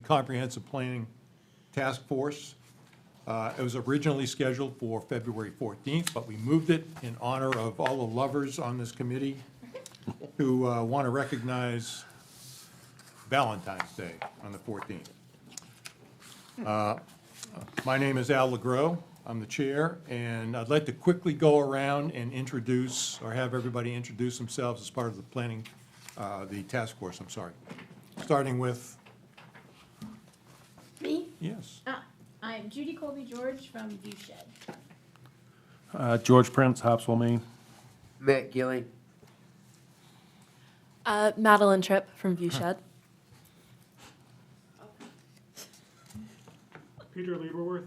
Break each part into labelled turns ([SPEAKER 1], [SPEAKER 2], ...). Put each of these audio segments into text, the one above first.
[SPEAKER 1] Comprehensive Planning Task Force. It was originally scheduled for February 14th, but we moved it in honor of all the lovers on this committee who want to recognize Valentine's Day on the 14th. My name is Al LeGros. I'm the chair, and I'd like to quickly go around and introduce, or have everybody introduce themselves as part of the planning, the task force, I'm sorry. Starting with,
[SPEAKER 2] Me?
[SPEAKER 1] yes.
[SPEAKER 2] I'm Judy Colby-George from Viewshed.
[SPEAKER 3] George Prince, Harpswell, Maine.
[SPEAKER 4] Matt Gilly.
[SPEAKER 5] Madeline Tripp from Viewshed.
[SPEAKER 3] Peter Lieberworth.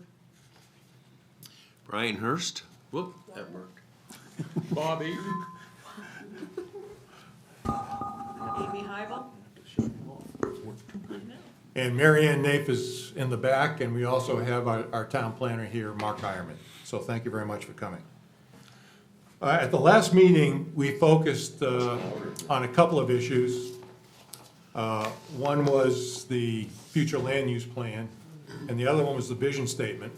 [SPEAKER 6] Brian Hurst. Whoop, that worked.
[SPEAKER 1] Bob Eaton.
[SPEAKER 7] Amy Hybel.
[SPEAKER 1] And Mary Ann Naif is in the back, and we also have our town planner here, Mark Hireman. So thank you very much for coming. At the last meeting, we focused on a couple of issues. One was the future land use plan, and the other one was the vision statement.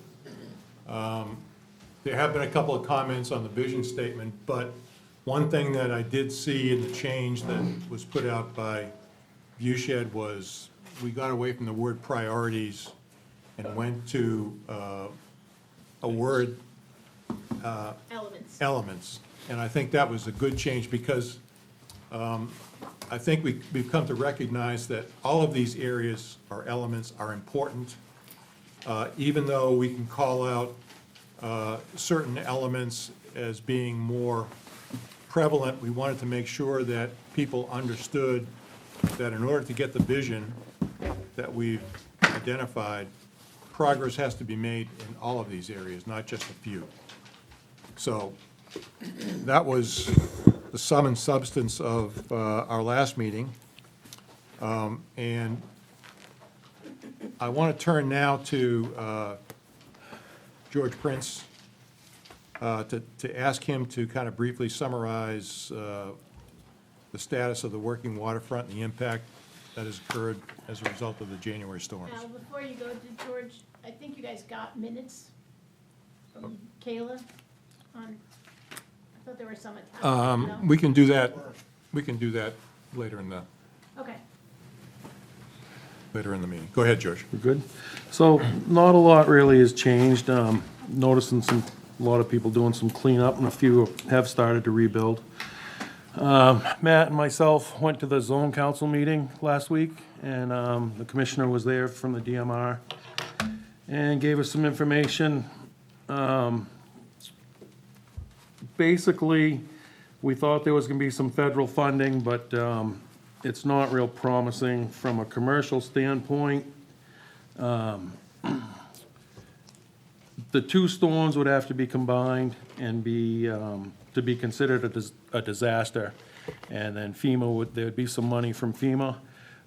[SPEAKER 1] There have been a couple of comments on the vision statement, but one thing that I did see in the change that was put out by Viewshed was we got away from the word priorities and went to a word
[SPEAKER 2] Elements.
[SPEAKER 1] And I think that was a good change because I think we've come to recognize that all of these areas or elements are important. Even though we can call out certain elements as being more prevalent, we wanted to make sure that people understood that in order to get the vision that we've identified, progress has to be made in all of these areas, not just a few. So that was the sum and substance of our last meeting. And I want to turn now to George Prince to ask him to kind of briefly summarize the status of the working waterfront and the impact that has occurred as a result of the January storms.
[SPEAKER 2] Now, before you go to George, I think you guys got minutes from Kayla on, I thought there were some attached. No?
[SPEAKER 1] We can do that later in the
[SPEAKER 2] Okay.
[SPEAKER 1] meeting. Go ahead, George.
[SPEAKER 3] We're good. So not a lot really has changed. Noticing a lot of people doing some cleanup and a few have started to rebuild. Matt and myself went to the zone council meeting last week, and the commissioner was there from the DMR and gave us some information. Basically, we thought there was gonna be some federal funding, but it's not real promising from a commercial standpoint. The two storms would have to be combined and be, to be considered a disaster. And then FEMA would, there'd be some money from FEMA,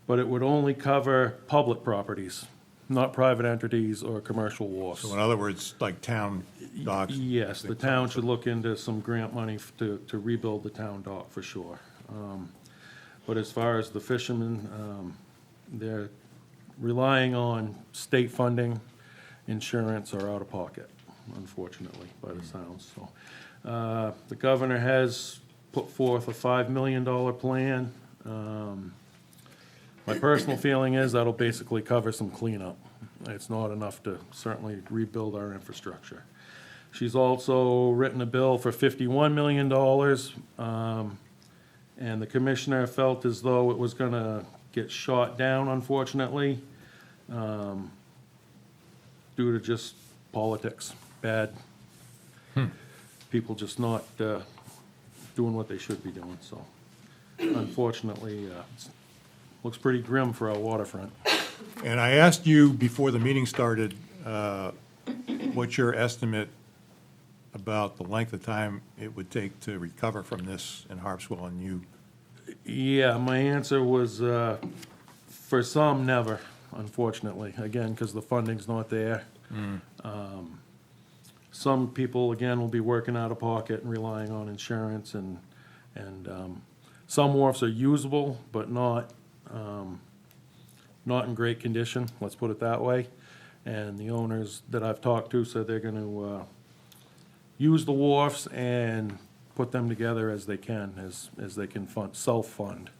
[SPEAKER 3] but it would only cover public properties, not private entities or commercial wharfs.
[SPEAKER 1] So in other words, like town docks?
[SPEAKER 3] Yes, the town should look into some grant money to rebuild the town dock for sure. But as far as the fishermen, they're relying on state funding, insurance, or out of pocket, unfortunately, by the sounds, so. The governor has put forth a $5 million plan. My personal feeling is that'll basically cover some cleanup. It's not enough to certainly rebuild our infrastructure. She's also written a bill for $51 million, and the commissioner felt as though it was gonna get shot down, unfortunately, due to just politics, bad people just not doing what they should be doing, so unfortunately, looks pretty grim for our waterfront.
[SPEAKER 1] And I asked you before the meeting started, what's your estimate about the length of time it would take to recover from this in Harpswell, and you?
[SPEAKER 3] Yeah, my answer was, for some, never, unfortunately, again, because the funding's not there. Some people, again, will be working out of pocket and relying on insurance, and some wharfs are usable, but not not in great condition, let's put it that way. And the owners that I've talked to said they're gonna use the wharfs and put them together as they can, as they can self-fund.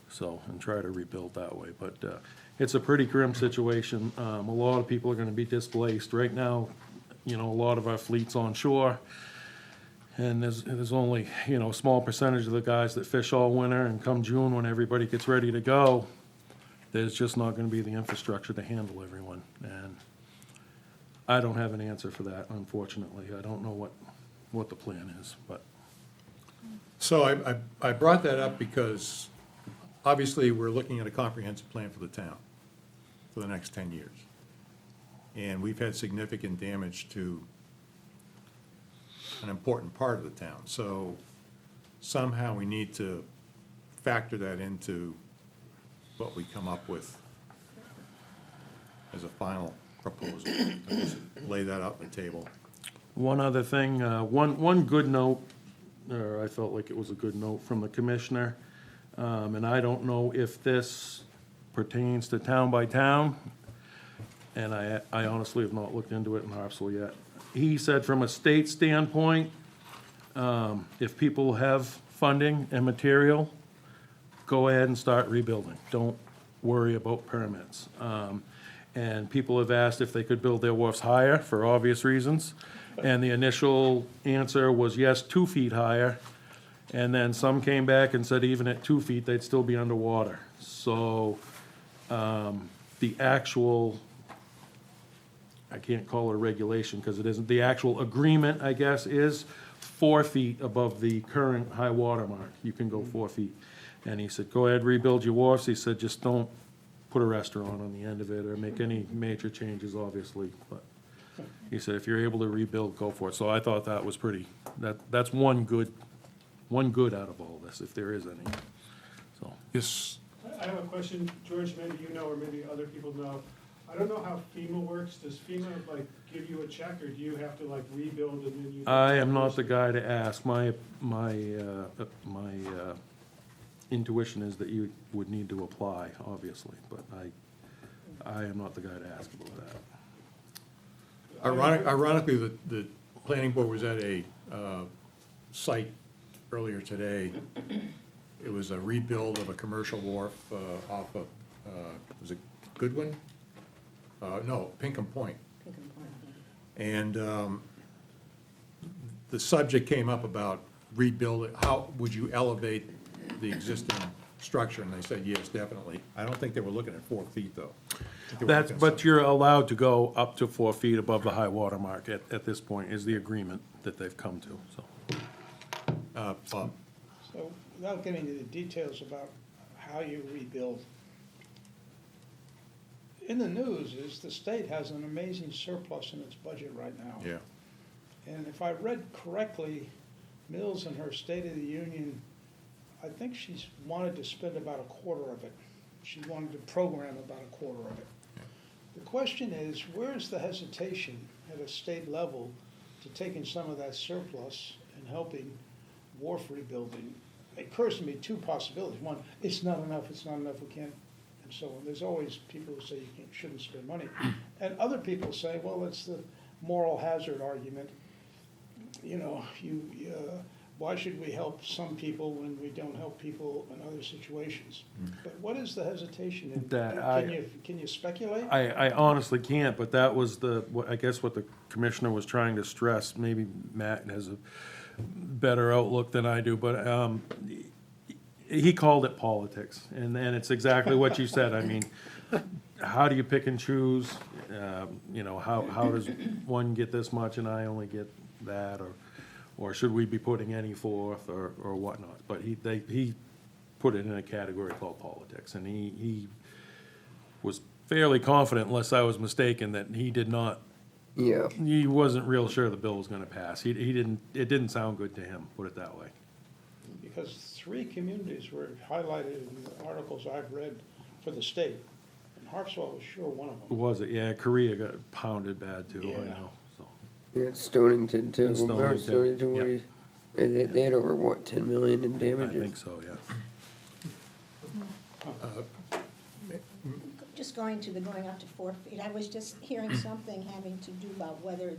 [SPEAKER 3] So, and try to rebuild that way. But it's a pretty grim situation. A lot of people are gonna be displaced. Right now, a lot of our fleet's on shore. And there's only, a small percentage of the guys that fish all winter, and come June, when everybody gets ready to go, there's just not gonna be the infrastructure to handle everyone. And I don't have an answer for that, unfortunately. I don't know what the plan is, but.
[SPEAKER 1] So I brought that up because obviously we're looking at a comprehensive plan for the town for the next 10 years. And we've had significant damage to an important part of the town. So somehow we need to factor that into what we come up with as a final proposal. Just lay that out on the table.
[SPEAKER 3] One other thing, one good note, or I felt like it was a good note from the commissioner, and I don't know if this pertains to town by town, and I honestly have not looked into it in Harpswell yet. He said from a state standpoint, if people have funding and material, go ahead and start rebuilding. Don't worry about permits. And people have asked if they could build their wharfs higher, for obvious reasons. And the initial answer was yes, 2 feet higher. And then some came back and said even at 2 feet, they'd still be underwater. So the actual, I can't call it a regulation because it isn't, the actual agreement, I guess, is 4 feet above the current high water mark. You can go 4 feet. And he said, go ahead, rebuild your wharfs. He said, just don't put a restaurant on the end of it or make any major changes, obviously. But he said, if you're able to rebuild, go for it. So I thought that was pretty, that's one good out of all this, if there is any. So,
[SPEAKER 1] Yes,
[SPEAKER 8] I have a question, George, maybe you know, or maybe other people know. I don't know how FEMA works. Does FEMA give you a check, or do you have to rebuild and then you?
[SPEAKER 3] I am not the guy to ask. My intuition is that you would need to apply, obviously, but I am not the guy to ask about that.
[SPEAKER 1] Ironically, the planning board was at a site earlier today. It was a rebuild of a commercial wharf off of, was it Goodwin? No, Pinkham Point. And the subject came up about rebuilding, how would you elevate the existing structure? And they said, yes, definitely. I don't think they were looking at 4 feet, though. I think they were
[SPEAKER 3] That's,
[SPEAKER 1] looking at
[SPEAKER 3] but
[SPEAKER 1] something-
[SPEAKER 3] you're allowed to go up to 4 feet above the high water mark at this point, is the agreement that they've come to, so.
[SPEAKER 1] Bob?
[SPEAKER 9] So, without getting into the details about how you rebuild, in the news is the state has an amazing surplus in its budget right now.
[SPEAKER 1] Yeah.
[SPEAKER 9] And if I read correctly, Mills in her State of the Union, I think she's wanted to spend about a quarter of it. She wanted to program about a quarter of it. The question is, where's the hesitation at a state level to taking some of that surplus and helping wharf rebuilding? It occurs to me two possibilities. One, it's not enough, we can't, and so on. There's always people who say you shouldn't spend money. And other people say, well, it's the moral hazard argument. Why should we help some people when we don't help people in other situations? But what is the hesitation? And can you speculate?
[SPEAKER 3] I honestly can't, but that was I guess what the commissioner was trying to stress. Maybe Matt has a better outlook than I do, but he called it politics, and it's exactly what you said. I mean, how do you pick and choose? How does one get this much and I only get that, or should we be putting any forth or whatnot? But he put it in a category called politics, and he was fairly confident, unless I was mistaken, that he did not.
[SPEAKER 4] Yeah.
[SPEAKER 3] He wasn't real sure the bill was going to pass. It didn't sound good to him, put it that way.
[SPEAKER 9] Because 3 communities were highlighted in the articles I've read for the state, and Harpswell was sure one of them.
[SPEAKER 3] Was it? Yeah, Korea got pounded bad too, I
[SPEAKER 9] Yeah.
[SPEAKER 3] know, so.
[SPEAKER 4] Yeah, Stonington too.
[SPEAKER 3] And
[SPEAKER 4] North
[SPEAKER 3] Stonington,
[SPEAKER 4] Stonington, where they had over, what, 10 million in
[SPEAKER 3] I
[SPEAKER 4] damages?
[SPEAKER 3] think so, yeah.
[SPEAKER 10] just going to the going up to 4 feet, I was just hearing something having to do about whether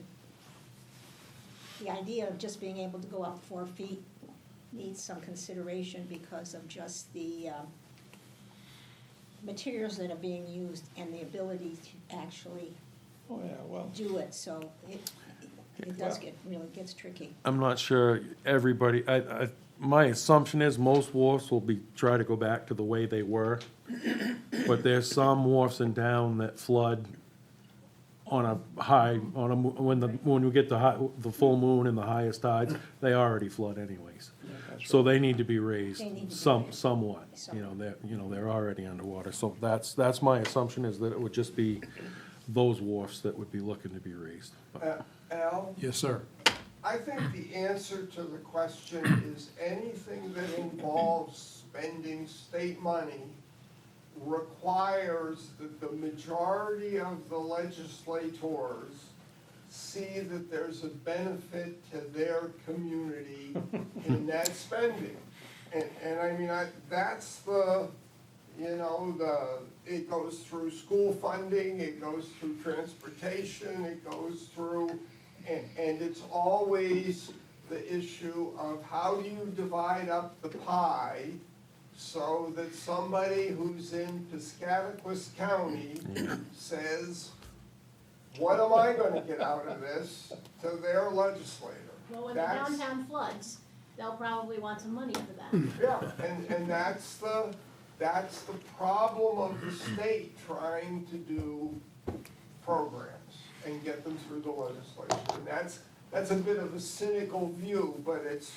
[SPEAKER 10] the idea of just being able to go up 4 feet needs some consideration because of just the materials that are being used and the ability to actually
[SPEAKER 9] Oh, yeah, well,
[SPEAKER 10] do it, so it does get, really gets tricky.
[SPEAKER 3] I'm not sure everybody, my assumption is most wharfs will try to go back to the way they were. But there's some wharfs in town that flood on a high, when we get the full moon and the highest tides, they already flood anyways. So they need to be raised
[SPEAKER 10] They need to be
[SPEAKER 3] somewhat,
[SPEAKER 10] Somewhat.
[SPEAKER 3] they're already underwater. So that's my assumption, is that it would just be those wharfs that would be looking to be raised.
[SPEAKER 11] Al,
[SPEAKER 1] Yes, sir.
[SPEAKER 11] I think the answer to the question is anything that involves spending state money requires that the majority of the legislators see that there's a benefit to their community in that spending. And I mean, that's the, it goes through school funding, it goes through transportation, it goes through, and it's always the issue of how do you divide up the pie so that somebody who's in Piscataquis County says, what am I gonna get out of this, to their legislator?
[SPEAKER 2] Well, when the
[SPEAKER 11] That's-
[SPEAKER 2] downtown floods, they'll probably want some money for that.
[SPEAKER 11] Yeah, and that's the problem of the state trying to do programs and get them through the legislature. And that's a bit of a cynical view, but it's,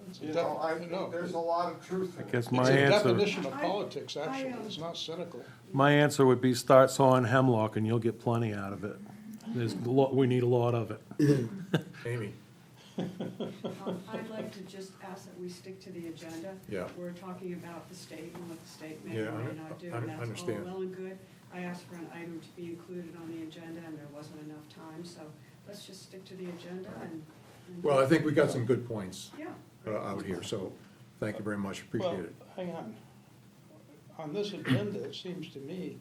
[SPEAKER 11] I think there's a lot of truth in it.
[SPEAKER 3] Guess
[SPEAKER 9] it's
[SPEAKER 3] my
[SPEAKER 9] a
[SPEAKER 3] answer,
[SPEAKER 9] definition of politics, actually, it's not cynical.
[SPEAKER 3] my answer would be start sawing hemlock and you'll get plenty out of it. We need a lot of it.
[SPEAKER 1] Amy?
[SPEAKER 7] I'd like to just ask that we stick to the agenda.
[SPEAKER 1] Yeah.
[SPEAKER 7] We're talking about the state and what the state may
[SPEAKER 1] Yeah,
[SPEAKER 7] or may not do,
[SPEAKER 1] I
[SPEAKER 7] and that's all
[SPEAKER 1] understand.
[SPEAKER 7] well and good. I asked for an item to be included on the agenda, and there wasn't enough time, so let's just stick to the agenda and.
[SPEAKER 1] Well, I think we got some good points
[SPEAKER 7] Yeah.
[SPEAKER 1] out here, so thank you very much, appreciate
[SPEAKER 9] Well,
[SPEAKER 1] it.
[SPEAKER 9] hang on. On this agenda, it seems to me,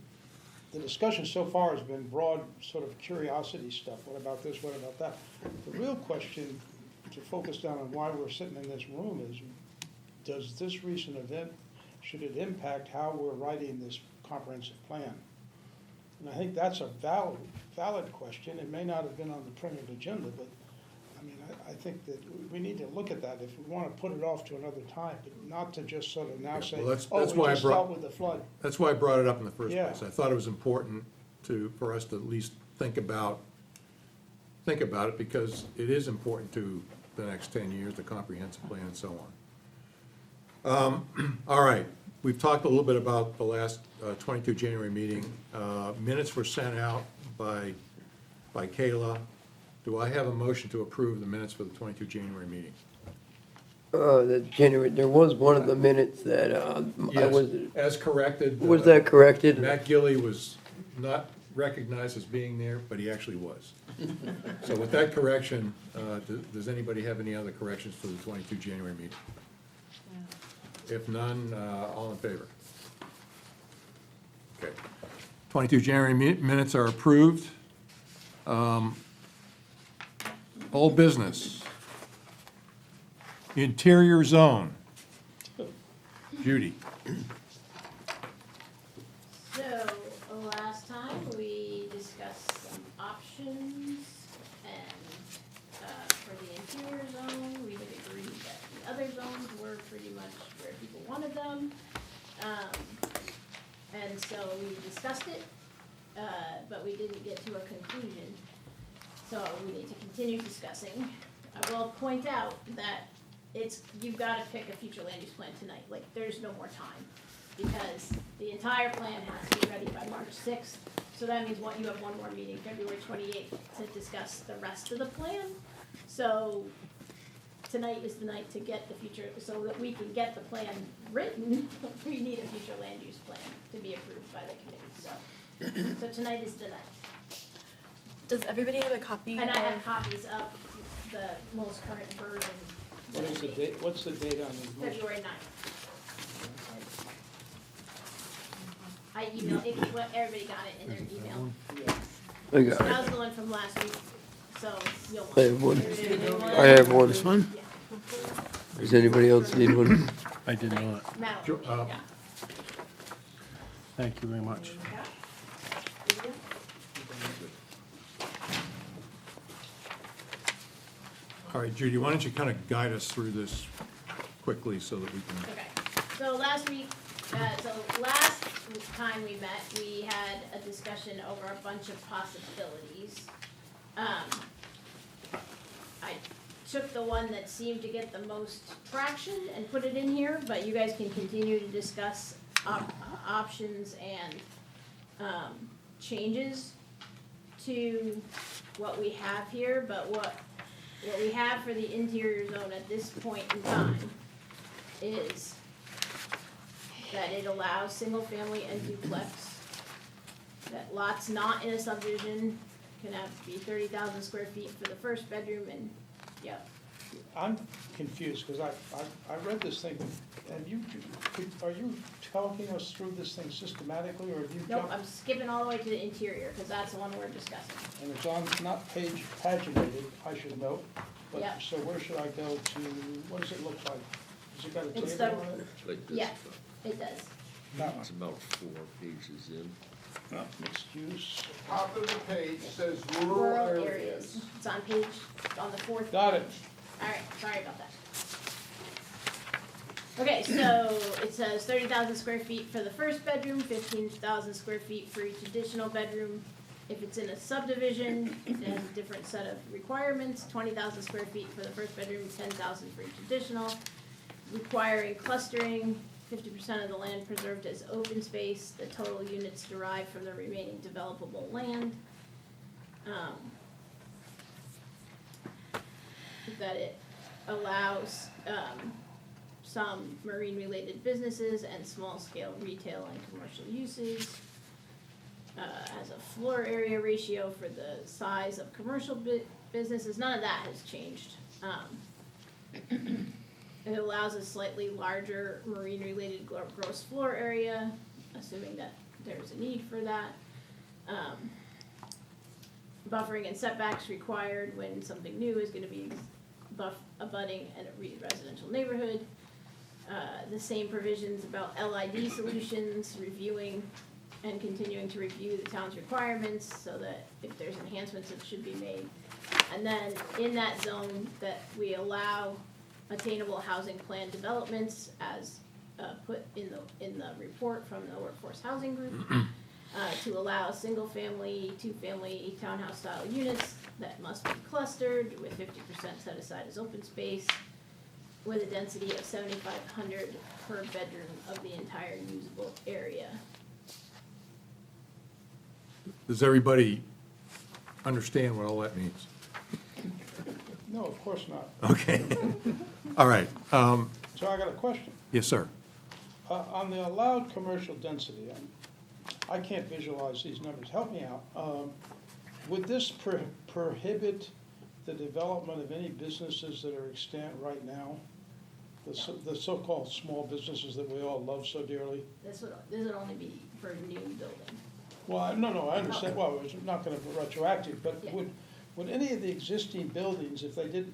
[SPEAKER 9] the discussion so far has been broad, sort of curiosity stuff. What about this, what about that? The real question to focus down on why we're sitting in this room is, does this recent event, should it impact how we're writing this comprehensive plan? And I think that's a valid question. It may not have been on the printed agenda, but, I mean, I think that we need to look at that if we want to put it off to another time, but not to just sort of now
[SPEAKER 1] Yeah,
[SPEAKER 9] say,
[SPEAKER 1] well, that's
[SPEAKER 9] oh,
[SPEAKER 1] why
[SPEAKER 9] we
[SPEAKER 1] I
[SPEAKER 9] just
[SPEAKER 1] brought-
[SPEAKER 9] dealt with the flood.
[SPEAKER 1] That's why I brought it up in the first
[SPEAKER 9] Yeah.
[SPEAKER 1] place. I thought it was important for us to at least think about it, because it is important to the next 10 years, the comprehensive plan and so on. All right, we've talked a little bit about the last 22 January meeting. Minutes were sent out by Kayla. Do I have a motion to approve the minutes for the 22 January meeting?
[SPEAKER 4] There was one of the minutes that, I
[SPEAKER 1] Yes,
[SPEAKER 4] was,
[SPEAKER 1] as corrected.
[SPEAKER 4] was that corrected?
[SPEAKER 1] Matt Gilly was not recognized as being there, but he actually was. So with that correction, does anybody have any other corrections for the 22 January meeting? If none, all in favor? Okay. 22 January minutes are approved. Old business. Interior zone. Judy?
[SPEAKER 2] So, last time we discussed some options and, for the interior zone, we had agreed that the other zones were pretty much where people wanted them. And so we discussed it, but we didn't get to a conclusion. So we need to continue discussing. I will point out that you've gotta pick a future land use plan tonight, like, there's no more time. Because the entire plan has to be ready by March 6th, so that means you have one more meeting, February 28th, to discuss the rest of the plan. So tonight is the night to get the future, so that we can get the plan written, we need a future land use plan to be approved by the committee, so tonight is the night.
[SPEAKER 5] Does everybody have a copy?
[SPEAKER 2] And I have
[SPEAKER 5] of-
[SPEAKER 2] copies of the most current version.
[SPEAKER 9] What is the date, what's the date on the?
[SPEAKER 2] February 9th. I emailed, everybody got it in their email.
[SPEAKER 4] I got
[SPEAKER 2] So
[SPEAKER 4] it.
[SPEAKER 2] that was the one from last week, so you'll want.
[SPEAKER 4] I have one.
[SPEAKER 2] Everybody
[SPEAKER 4] I have one.
[SPEAKER 12] This one?
[SPEAKER 4] Does anybody else need one?
[SPEAKER 3] I did not.
[SPEAKER 2] Madeline, yeah.
[SPEAKER 3] Thank you very much.
[SPEAKER 1] All right, Judy, why don't you kind of guide us through this quickly so that we can,
[SPEAKER 2] Okay, so last time we met, we had a discussion over a bunch of possibilities. I took the one that seemed to get the most traction and put it in here, but you guys can continue to discuss options and, changes to what we have here, but what we have for the interior zone at this point in time is that it allows single-family and duplex, that lots not in a subdivision can be 30,000 square feet for the first bedroom and, yep.
[SPEAKER 9] I'm confused, because I read this thing, and are you talking us through this thing systematically, or have you
[SPEAKER 2] Nope,
[SPEAKER 9] jumped?
[SPEAKER 2] I'm skipping all the way to the interior, because that's the one we're discussing.
[SPEAKER 9] And it's on, not page paginated, I should note, but,
[SPEAKER 2] Yep.
[SPEAKER 9] so where should I go to, what does it look like? Has it got a
[SPEAKER 2] It's
[SPEAKER 9] table
[SPEAKER 2] the-
[SPEAKER 9] on it?
[SPEAKER 6] Like this.
[SPEAKER 2] Yeah, it does.
[SPEAKER 9] That
[SPEAKER 6] It's
[SPEAKER 9] one,
[SPEAKER 6] about 4 pages in.
[SPEAKER 9] mixed use.
[SPEAKER 11] Top of the page says rural
[SPEAKER 2] Rural
[SPEAKER 11] areas.
[SPEAKER 2] areas. It's on page, on the fourth.
[SPEAKER 9] Got it.
[SPEAKER 2] All right, sorry about that. Okay, so it says 30,000 square feet for the first bedroom, 15,000 square feet for each additional bedroom. If it's in a subdivision, it has a different set of requirements, 20,000 square feet for the first bedroom, 10,000 for each additional. Requiring clustering, 50% of the land preserved as open space, the total units derived from the remaining developable land. That it allows, some marine-related businesses and small-scale retail and commercial uses. As a floor area ratio for the size of commercial businesses, none of that has changed. It allows a slightly larger marine-related gross floor area, assuming that there's a need for that. Buffering and setbacks required when something new is gonna be abutting a residential neighborhood. The same provisions about LID solutions, reviewing and continuing to review the town's requirements so that if there's enhancements that should be made. And then in that zone, that we allow attainable housing plan developments as put in the report from the Workforce Housing Group, to allow single-family, two-family townhouse-style units that must be clustered with 50% set aside as open space, with a density of 7,500 per bedroom of the entire usable area.
[SPEAKER 1] does everybody understand what all that means?
[SPEAKER 9] No, of course not.
[SPEAKER 1] Okay. All right.
[SPEAKER 9] So I got a question.
[SPEAKER 1] Yes, sir.
[SPEAKER 9] On the allowed commercial density, I can't visualize these numbers, help me out. Would this prohibit the development of any businesses that are extant right now? The so-called small businesses that we all love so dearly?
[SPEAKER 2] This would only be for new building.
[SPEAKER 9] Well, no, I understand, well, it's not gonna be retroactive, but
[SPEAKER 2] Yeah.
[SPEAKER 9] would any of the existing buildings, if they did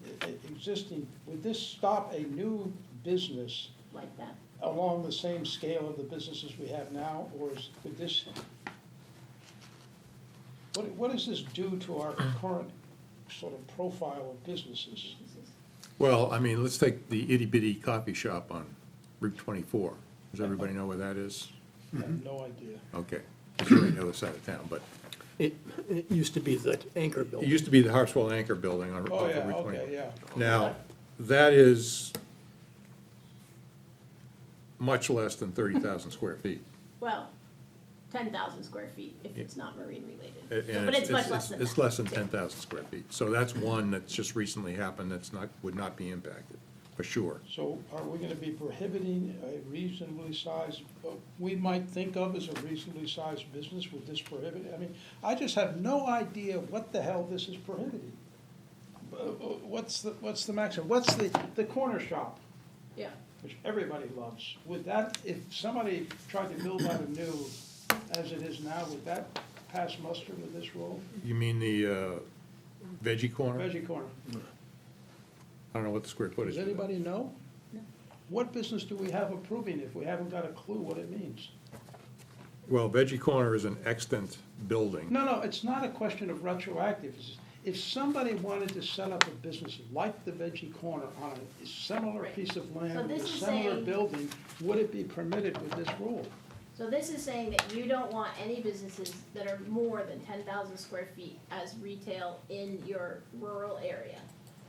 [SPEAKER 9] existing, would this stop a new business
[SPEAKER 2] Like that.
[SPEAKER 9] along the same scale of the businesses we have now, or would this, what does this do to our current sort of profile of businesses?
[SPEAKER 1] Well, I mean, let's take the itty-bitty coffee shop on Route 24. Does everybody know where that is?
[SPEAKER 9] I have no idea.
[SPEAKER 1] Okay, it's right on the other side of town, but
[SPEAKER 12] It used to be the anchor
[SPEAKER 1] it
[SPEAKER 12] building.
[SPEAKER 1] used to be the Harpswell Anchor Building on
[SPEAKER 9] Oh,
[SPEAKER 1] off
[SPEAKER 9] yeah,
[SPEAKER 1] of Route 24.
[SPEAKER 9] okay, yeah.
[SPEAKER 1] Now, that is much less than 30,000 square feet.
[SPEAKER 2] Well, 10,000 square feet if it's not marine related.
[SPEAKER 1] And
[SPEAKER 2] But it's much less than that.
[SPEAKER 1] It's less than 10,000 square feet. So that's one that's just recently happened that's not, would not be impacted, for sure.
[SPEAKER 9] So are we gonna be prohibiting a reasonably sized, we might think of as a reasonably sized business, would this prohibit it? I mean, I just have no idea what the hell this is prohibiting. What's the maximum, what's the corner shop,
[SPEAKER 2] Yeah,
[SPEAKER 9] which everybody loves? Would that, if somebody tried to build out a new as it is now, would that pass muster with this rule?
[SPEAKER 1] You mean the veggie corner?
[SPEAKER 9] Veggie corner.
[SPEAKER 1] I don't know what the square footage
[SPEAKER 9] Does
[SPEAKER 1] is.
[SPEAKER 9] anybody know? What business do we have approving if we haven't got a clue what it means?
[SPEAKER 1] Well, veggie corner is an extant building.
[SPEAKER 9] No, it's not a question of retroactive. If somebody wanted to set up a business like the Veggie Corner on a similar
[SPEAKER 2] Right.
[SPEAKER 9] piece of
[SPEAKER 2] So
[SPEAKER 9] land with
[SPEAKER 2] this
[SPEAKER 9] a
[SPEAKER 2] is
[SPEAKER 9] similar
[SPEAKER 2] saying-
[SPEAKER 9] building, would it be permitted with this rule?
[SPEAKER 2] So this is saying that you don't want any businesses that are more than 10,000 square feet as retail in your rural area.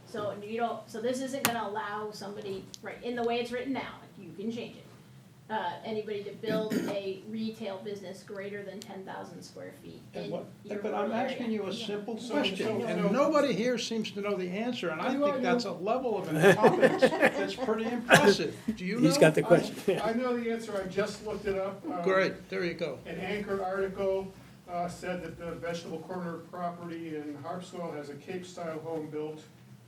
[SPEAKER 2] So you don't, so this isn't gonna allow somebody, right, in the way it's written now, you can change it. Anybody to build a retail business greater than 10,000 square feet in your
[SPEAKER 9] But
[SPEAKER 2] rural
[SPEAKER 9] I'm
[SPEAKER 2] area.
[SPEAKER 9] asking you a simple
[SPEAKER 8] So-
[SPEAKER 9] question,
[SPEAKER 8] so-
[SPEAKER 9] and nobody here seems to know the answer, and I
[SPEAKER 8] You
[SPEAKER 9] think
[SPEAKER 8] are,
[SPEAKER 9] that's
[SPEAKER 8] you-
[SPEAKER 9] a level of incompetence that's pretty impressive. Do you know?
[SPEAKER 12] He's got the question.
[SPEAKER 8] I know the answer, I just looked it up.
[SPEAKER 9] Great, there you go.
[SPEAKER 8] An Anchor article said that the vegetable corner property in Harpswell has a Cape-style home built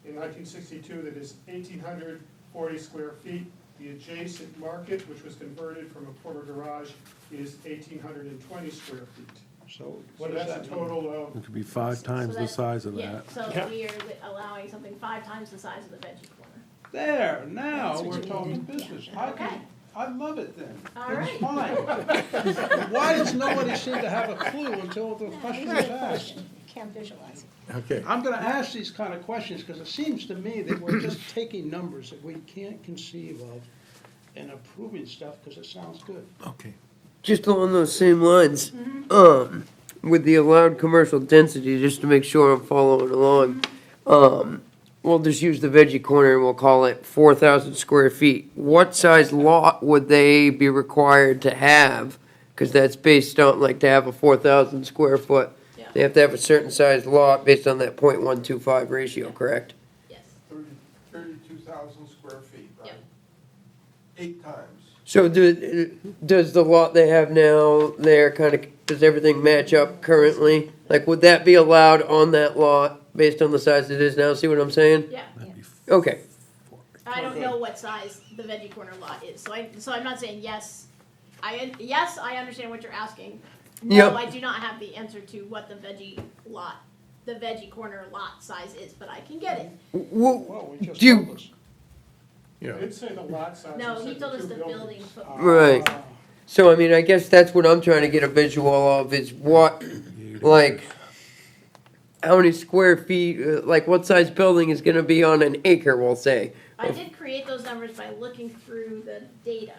[SPEAKER 8] in 1962 that is 1,840 square feet. The adjacent market, which was converted from a former garage, is 1,820 square feet.
[SPEAKER 9] So
[SPEAKER 8] So
[SPEAKER 9] what does
[SPEAKER 8] that's
[SPEAKER 9] that
[SPEAKER 8] a
[SPEAKER 9] mean?
[SPEAKER 8] total of,
[SPEAKER 3] It could be 5 times the
[SPEAKER 2] that's-
[SPEAKER 3] size of
[SPEAKER 2] Yeah,
[SPEAKER 3] that.
[SPEAKER 2] so we are allowing something 5 times the size of the veggie corner.
[SPEAKER 9] There, now
[SPEAKER 10] That's what
[SPEAKER 9] we're
[SPEAKER 10] you
[SPEAKER 9] talking
[SPEAKER 10] needed.
[SPEAKER 9] business.
[SPEAKER 2] Okay.
[SPEAKER 9] I love it then.
[SPEAKER 2] All
[SPEAKER 9] It's
[SPEAKER 2] right.
[SPEAKER 9] fine. Why does nobody seem to have a clue until the question is asked?
[SPEAKER 10] Can't visualize it.
[SPEAKER 1] Okay,
[SPEAKER 9] I'm gonna ask these kind of questions, because it seems to me that we're just taking numbers that we can't conceive of and approving stuff because it sounds good.
[SPEAKER 1] okay.
[SPEAKER 4] Just along those same lines, with the allowed commercial density, just to make sure I'm following along, we'll just use the Veggie Corner and we'll call it 4,000 square feet. What size lot would they be required to have? Because that's based on, like, to have a 4,000 square foot,
[SPEAKER 2] Yeah.
[SPEAKER 4] they have to have a certain size lot based on that .125 ratio, correct?
[SPEAKER 2] Yes.
[SPEAKER 11] 32,000 square feet, right?
[SPEAKER 2] Yep.
[SPEAKER 11] 8 times.
[SPEAKER 4] So does the lot they have now there kind of, does everything match up currently? Like, would that be allowed on that lot based on the size it is now? See what I'm saying?
[SPEAKER 2] Yeah.
[SPEAKER 4] Okay,
[SPEAKER 2] I don't know what size the veggie corner lot is, so I'm not saying yes. Yes, I understand what you're asking. No,
[SPEAKER 4] Yep.
[SPEAKER 2] I do not have the answer to what the veggie corner lot size is, but I can get it.
[SPEAKER 9] Well, we just
[SPEAKER 4] Do you-
[SPEAKER 9] told us.
[SPEAKER 1] Yeah,
[SPEAKER 8] I did say the lot size.
[SPEAKER 2] No,
[SPEAKER 8] I
[SPEAKER 2] he
[SPEAKER 8] said
[SPEAKER 2] told us
[SPEAKER 8] two
[SPEAKER 2] the
[SPEAKER 8] buildings.
[SPEAKER 2] building footprint.
[SPEAKER 4] Right. So, I mean, I guess that's what I'm trying to get a visual of, is what, like, how many square feet, like, what size building is gonna be on an acre, we'll say?
[SPEAKER 2] I did create those numbers by looking through the data,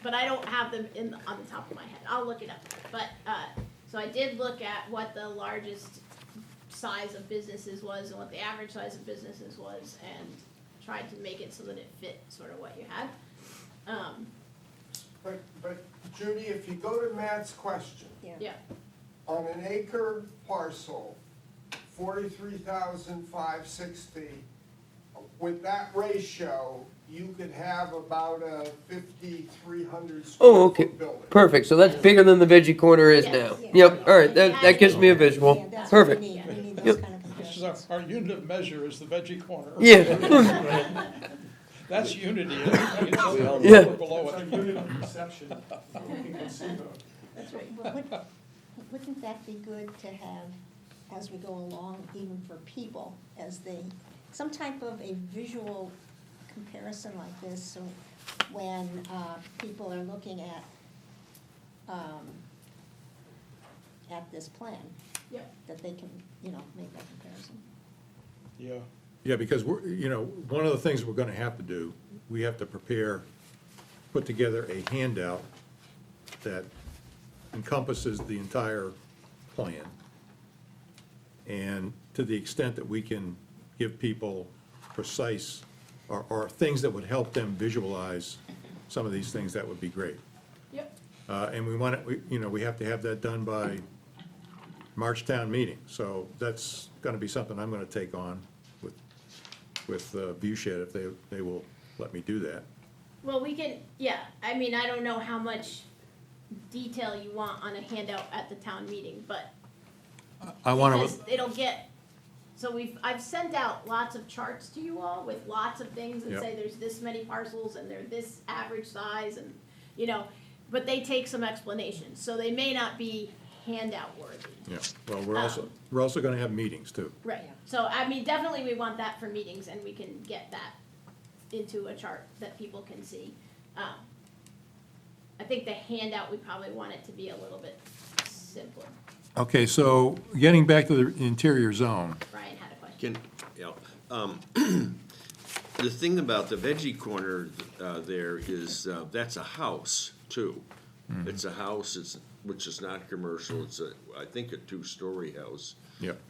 [SPEAKER 2] but I don't have them on the top of my head. I'll look it up. But, so I did look at what the largest size of businesses was and what the average size of businesses was, and tried to make it so that it fit sort of what you had.
[SPEAKER 11] But Judy, if you go to Matt's question,
[SPEAKER 2] Yeah,
[SPEAKER 11] on an acre parcel, 43,560, with that ratio, you could have about a 5,300
[SPEAKER 4] Oh,
[SPEAKER 11] square
[SPEAKER 4] okay.
[SPEAKER 11] foot building.
[SPEAKER 4] Perfect, so that's bigger than the Veggie Corner is
[SPEAKER 2] Yes.
[SPEAKER 4] now. Yep, all right, that gives me a
[SPEAKER 10] Yeah,
[SPEAKER 4] visual.
[SPEAKER 10] that's what we
[SPEAKER 4] Perfect.
[SPEAKER 10] need. We need those
[SPEAKER 4] Yep.
[SPEAKER 10] kind of
[SPEAKER 9] This is
[SPEAKER 10] comparisons.
[SPEAKER 9] our unit of measure is the Veggie Corner.
[SPEAKER 4] Yeah,
[SPEAKER 9] That's unity. Everything else is
[SPEAKER 4] Yeah.
[SPEAKER 9] below
[SPEAKER 8] It's
[SPEAKER 9] it.
[SPEAKER 8] our unit of perception, that we can conceive of.
[SPEAKER 2] that's right.
[SPEAKER 10] Well, wouldn't that be good to have, as we go along, even for people, as they, some type of a visual comparison like this, so when people are looking at this plan,
[SPEAKER 2] Yep.
[SPEAKER 10] that they can, make that comparison.
[SPEAKER 9] Yeah.
[SPEAKER 1] yeah, because one of the things we're gonna have to do, we have to put together a handout that encompasses the entire plan. And to the extent that we can give people precise, or things that would help them visualize some of these things, that would be great.
[SPEAKER 2] Yep.
[SPEAKER 1] And we have to have that done by March town meeting. So that's gonna be something I'm gonna take on with Viewshed, if they will let me do that.
[SPEAKER 2] Well, we can, yeah, I mean, I don't know how much detail you want on a handout at the town meeting, but
[SPEAKER 1] I wanna,
[SPEAKER 2] because it'll get, so I've sent out lots of charts to you all with lots of things that
[SPEAKER 1] Yep.
[SPEAKER 2] say there's this many parcels and they're this average size and, but they take some explanation, so they may not be handout worthy.
[SPEAKER 1] Yeah, well, we're also gonna have meetings too.
[SPEAKER 2] Right, so I mean, definitely we want that for meetings, and we can get that into a chart that people can see. I think the handout, we probably want it to be a little bit simpler.
[SPEAKER 1] Okay, so getting back to the interior zone,
[SPEAKER 2] Brian had a question.
[SPEAKER 6] The thing about the veggie corner there is, that's a house too. It's a house, which is not commercial, it's I think a two-story house.
[SPEAKER 1] yep.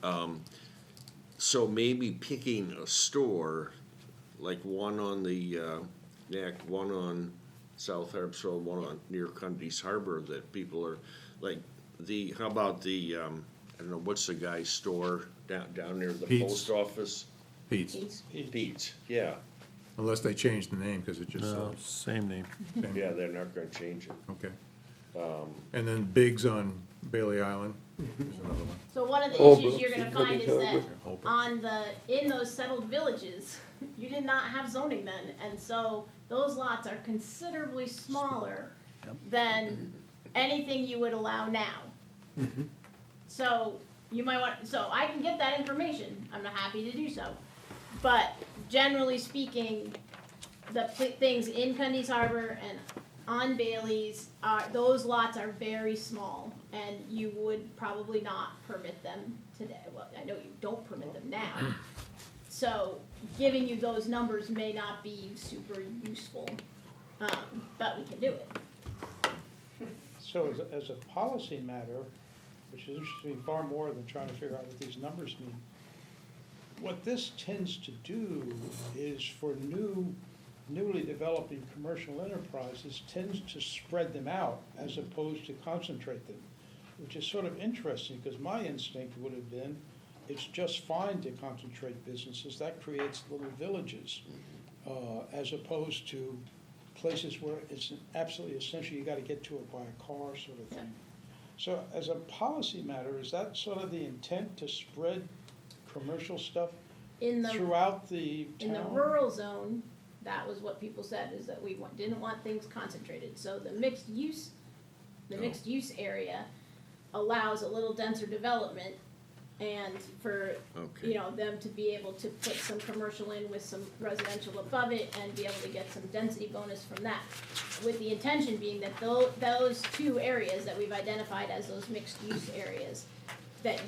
[SPEAKER 6] So maybe picking a store, like one on the neck, one on South Harpswell, one on near Cundy's Harbor, that people are, like, how about the, I don't know, what's the guy's store down near the
[SPEAKER 1] Pete's.
[SPEAKER 6] post office?
[SPEAKER 1] Pete's,
[SPEAKER 6] Pete's, yeah.
[SPEAKER 1] unless they change the name, because it just,
[SPEAKER 3] No, same name.
[SPEAKER 6] Yeah, they're not gonna change it.
[SPEAKER 1] okay. And then Biggs on Bailey Island, there's another one.
[SPEAKER 2] So one of the
[SPEAKER 4] Oh,
[SPEAKER 2] issues
[SPEAKER 4] but
[SPEAKER 2] you're gonna
[SPEAKER 4] it's
[SPEAKER 2] find is that
[SPEAKER 1] Holbrook.
[SPEAKER 2] on in those settled villages, you did not have zoning then, and so those lots are considerably smaller than anything you would allow now. So you might want, so I can get that information, I'm not happy to do so. But generally speaking, the things in Cundy's Harbor and on Bailey's those lots are very small, and you would probably not permit them today. Well, I know you don't permit them now. So giving you those numbers may not be super useful, but we can do it.
[SPEAKER 9] So as a policy matter, which is interesting far more than trying to figure out what these numbers mean, what this tends to do is for newly developing commercial enterprises tends to spread them out as opposed to concentrate them, which is sort of interesting, because my instinct would have been, it's just fine to concentrate businesses, that creates little villages, as opposed to places where it's absolutely essential, you gotta get to it by a car sort of thing. So as a policy matter, is that sort of the intent, to spread commercial stuff
[SPEAKER 2] In the
[SPEAKER 9] throughout the town?
[SPEAKER 2] in the rural zone, that was what people said, is that we didn't want things concentrated. So the mixed use area allows a little denser development, and for,
[SPEAKER 6] Okay.
[SPEAKER 2] them to be able to put some commercial in with some residential above it and be able to get some density bonus from that. With the intention being that those two areas that we've identified as those mixed use areas, that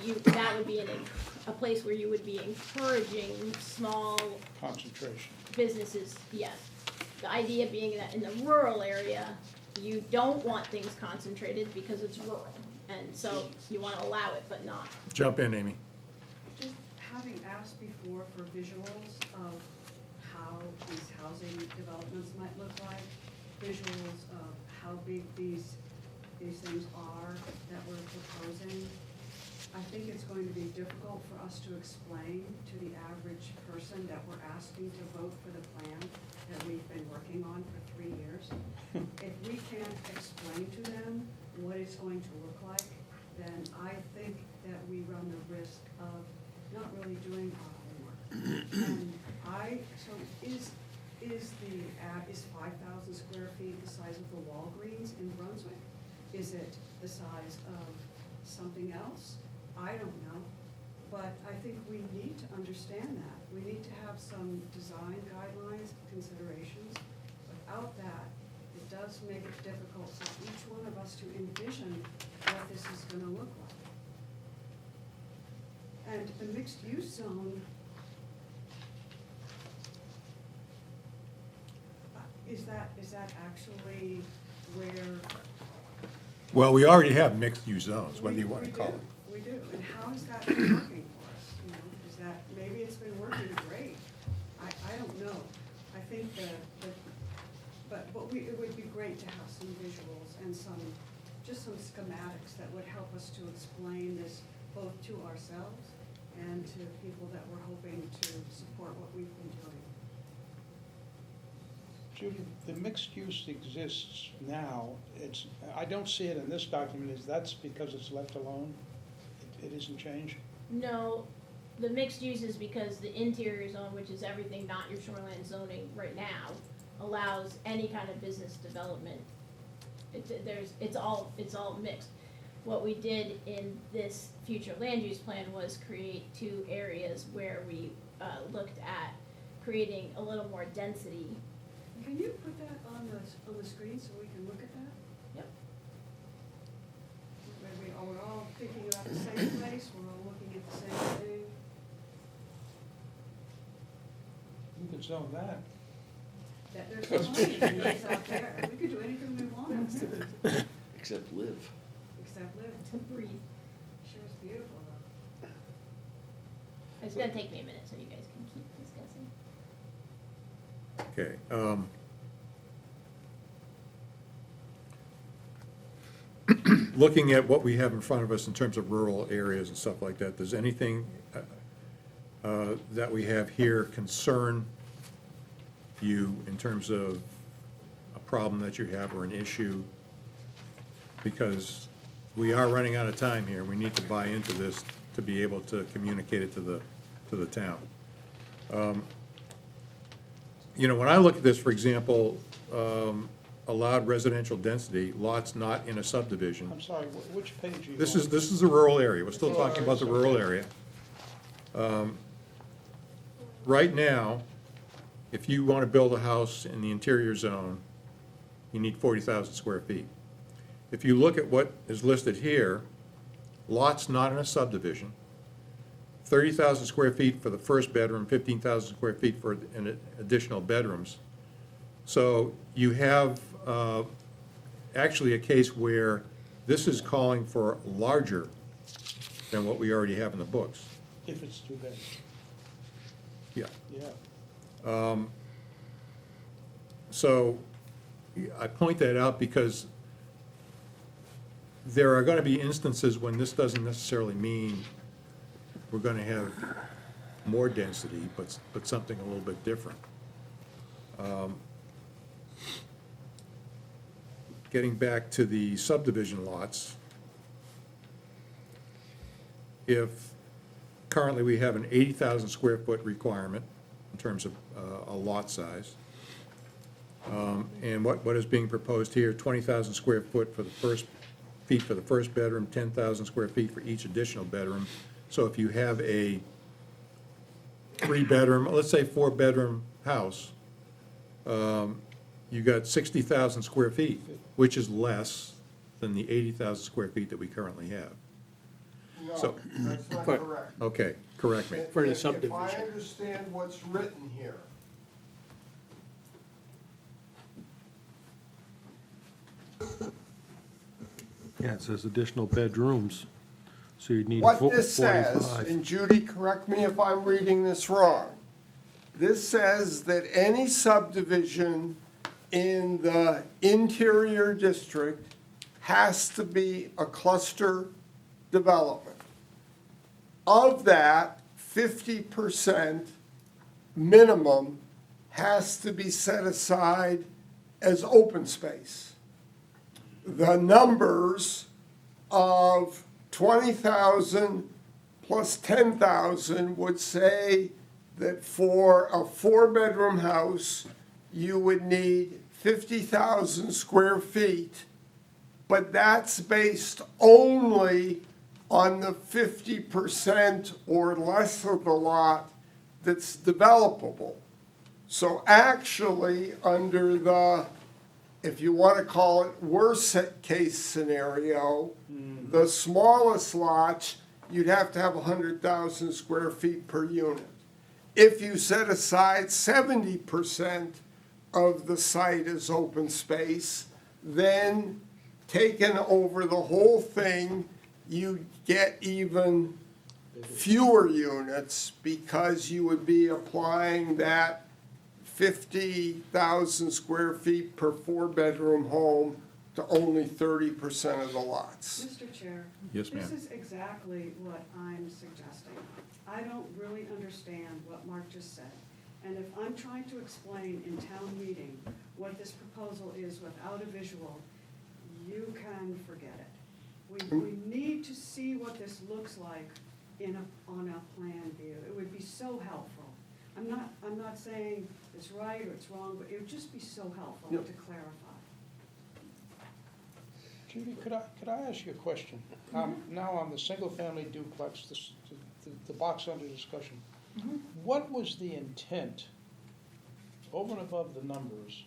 [SPEAKER 2] would be a place where you would be encouraging small
[SPEAKER 9] Concentration.
[SPEAKER 2] businesses, yes. The idea being that in the rural area, you don't want things concentrated because it's rural. And so you want to allow it, but not.
[SPEAKER 1] Jump in, Amy.
[SPEAKER 7] Just having asked before for visuals of how these housing developments might look like, visuals of how big these things are that we're proposing, I think it's going to be difficult for us to explain to the average person that we're asking to vote for the plan that we've been working on for 3 years. If we can't explain to them what it's going to look like, then I think that we run the risk of not really doing our homework. And so is 5,000 square feet the size of the Walgreens in Brunswick? Is it the size of something else? I don't know, but I think we need to understand that. We need to have some design guidelines, considerations. Without that, it does make it difficult for each one of us to envision what this is gonna look like. And the mixed-use zone, is that actually where?
[SPEAKER 1] Well, we already have mixed-use zones, whether you want to call it.
[SPEAKER 7] We do, and how is that been working for us? Is that, maybe it's been working great, I don't know. I think but it would be great to have some visuals and just some schematics that would help us to explain this both to ourselves and to people that we're hoping to support what we've been doing.
[SPEAKER 9] Judy, the mixed use exists now, I don't see it in this document, that's because it's left alone? It isn't changed?
[SPEAKER 2] No, the mixed use is because the interior zone, which is everything not your shoreline zoning right now, allows any kind of business development it's all mixed. What we did in this future land use plan was create 2 areas where we looked at creating a little more density.
[SPEAKER 7] Can you put that on the screen so we can look at that?
[SPEAKER 2] Yep.
[SPEAKER 7] Maybe, we're all thinking about the same place, we're all looking at the same thing.
[SPEAKER 9] You could zone that.
[SPEAKER 7] That there's so many things out there, we could do anything we want out there,
[SPEAKER 6] Except live.
[SPEAKER 7] except live.
[SPEAKER 2] To breathe.
[SPEAKER 7] Sure is beautiful though.
[SPEAKER 2] It's gonna take me a minute, so you guys can keep discussing.
[SPEAKER 1] Okay. Looking at what we have in front of us in terms of rural areas and stuff like that, does anything that we have here concern you in terms of a problem that you have or an issue? Because we are running out of time here. We need to buy into this to be able to communicate it to the town. You know, when I look at this, for example, allowed residential density, lots not in a subdivision.
[SPEAKER 9] I'm sorry, which page are you on?
[SPEAKER 1] This is the rural area. We're still talking about the rural area. Right now, if you want to build a house in the interior zone, you need 40,000 square feet. If you look at what is listed here, lots not in a subdivision, 30,000 square feet for the first bedroom, 15,000 square feet for additional bedrooms. So you have actually a case where this is calling for larger than what we already have in the books.
[SPEAKER 9] If it's too big,
[SPEAKER 1] Yeah.
[SPEAKER 9] yeah.
[SPEAKER 1] So I point that out because there are going to be instances when this doesn't necessarily mean we're going to have more density, but something a little bit different. Getting back to the subdivision lots, if currently we have an 80,000 square foot requirement in terms of a lot size, and what is being proposed here, 20,000 square foot for the feet for the first bedroom, 10,000 square feet for each additional bedroom. So if you have a 3-bedroom, let's say 4-bedroom house, you got 60,000 square feet, which is less than the 80,000 square feet that we currently have.
[SPEAKER 11] No,
[SPEAKER 1] So-
[SPEAKER 11] that's not
[SPEAKER 12] Correct.
[SPEAKER 11] correct.
[SPEAKER 1] Okay, correct me.
[SPEAKER 12] For the
[SPEAKER 11] If I
[SPEAKER 12] subdivision.
[SPEAKER 11] understand what's written here,
[SPEAKER 3] Yeah, it says additional bedrooms, so you'd need
[SPEAKER 11] what
[SPEAKER 3] 45.
[SPEAKER 11] this says, and Judy, correct me if I'm reading this wrong, this says that any subdivision in the interior district has to be a cluster development. Of that, 50% minimum has to be set aside as open space. The numbers of 20,000 plus 10,000 would say that for a 4-bedroom house, you would need 50,000 square feet, but that's based only on the 50% or less of the lot that's developable. So actually, under the, if you want to call it worst case scenario, the smallest lots, you'd have to have 100,000 square feet per unit. If you set aside 70% of the site as open space, then taken over the whole thing, you get even fewer units because you would be applying that 50,000 square feet per 4-bedroom home to only 30% of the lots.
[SPEAKER 7] Mr. Chair?
[SPEAKER 1] Yes, ma'am.
[SPEAKER 7] This is exactly what I'm suggesting. I don't really understand what Mark just said. And if I'm trying to explain in town meeting what this proposal is without a visual, you can forget it. We need to see what this looks like on a plan view. It would be so helpful. I'm not saying it's right or it's wrong, but it would just be so helpful to clarify.
[SPEAKER 9] Judy, could I ask you a question? Now on the single-family duplex, the box under discussion, what was the intent, over and above the numbers,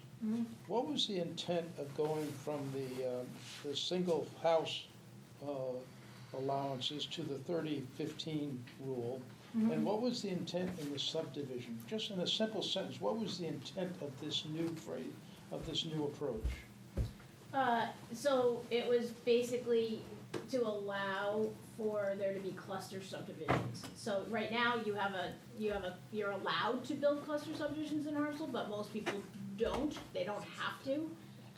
[SPEAKER 9] what was the intent of going from the single house allowances to the 30-15 rule? And what was the intent in the subdivision? Just in a simple sentence, what was the intent of this new phrase, of this new approach?
[SPEAKER 2] So it was basically to allow for there to be cluster subdivisions. So right now, you're allowed to build cluster subdivisions in Harpswell, but most people don't, they don't have to.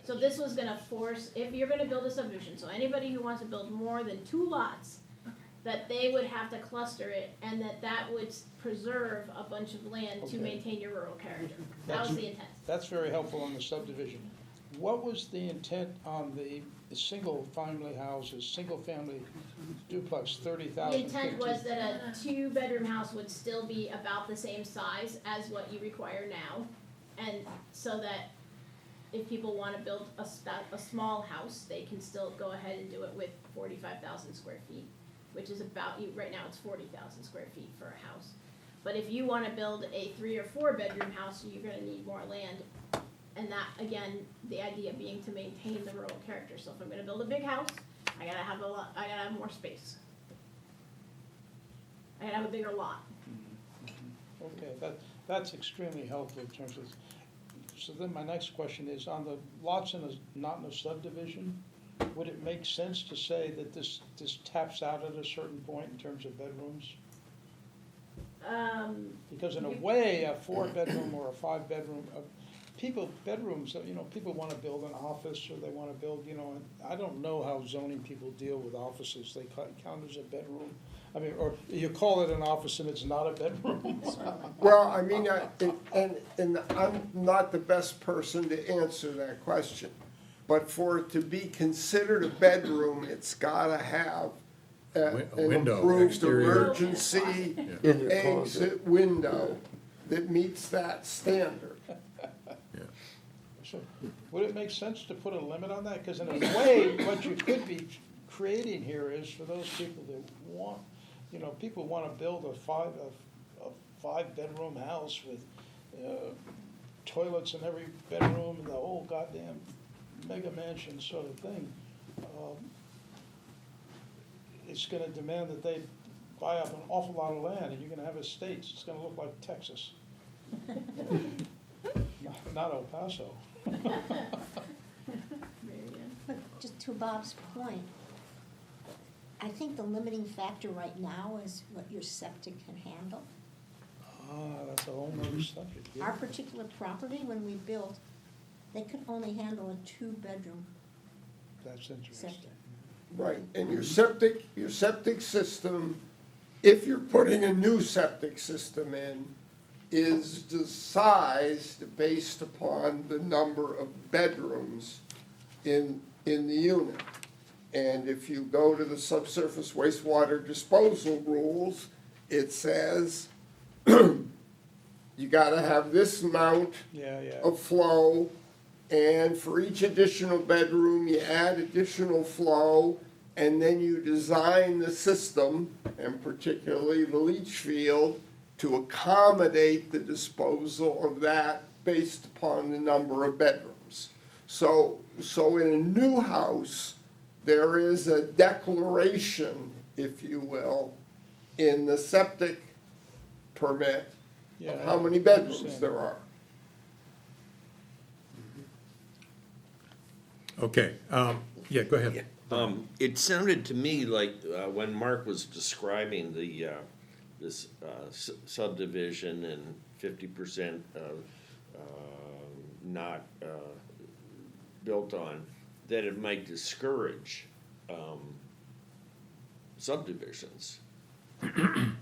[SPEAKER 2] So this was gonna force, if you're gonna build a subdivision, so anybody who wants to build more than 2 lots, that they would have to cluster it, and that would preserve a bunch of land to
[SPEAKER 9] Okay.
[SPEAKER 2] maintain your rural character. That was the intent.
[SPEAKER 9] That's very helpful on the subdivision. What was the intent on the single-family houses, single-family duplex, 30,000,
[SPEAKER 2] The intent was that a 2-bedroom house would still be about the same size as what you require now. And so that if people wanna build a small house, they can still go ahead and do it with 45,000 square feet, which is about, right now it's 40,000 square feet for a house. But if you wanna build a 3 or 4-bedroom house, you're gonna need more land. And that, again, the idea being to maintain the rural character. So if I'm gonna build a big house, I gotta have I gotta have more space. I gotta have a bigger lot.
[SPEAKER 9] Okay, that's extremely helpful in terms of, so then my next question is, on the lots not in a subdivision, would it make sense to say that this taps out at a certain point in terms of bedrooms? Because in a way, a 4-bedroom or a 5-bedroom, bedrooms, people want to build an office, or they want to build, and I don't know how zoning people deal with offices, they count as a bedroom. I mean, or you call it an office and it's not a bedroom.
[SPEAKER 11] Well, I mean, and I'm not the best person to answer that question. But for it to be considered a bedroom, it's gotta have an
[SPEAKER 1] window,
[SPEAKER 11] approved
[SPEAKER 1] exterior.
[SPEAKER 11] emergency
[SPEAKER 4] In the closet.
[SPEAKER 11] exit window that meets that standard.
[SPEAKER 9] So, would it make sense to put a limit on that? Because in a way, what you could be creating here is for those people that want, people want to build a 5-bedroom house with toilets in every bedroom, and the whole goddamn mega mansion sort of thing. It's gonna demand that they buy up an awful lot of land, and you're gonna have estates. It's gonna look like Texas. Not El Paso.
[SPEAKER 10] But just to Bob's point, I think the limiting factor right now is what your septic can handle.
[SPEAKER 9] That's a whole nother subject. yeah.
[SPEAKER 10] Our particular property, when we built, they could only handle a 2-bedroom
[SPEAKER 9] That's interesting.
[SPEAKER 10] septic.
[SPEAKER 11] Right, and your septic system, if you're putting a new septic system in, is sized based upon the number of bedrooms in the unit. And if you go to the subsurface wastewater disposal rules, it says you gotta have this amount
[SPEAKER 9] Yeah.
[SPEAKER 11] of flow, and for each additional bedroom, you add additional flow, and then you design the system, and particularly the leach field, to accommodate the disposal of that based upon the number of bedrooms. So in a new house, there is a declaration, if you will, in the septic permit of how many bedrooms there are.
[SPEAKER 1] Okay, yeah, go ahead.
[SPEAKER 6] It sounded to me like, when Mark was describing this subdivision and 50% not built on, that it might discourage subdivisions,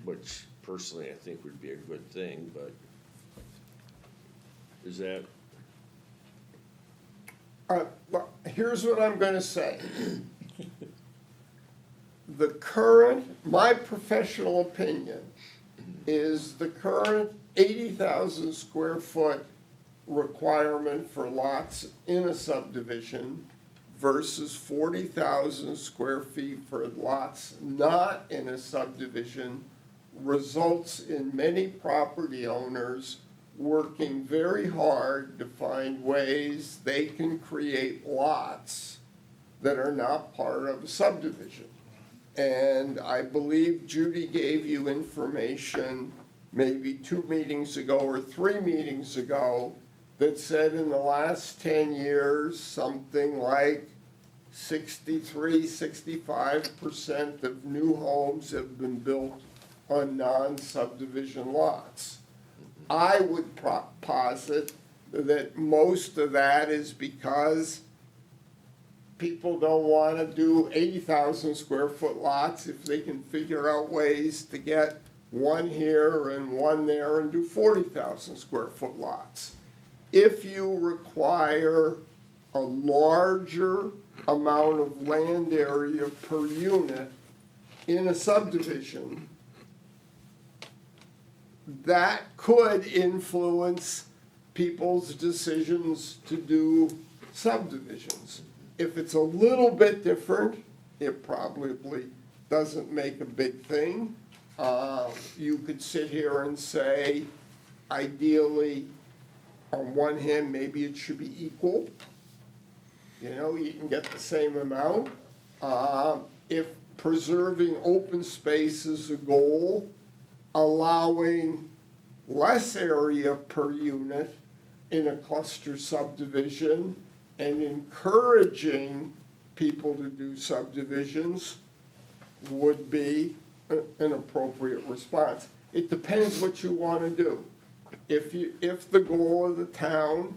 [SPEAKER 6] which personally I think would be a good thing, but is that?
[SPEAKER 11] Well, here's what I'm gonna say. My professional opinion is the current 80,000 square foot requirement for lots in a subdivision versus 40,000 square feet for lots not in a subdivision results in many property owners working very hard to find ways they can create lots that are not part of a subdivision. And I believe Judy gave you information maybe 2 meetings ago or 3 meetings ago that said in the last 10 years, something like 65% of new homes have been built on non-subdivision lots. I would posit that most of that is because people don't want to do 80,000 square foot lots if they can figure out ways to get one here and one there and do 40,000 square foot lots. If you require a larger amount of land area per unit in a subdivision, that could influence people's decisions to do subdivisions. If it's a little bit different, it probably doesn't make a big thing. You could sit here and say, ideally, on one hand, maybe it should be equal. You know, you can get the same amount. If preserving open space is a goal, allowing less area per unit in a cluster subdivision and encouraging people to do subdivisions would be an appropriate response. It depends what you want to do. If the goal of the town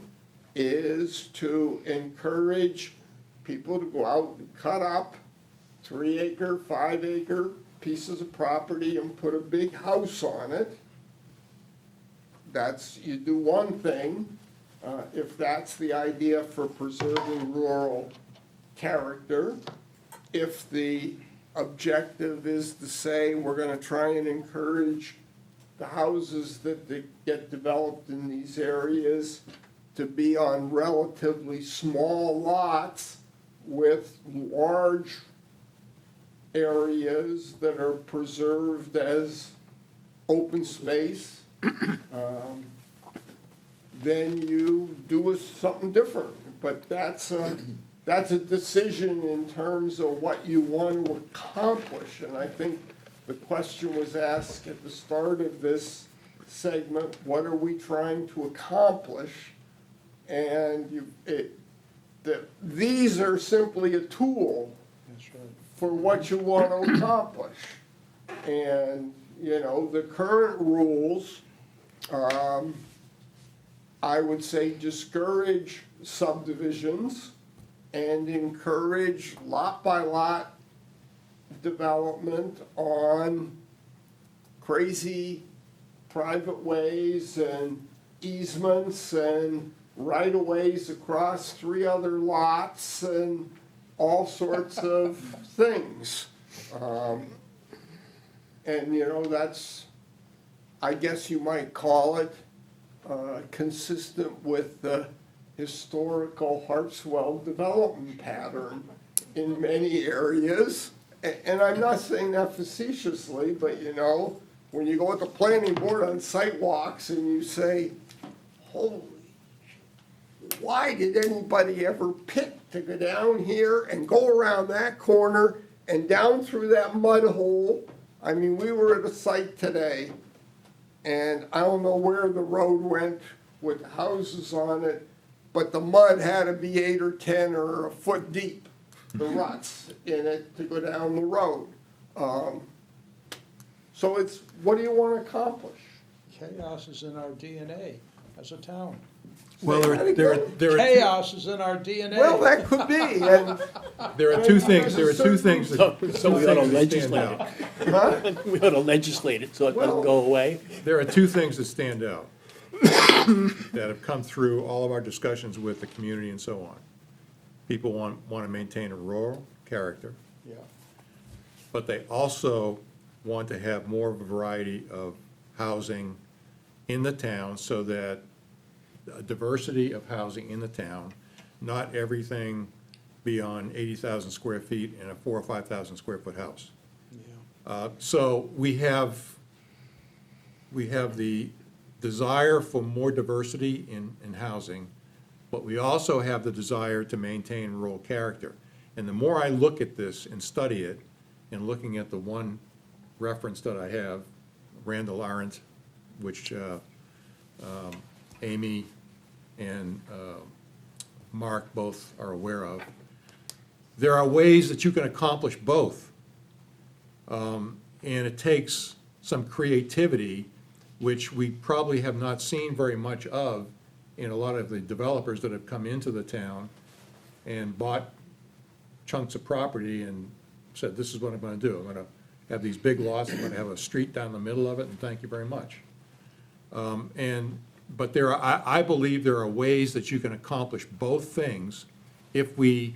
[SPEAKER 11] is to encourage people to go out and cut up 3-acre, 5-acre pieces of property and put a big house on it, you do one thing. If that's the idea for preserving rural character. If the objective is to say we're gonna try and encourage the houses that get developed in these areas to be on relatively small lots with large areas that are preserved as open space, then you do something different. But that's a decision in terms of what you want to accomplish. And I think the question was asked at the start of this segment, what are we trying to accomplish? And these are simply a tool for what you want to accomplish. And, you know, the current rules, I would say discourage subdivisions and encourage lot by lot development on crazy private ways and easements and right-of-ways across 3 other lots and all sorts of things. And, you know, that's, I guess you might call it, consistent with the historical Harpswell development pattern in many areas. And I'm not saying that facetiously, but you know, when you go with the planning board on sidewalks and you say, holy, why did anybody ever pick to go down here and go around that corner and down through that mud hole? I mean, we were at a site today, and I don't know where the road went with houses on it, but the mud had to be 8 or 10 or a foot deep, the ruts in it to go down the road. So it's, what do you want to accomplish?
[SPEAKER 9] Chaos is in our DNA as a town.
[SPEAKER 1] Well, there are
[SPEAKER 9] Chaos is in our DNA.
[SPEAKER 11] Well, that could be, and
[SPEAKER 1] there are two things that
[SPEAKER 12] So we ought to
[SPEAKER 1] stand
[SPEAKER 12] legislate
[SPEAKER 1] out.
[SPEAKER 12] it. We ought to legislate it so it doesn't go away.
[SPEAKER 1] There are two things that stand out that have come through all of our discussions with the community and so on. People want to maintain a rural character,
[SPEAKER 9] Yeah.
[SPEAKER 1] but they also want to have more of a variety of housing in the town so that a diversity of housing in the town, not everything beyond 80,000 square feet in a 4,000 or 5,000 square foot house. So we have the desire for more diversity in housing, but we also have the desire to maintain rural character. And the more I look at this and study it, and looking at the one reference that I have, Randall Arendt, which Amy and Mark both are aware of, there are ways that you can accomplish both. And it takes some creativity, which we probably have not seen very much of in a lot of the developers that have come into the town and bought chunks of property and said, this is what I'm gonna do. I'm gonna have these big lots, I'm gonna have a street down the middle of it, and thank you very much. But I believe there are ways that you can accomplish both things if we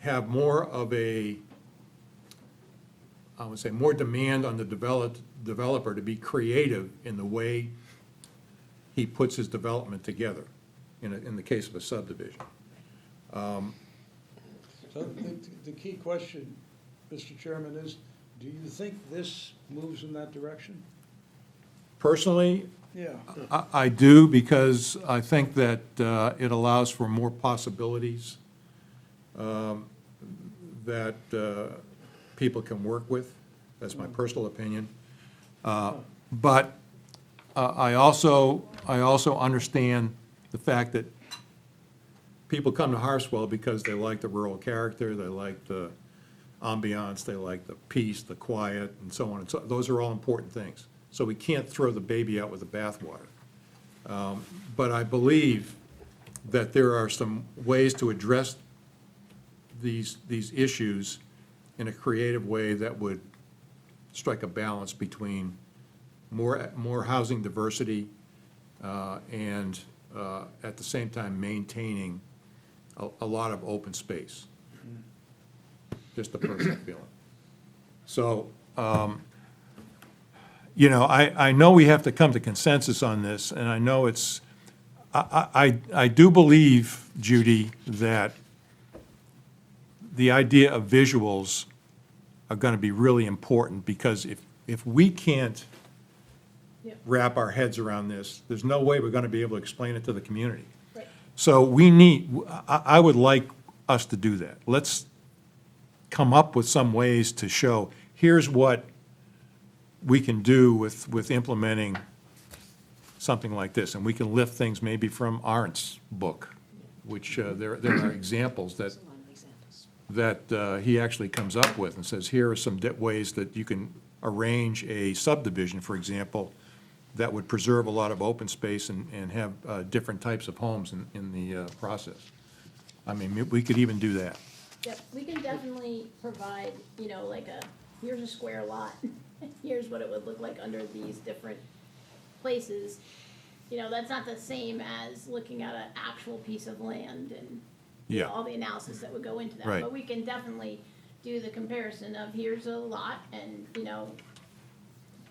[SPEAKER 1] have more of a, I would say, more demand on the developer to be creative in the way he puts his development together, in the case of a subdivision.
[SPEAKER 9] So the key question, Mr. Chairman, is, do you think this moves in that direction?
[SPEAKER 1] Personally,
[SPEAKER 9] Yeah.
[SPEAKER 1] I do, because I think that it allows for more possibilities that people can work with. That's my personal opinion. But I also understand the fact that people come to Harpswell because they like the rural character, they like the ambiance, they like the peace, the quiet, and so on. And so, those are all important things. So we can't throw the baby out with the bathwater. But I believe that there are some ways to address these issues in a creative way that would strike a balance between more housing diversity and at the same time maintaining a lot of open space. Just a personal feeling. So, you know, I know we have to come to consensus on this, and I know it's, I do believe, Judy, that the idea of visuals are gonna be really important, because if we can't
[SPEAKER 2] Yep.
[SPEAKER 1] wrap our heads around this, there's no way we're gonna be able to explain it to the community.
[SPEAKER 2] Right.
[SPEAKER 1] So we need, I would like us to do that. Let's come up with some ways to show, here's what we can do with implementing something like this. And we can lift things maybe from Arndt's book, which there are examples that he actually comes up with and says, here are some ways that you can arrange a subdivision, for example, that would preserve a lot of open space and have different types of homes in the process. I mean, we could even do that.
[SPEAKER 2] Yep, we can definitely provide, you know, like here's a square lot, here's what it would look like under these different places. You know, that's not the same as looking at an actual piece of land and you know,
[SPEAKER 1] Yeah.
[SPEAKER 2] all the analysis that would go into that.
[SPEAKER 1] Right.
[SPEAKER 2] But we can definitely do the comparison of here's a lot and, you know,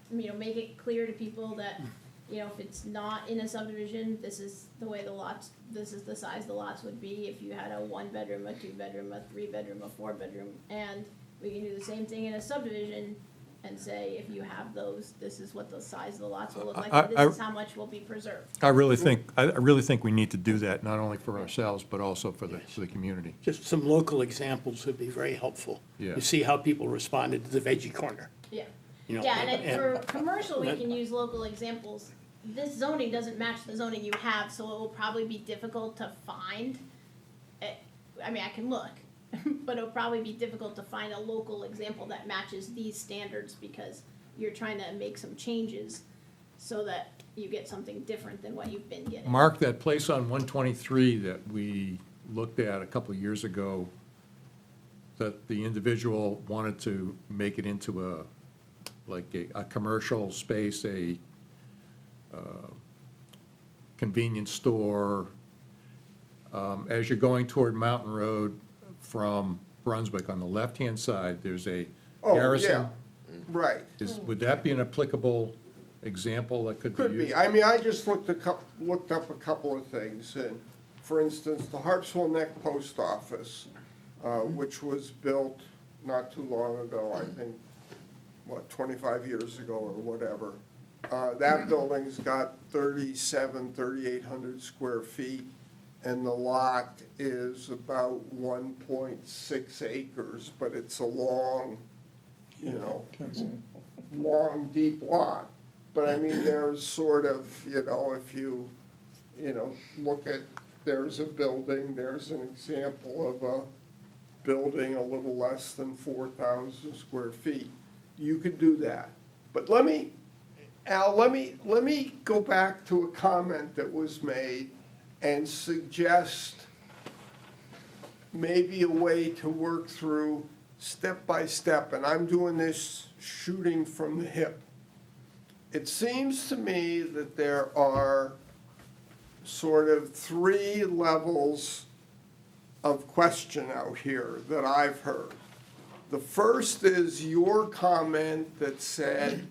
[SPEAKER 2] make it clear to people that, you know, if it's not in a subdivision, this is the way the lots, this is the size the lots would be if you had a 1-bedroom, a 2-bedroom, a 3-bedroom, a 4-bedroom. And we can do the same thing in a subdivision and say, if you have those, this is what the size of the lots will look like, and this is how much will be preserved.
[SPEAKER 1] I really think we need to do that, not only for ourselves, but also for the community.
[SPEAKER 12] Just some local examples would be very helpful.
[SPEAKER 1] Yeah.
[SPEAKER 12] You see how people responded to the veggie corner.
[SPEAKER 2] Yeah.
[SPEAKER 12] You know,
[SPEAKER 2] Yeah, and
[SPEAKER 12] and-
[SPEAKER 2] for commercial, we can use local examples. This zoning doesn't match the zoning you have, so it will probably be difficult to find. I mean, I can look, but it'll probably be difficult to find a local example that matches these standards, because you're trying to make some changes so that you get something different than what you've been getting.
[SPEAKER 1] Mark, that place on 123 that we looked at a couple of years ago, that the individual wanted to make it into a commercial space, a convenience store. As you're going toward Mountain Road from Brunswick, on the left-hand side, there's a
[SPEAKER 11] Oh,
[SPEAKER 1] Garrison.
[SPEAKER 11] yeah, right.
[SPEAKER 1] Would that be an applicable example that could be used?
[SPEAKER 11] Could be. I mean, I just looked up a couple of things, and for instance, the Harpswell Neck Post Office, which was built not too long ago, I think, 25 years ago or whatever. That building's got 3,800 square feet, and the lot is about 1.6 acres, but it's a long, long, deep lot. But I mean, there's sort of, if you, look at, there's a building, there's an example of a building a little less than 4,000 square feet. You could do that. But Al, let me go back to a comment that was made and suggest maybe a way to work through step by step, and I'm doing this shooting from the hip. It seems to me that there are sort of 3 levels of question out here that I've heard. The first is your comment that said,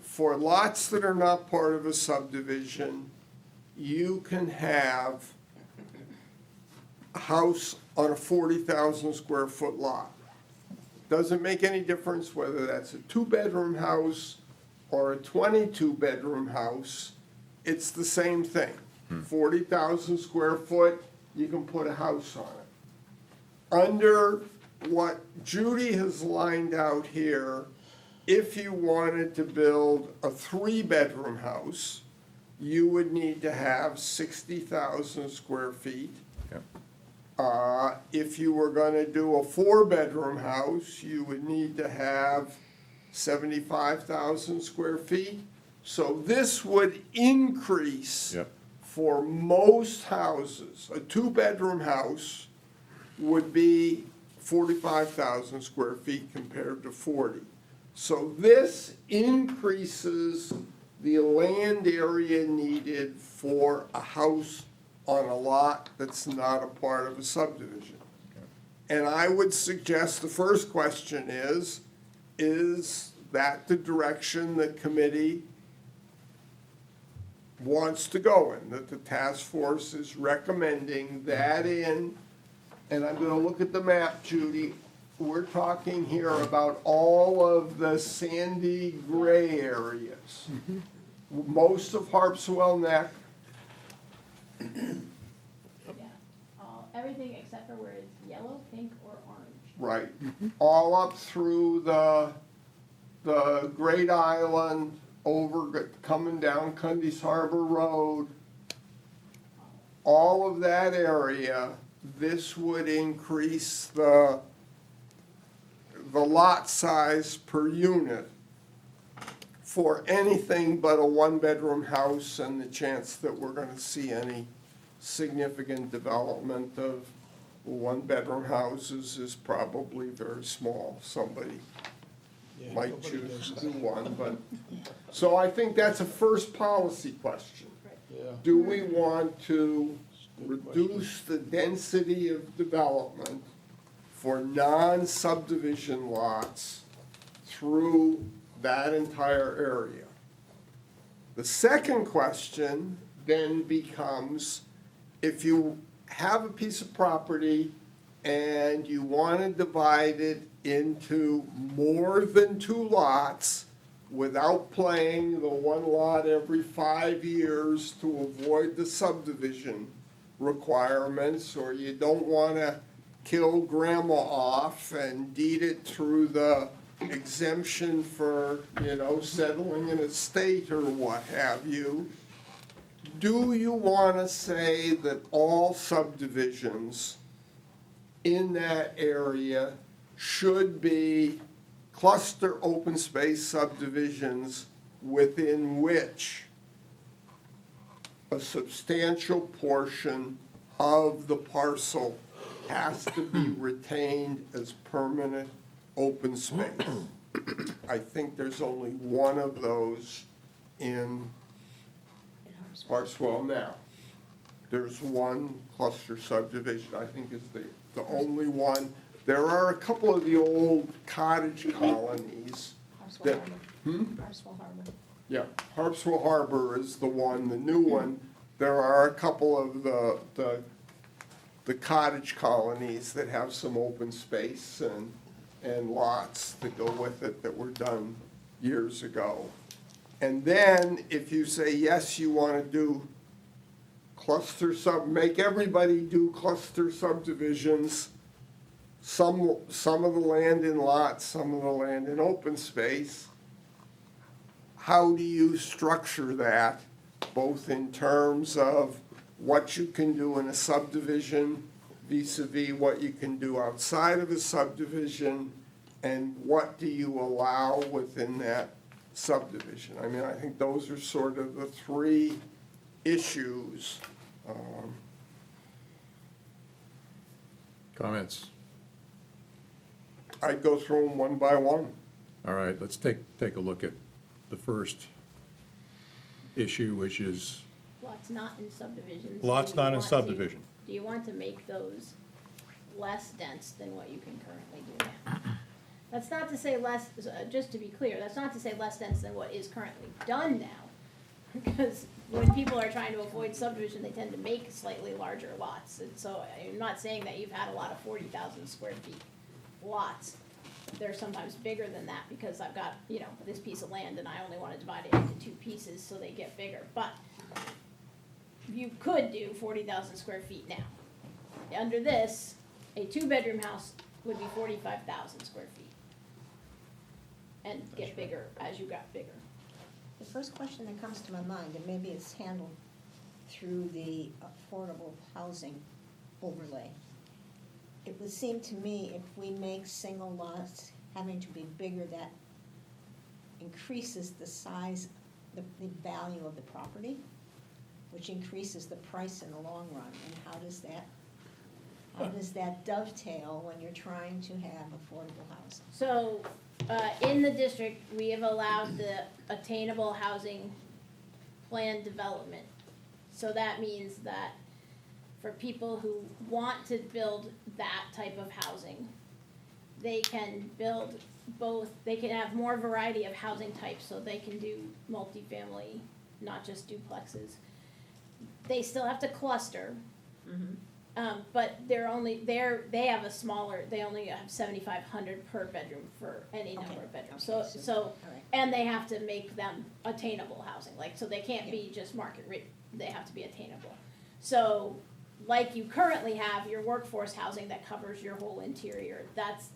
[SPEAKER 11] for lots that are not part of a subdivision, you can have a house on a 40,000 square foot lot. Doesn't make any difference whether that's a 2-bedroom house or a 22-bedroom house, it's the same thing. 40,000 square foot, you can put a house on it. Under what Judy has lined out here, if you wanted to build a 3-bedroom house, you would need to have 60,000 square feet. If you were gonna do a 4-bedroom house, you would need to have 75,000 square feet. So this would increase for most houses. A 2-bedroom house would be 45,000 square feet compared to 40. So this increases the land area needed for a house on a lot that's not a part of a subdivision. And I would suggest the first question is that the direction the committee wants to go in, that the task force is recommending that in, and I'm gonna look at the map, Judy, we're talking here about all of the sandy gray areas. Most of Harpswell Neck,
[SPEAKER 2] Everything except for where it's yellow, pink, or orange.
[SPEAKER 11] right, all up through the Great Island, coming down Cundy's Harbor Road, all of that area, this would increase the lot size per unit for anything but a 1-bedroom house, and the chance that we're gonna see any significant development of 1-bedroom houses is probably very small. Somebody
[SPEAKER 9] Yeah,
[SPEAKER 11] might
[SPEAKER 9] nobody
[SPEAKER 11] choose
[SPEAKER 9] does
[SPEAKER 11] to do
[SPEAKER 9] that.
[SPEAKER 11] one, but, so I think that's a first policy question.
[SPEAKER 9] Yeah.
[SPEAKER 11] Do we want to reduce the density of development for non-subdivision lots through that entire area? The second question then becomes, if you have a piece of property and you want to divide it into more than 2 lots without playing the 1 lot every 5 years to avoid the subdivision requirements, or you don't want to kill grandma off and deed it through the exemption for, settling an estate or what have you, do you want to say that all subdivisions in that area should be cluster open space subdivisions within which a substantial portion of the parcel has to be retained as permanent open space? I think there's only one of those in Harpswell now. There's one cluster subdivision, I think is the only one. There are a couple of the old cottage colonies
[SPEAKER 10] Harpswell
[SPEAKER 11] that,
[SPEAKER 10] Harbor. Harpswell Harbor.
[SPEAKER 11] yeah, Harpswell Harbor is the one, the new one. there are a couple of the cottage colonies that have some open space and lots that go with it that were done years ago. And then if you say, yes, you want to do make everybody do cluster subdivisions, some of the land in lots, some of the land in open space, how do you structure that, both in terms of what you can do in a subdivision vis-a-vis what you can do outside of a subdivision, and what do you allow within that subdivision? I mean, I think those are sort of the three issues.
[SPEAKER 1] Comments?
[SPEAKER 11] I'd go through them one by one.
[SPEAKER 1] All right, let's take a look at the first issue, which is
[SPEAKER 2] Lots not in subdivisions.
[SPEAKER 1] lots
[SPEAKER 2] Do you
[SPEAKER 1] not in
[SPEAKER 2] want to-
[SPEAKER 1] subdivision.
[SPEAKER 2] Do you want to make those less dense than what you can currently do now? That's not to say less, just to be clear, that's not to say less dense than what is currently done now. Because when people are trying to avoid subdivision, they tend to make slightly larger lots. And so I'm not saying that you've had a lot of 40,000 square feet lots. They're sometimes bigger than that because I've got, this piece of land and I only want to divide it into two pieces so they get bigger. But you could do 40,000 square feet now. Under this, a two-bedroom house would be 45,000 square feet. And get bigger as you got bigger.
[SPEAKER 10] The first question that comes to my mind, and maybe it's handled through the affordable housing overlay. It would seem to me if we make single lots having to be bigger, that increases the size, the value of the property, which increases the price in the long run. And how does that dovetail when you're trying to have affordable housing?
[SPEAKER 2] So, in the district, we have allowed the attainable housing plan development. So that means that for people who want to build that type of housing, they can build both, they can have more variety of housing types, so they can do multifamily, not just duplexes. They still have to cluster. But they have a smaller, they only have 7,500 per bedroom for any number of bedrooms.
[SPEAKER 10] Okay,
[SPEAKER 2] So,
[SPEAKER 10] all right.
[SPEAKER 2] and they have to make them attainable housing, so they can't be just market rate, they have to be attainable. So, like you currently have your workforce housing that covers your whole interior,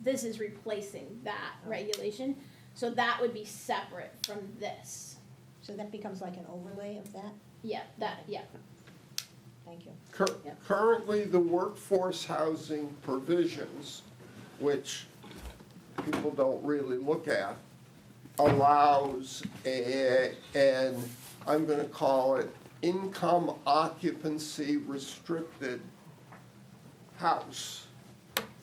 [SPEAKER 2] this is replacing that regulation. So that would be separate from this.
[SPEAKER 10] So that becomes like an overlay of that?
[SPEAKER 2] Yeah,
[SPEAKER 10] Thank you.
[SPEAKER 11] Currently, the workforce housing provisions, which people don't really look at, allows an, I'm gonna call it, income occupancy restricted house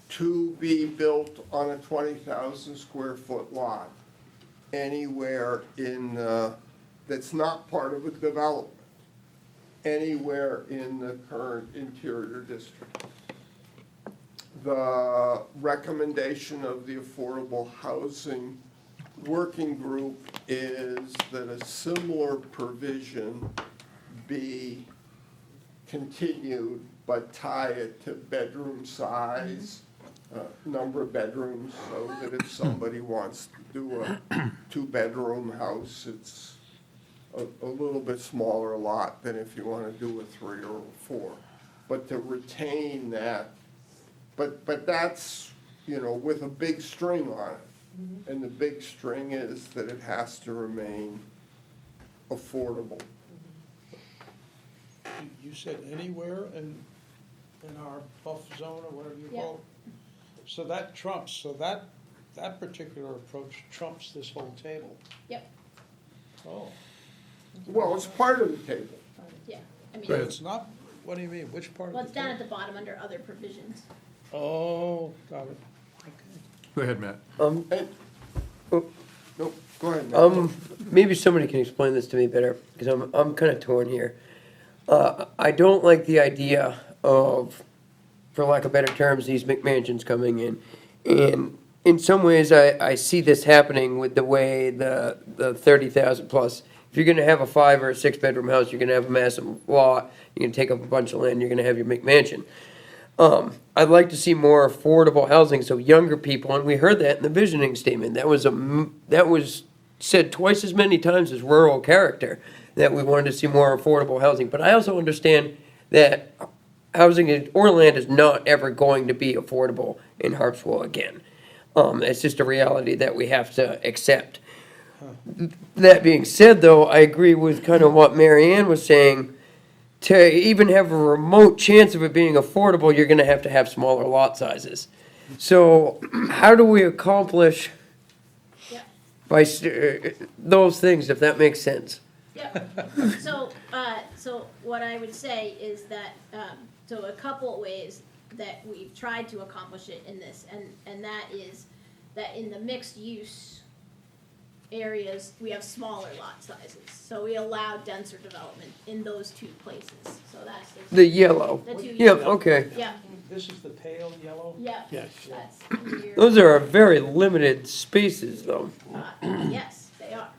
[SPEAKER 11] to be built on a 20,000 square foot lot anywhere that's not part of a development, anywhere in the current interior district. The recommendation of the Affordable Housing Working Group is that a similar provision be continued, but tie it to bedroom size, number of bedrooms, so that if somebody wants to do a two-bedroom house, it's a little bit smaller lot than if you want to do a 3 or a 4. But to retain that, but that's, with a big string on it. And the big string is that it has to remain affordable.
[SPEAKER 9] You said anywhere in our buffer zone or whatever you
[SPEAKER 2] Yeah.
[SPEAKER 9] call it? So that trumps, that particular approach trumps this whole table.
[SPEAKER 2] Yep,
[SPEAKER 9] Oh,
[SPEAKER 11] Well, it's part of the table.
[SPEAKER 2] yeah. I mean,
[SPEAKER 1] Go ahead.
[SPEAKER 9] it's not, what do you mean, which part of the
[SPEAKER 2] well, it's down at
[SPEAKER 9] table?
[SPEAKER 2] the bottom under other provisions.
[SPEAKER 9] Oh, got it, okay.
[SPEAKER 1] Go ahead, Matt.
[SPEAKER 11] And, nope, go ahead, Matt.
[SPEAKER 4] Maybe somebody can explain this to me better, because I'm kind of torn here. I don't like the idea of, for lack of better terms, these McMansions coming in. And in some ways, I see this happening with the way the 30,000 plus If you're gonna have a 5 or a 6 bedroom house, you're gonna have a massive lot, you're gonna take up a bunch of land, you're gonna have your McMansion. I'd like to see more affordable housing, so younger people, and we heard that in the visioning statement, that was said twice as many times as rural character, that we wanted to see more affordable housing. But I also understand that housing in Orland is not ever going to be affordable in Harpswell again. It's just a reality that we have to accept. That being said, though, I agree with kind of what Mary Ann was saying. To even have a remote chance of it being affordable, you're gonna have to have smaller lot sizes. So how do we accomplish
[SPEAKER 2] Yep.
[SPEAKER 4] by those things, if that makes sense?
[SPEAKER 2] Yep. So what I would say is that, so a couple of ways that we've tried to accomplish it in this, and that is that in the mixed use areas, we have smaller lot sizes. So we allow denser development in those two places. So that's
[SPEAKER 4] The yellow.
[SPEAKER 2] the two.
[SPEAKER 4] Yep,
[SPEAKER 2] yellow.
[SPEAKER 4] okay.
[SPEAKER 2] Yep,
[SPEAKER 9] This is the pale yellow?
[SPEAKER 2] yep.
[SPEAKER 12] Yes.
[SPEAKER 2] That's your.
[SPEAKER 4] Those are very limited spaces, though.
[SPEAKER 2] Yes, they are.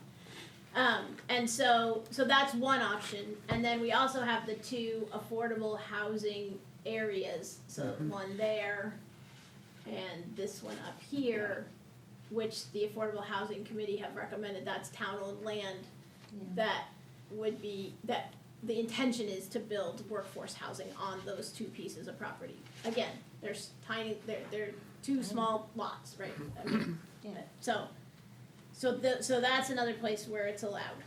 [SPEAKER 2] And so that's one option. And then we also have the two affordable housing areas. So one there and this one up here, which the Affordable Housing Committee have recommended, that's town-owned land that would be, that the intention is to build workforce housing on those two pieces of property. Again, there's tiny, they're two small lots, right? I mean, so that's another place where it's allowed.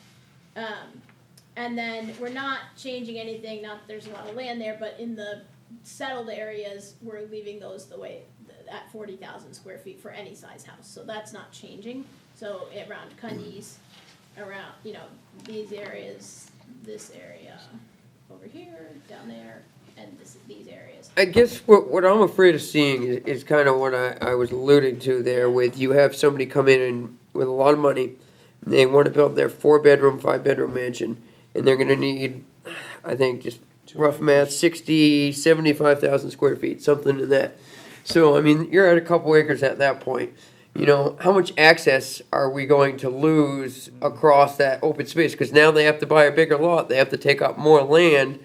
[SPEAKER 2] And then we're not changing anything, not that there's a lot of land there, but in the settled areas, we're leaving those the way, at 40,000 square feet for any size house, so that's not changing. So around Cundy's, around, these areas, this area, over here, down there, and these areas.
[SPEAKER 4] I guess what I'm afraid of seeing is kind of what I was alluding to there with you have somebody come in and with a lot of money, and they want to build their 4 bedroom, 5 bedroom mansion, and they're gonna need, I think, just rough math, 75,000 square feet, something in that. So, I mean, you're at a couple acres at that point. How much access are we going to lose across that open space? Because now they have to buy a bigger lot, they have to take up more land,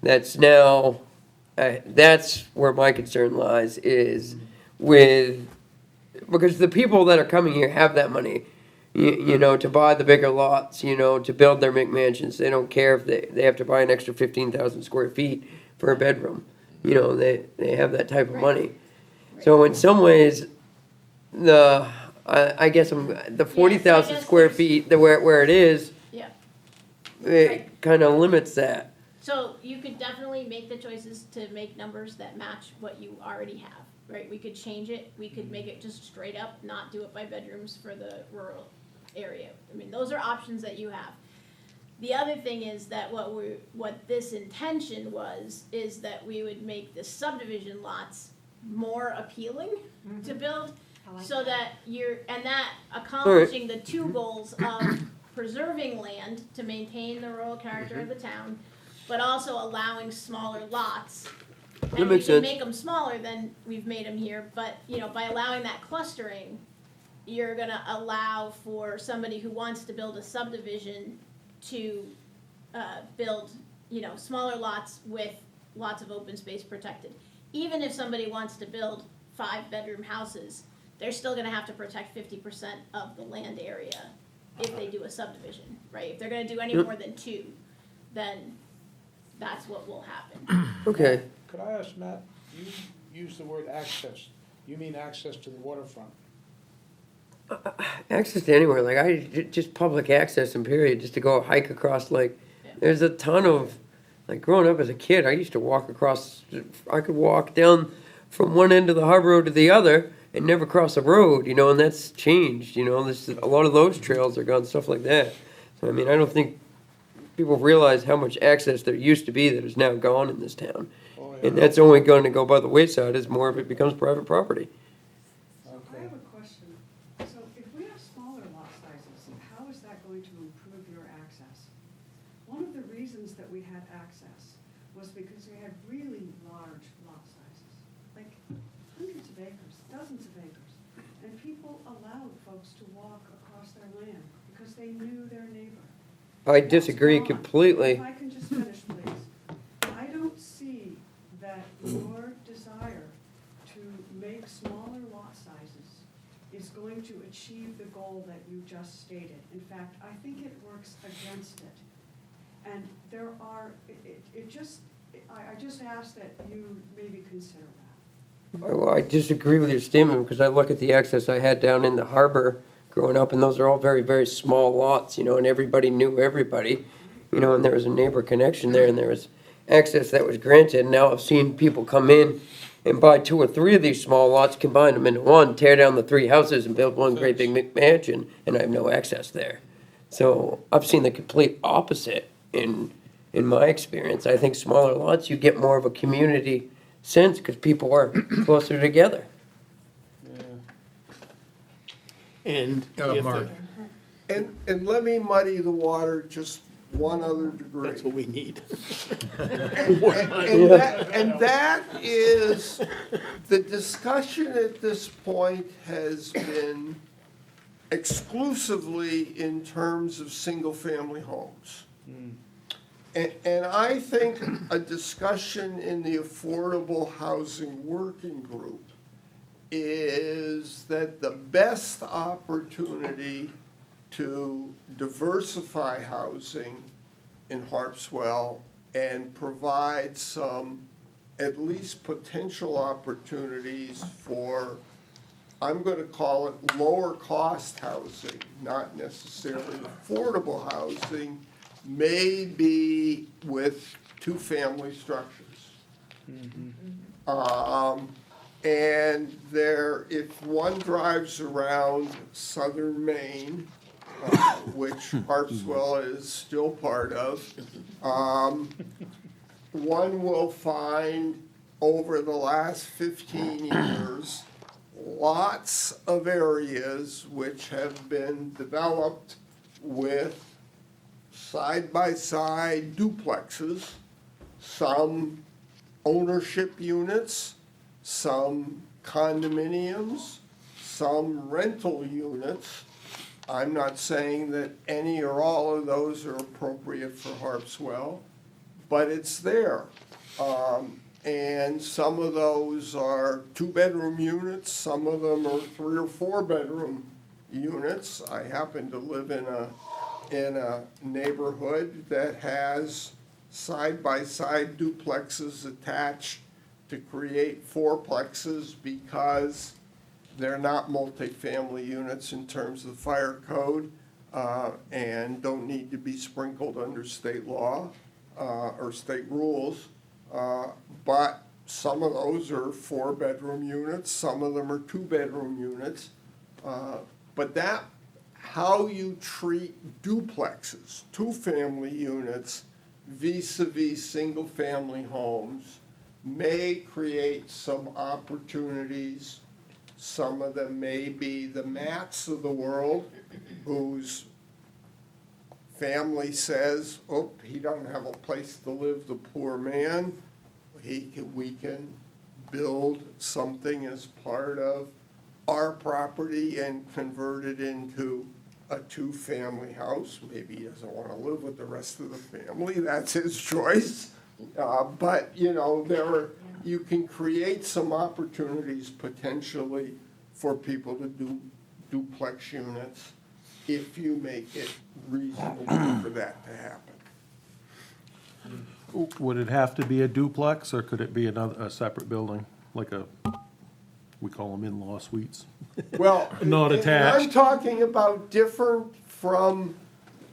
[SPEAKER 4] that's now, that's where my concern lies, is with, because the people that are coming here have that money, to buy the bigger lots, to build their McMansions. They don't care if they have to buy an extra 15,000 square feet for a bedroom. They have that type of money. So in some ways, I guess the 40,000 square feet, where it is,
[SPEAKER 2] Yeah.
[SPEAKER 4] it kind of limits that.
[SPEAKER 2] So you could definitely make the choices to make numbers that match what you already have, right? We could change it, we could make it just straight up, not do it by bedrooms for the rural area. I mean, those are options that you have. The other thing is that what this intention is that we would make the subdivision lots more appealing to build, so that that accomplishing the two goals of preserving land to maintain the rural character of the town, but also allowing smaller lots.
[SPEAKER 4] That
[SPEAKER 2] And we
[SPEAKER 4] makes
[SPEAKER 2] can
[SPEAKER 4] sense.
[SPEAKER 2] make them smaller than we've made them here, but, by allowing that clustering, you're gonna allow for somebody who wants to build a subdivision to build, smaller lots with lots of open space protected. Even if somebody wants to build 5 bedroom houses, they're still gonna have to protect 50% of the land area if they do a subdivision, right? If they're gonna do any more than 2, then that's what will happen.
[SPEAKER 4] Okay.
[SPEAKER 9] Could I ask Matt, you use the word access, you mean access to the waterfront?
[SPEAKER 4] Access to anywhere, like just public access and period, just to go hike across, there's a ton of, growing up as a kid, I used to walk across, I could walk down from one end of the harbor road to the other and never cross a road, and that's changed, there's a lot of those trails are gone, stuff like that. So, I mean, I don't think people realize how much access there used to be that is now gone in this town.
[SPEAKER 9] Oh, yeah.
[SPEAKER 4] And that's only going to go by the wayside as more of it becomes private property.
[SPEAKER 7] I have a question. So if we have smaller lot sizes, how is that going to improve your access? One of the reasons that we had access was because we had really large lot sizes, like hundreds of acres, dozens of acres. And people allowed folks to walk across their land because they knew their neighbor.
[SPEAKER 4] I disagree
[SPEAKER 7] That's gone.
[SPEAKER 4] completely.
[SPEAKER 7] If I can just finish, please. I don't see that your desire to make smaller lot sizes is going to achieve the goal that you just stated. In fact, I think it works against it. And there are, I just ask that you maybe consider that.
[SPEAKER 4] Well, I disagree with your statement because I look at the access I had down in the harbor growing up, and those are all very, very small lots, you know, and everybody knew everybody, you know, and there was a neighbor connection there, and there was access that was granted. And now I've seen people come in and buy 2 or 3 of these small lots, combine them into one, tear down the 3 houses and build one great big McMansion, and I have no access there. So I've seen the complete opposite in my experience. I think smaller lots, you get more of a community sense because people are closer together.
[SPEAKER 12] And if
[SPEAKER 1] Mark.
[SPEAKER 11] And let me muddy the water just one other degree.
[SPEAKER 12] that's what we need.
[SPEAKER 11] And that is, the discussion at this point has been exclusively in terms of single-family homes. And I think a discussion in the Affordable Housing Working Group is that the best opportunity to diversify housing in Harpswell and provide some, at least potential opportunities for, I'm gonna call it lower cost housing, not necessarily affordable housing, may be with 2-family structures. And there, if one drives around southern Maine, which Harpswell is still part of, one will find over the last 15 years, lots of areas which have been developed with side-by-side duplexes, some ownership units, some condominiums, some rental units. I'm not saying that any or all of those are appropriate for Harpswell, but it's there. And some of those are 2-bedroom units, some of them are 3 or 4-bedroom units. I happen to live in a neighborhood that has side-by-side duplexes attached to create fourplexes because they're not multifamily units in terms of the fire code, and don't need to be sprinkled under state law, or state rules. But some of those are 4-bedroom units, some of them are 2-bedroom units. But that, how you treat duplexes, 2-family units vis-a-vis single-family homes may create some opportunities. Some of them may be the Matts of the world, whose family says, oh, he doesn't have a place to live, the poor man. We can build something as part of our property and convert it into a 2-family house. Maybe he doesn't want to live with the rest of the family, that's his choice. But, you know, you can create some opportunities potentially for people to do duplex units if you make it reasonable for that to happen.
[SPEAKER 3] Would it have to be a duplex, or could it be a separate building, like we call them in-law suites?
[SPEAKER 11] Well,
[SPEAKER 3] Not
[SPEAKER 11] and
[SPEAKER 3] attached.
[SPEAKER 11] I'm talking about different from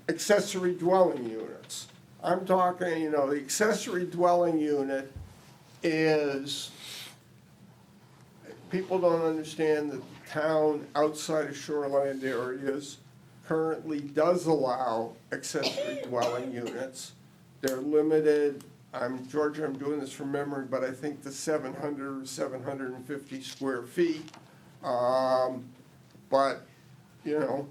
[SPEAKER 11] accessory dwelling units. I'm talking, you know, the accessory dwelling unit is, people don't understand that the town outside of shoreline areas currently does allow accessory dwelling units. They're limited, Georgia, I'm doing this from memory, but I think to 700 or 750 square feet. But, you know,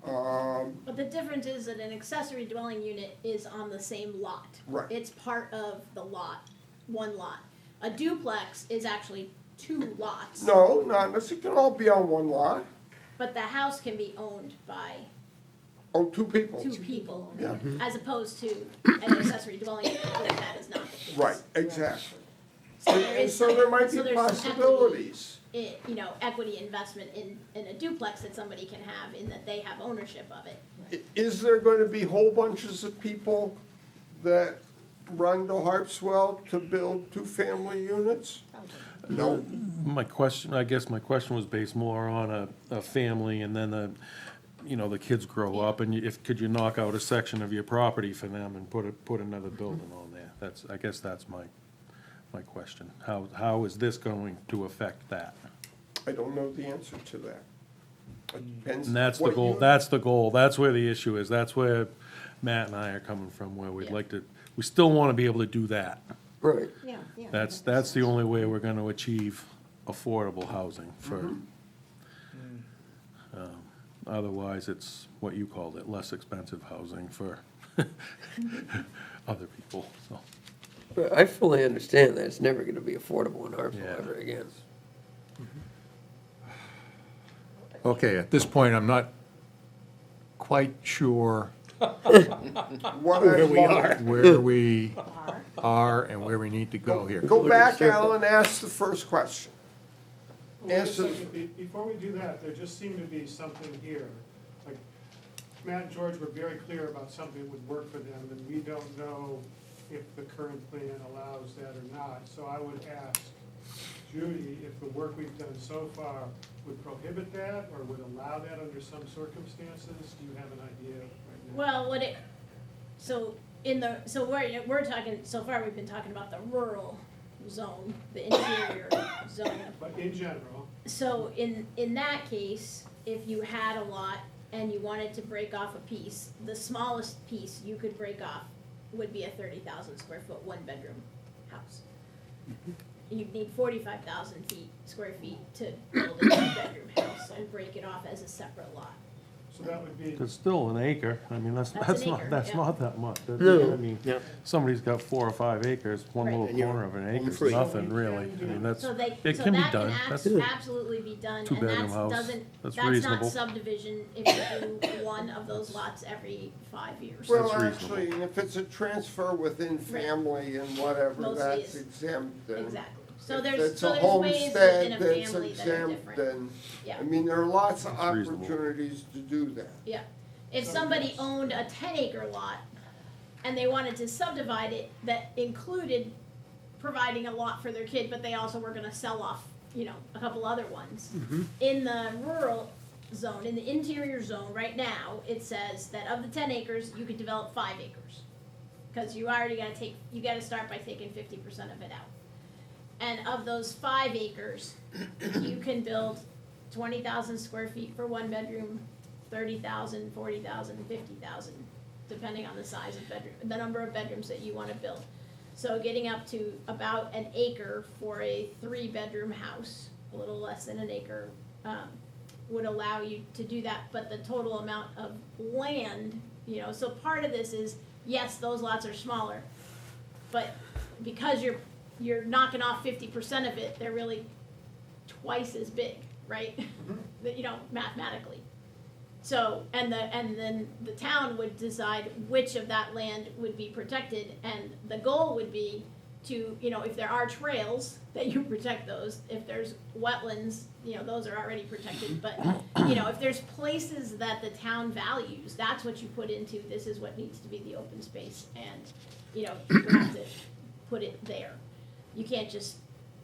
[SPEAKER 2] But the difference is that an accessory dwelling unit is on the same lot.
[SPEAKER 11] Right.
[SPEAKER 2] It's part of the lot, one lot. A duplex is actually 2 lots.
[SPEAKER 11] no, not unless it can all be on one lot.
[SPEAKER 2] But the house can be owned by
[SPEAKER 11] Oh, two people.
[SPEAKER 2] two people,
[SPEAKER 11] Yeah.
[SPEAKER 2] as opposed to an accessory dwelling unit, where that is not the case.
[SPEAKER 11] Right, exactly.
[SPEAKER 2] So there
[SPEAKER 11] And
[SPEAKER 2] is
[SPEAKER 11] so
[SPEAKER 2] some-
[SPEAKER 11] there might
[SPEAKER 2] so
[SPEAKER 11] be
[SPEAKER 2] there's some
[SPEAKER 11] possibilities.
[SPEAKER 2] You know, equity investment in a duplex that somebody can have in that they have ownership of it.
[SPEAKER 11] Is there gonna be whole bunches of people that run to Harpswell to build two-family units? No.
[SPEAKER 3] I guess my question was based more on a family and then the kids grow up and could you knock out a section of your property for them and put another building on there? I guess that's my question. How is this going to affect that?
[SPEAKER 11] I don't know the answer to that. It depends.
[SPEAKER 3] And that's the
[SPEAKER 11] what
[SPEAKER 3] goal,
[SPEAKER 11] you-
[SPEAKER 3] that's the goal, that's where the issue is, that's where Matt and I are coming from, where we'd
[SPEAKER 2] Yeah.
[SPEAKER 3] like to, we still wanna be able to do that.
[SPEAKER 4] Right.
[SPEAKER 10] Yeah, yeah.
[SPEAKER 3] That's the only way we're gonna achieve affordable housing for, otherwise it's what you called it, less expensive housing for other people, so.
[SPEAKER 4] But I fully understand that it's never gonna be affordable in Harpswell
[SPEAKER 3] Yeah.
[SPEAKER 4] ever again.
[SPEAKER 1] Okay, at this point, I'm not quite sure
[SPEAKER 11] What
[SPEAKER 12] Where
[SPEAKER 11] I
[SPEAKER 12] we
[SPEAKER 11] want-
[SPEAKER 12] are.
[SPEAKER 1] where we are and where we need to go here.
[SPEAKER 11] Go back, Alan, ask the first question.
[SPEAKER 8] Wait a
[SPEAKER 11] Answer-
[SPEAKER 8] second, before we do that, there just seemed to be something here. Like, Matt and George were very clear about something that would work for them, and we don't know if the current plan allows that or not. So I would ask Judy if the work we've done so far would prohibit that or would allow that under some circumstances? Do you have an idea right now?
[SPEAKER 2] Well, we're talking, so far we've been talking about the rural zone, the interior zone.
[SPEAKER 8] But in general,
[SPEAKER 2] So in that case, if you had a lot and you wanted to break off a piece, the smallest piece you could break off would be a 30,000 square foot, one bedroom house. You'd need 45,000 square feet to build a two bedroom house and break it off as a separate lot.
[SPEAKER 8] so that would be,
[SPEAKER 3] It's still an acre, I mean,
[SPEAKER 2] That's an acre,
[SPEAKER 3] that's
[SPEAKER 2] yeah.
[SPEAKER 3] not that much.
[SPEAKER 4] No.
[SPEAKER 3] I mean,
[SPEAKER 12] Yeah.
[SPEAKER 3] somebody's got 4 or 5 acres, one
[SPEAKER 2] Right.
[SPEAKER 3] little
[SPEAKER 12] And you're
[SPEAKER 3] corner of an
[SPEAKER 12] home
[SPEAKER 3] acre is
[SPEAKER 12] free.
[SPEAKER 3] nothing really. I mean, that's,
[SPEAKER 2] So they,
[SPEAKER 3] it
[SPEAKER 2] so
[SPEAKER 3] can be
[SPEAKER 2] that
[SPEAKER 3] done.
[SPEAKER 2] can
[SPEAKER 3] That's
[SPEAKER 2] absolutely be done, and
[SPEAKER 3] two-bedroom
[SPEAKER 2] that's,
[SPEAKER 3] house.
[SPEAKER 2] doesn't,
[SPEAKER 3] That's
[SPEAKER 2] that's not
[SPEAKER 3] reasonable.
[SPEAKER 2] subdivision if you do one of those lots every 5 years.
[SPEAKER 11] Well,
[SPEAKER 3] That's
[SPEAKER 11] actually, and if it's a transfer within family and whatever,
[SPEAKER 2] Mostly
[SPEAKER 11] that's
[SPEAKER 2] is.
[SPEAKER 11] exempt. And
[SPEAKER 2] Exactly. So
[SPEAKER 11] if
[SPEAKER 2] there's,
[SPEAKER 11] it's
[SPEAKER 2] so
[SPEAKER 11] a
[SPEAKER 2] there's ways within
[SPEAKER 11] homestead
[SPEAKER 2] a
[SPEAKER 11] that's
[SPEAKER 2] family that are
[SPEAKER 11] exempt,
[SPEAKER 2] different.
[SPEAKER 11] then,
[SPEAKER 2] Yeah.
[SPEAKER 11] I mean, there are lots of
[SPEAKER 3] That's reasonable.
[SPEAKER 11] opportunities to do that.
[SPEAKER 2] Yeah, if somebody owned a 10-acre lot and they wanted to subdivide it, that included providing a lot for their kid, but they also were gonna sell off, a couple other ones. In the rural zone, in the interior zone, right now, it says that of the 10 acres, you could develop 5 acres. Cause you already you gotta start by taking 50% of it out. And of those 5 acres, you can build 20,000 square feet for one bedroom, 30,000, 40,000, 50,000, depending on the size of bedroom, the number of bedrooms that you wanna build. So getting up to about an acre for a 3-bedroom house, a little less than an acre, would allow you to do that, but the total amount of land, so part of this is, yes, those lots are smaller, but because you're knocking off 50% of it, they're really twice as big, right? Mathematically. So, and then the town would decide which of that land would be protected, and the goal would be to, if there are trails, that you protect those. If there's wetlands, those are already protected, but, if there's places that the town values, that's what you put into, this is what needs to be the open space, and, you have to put it there. You can't just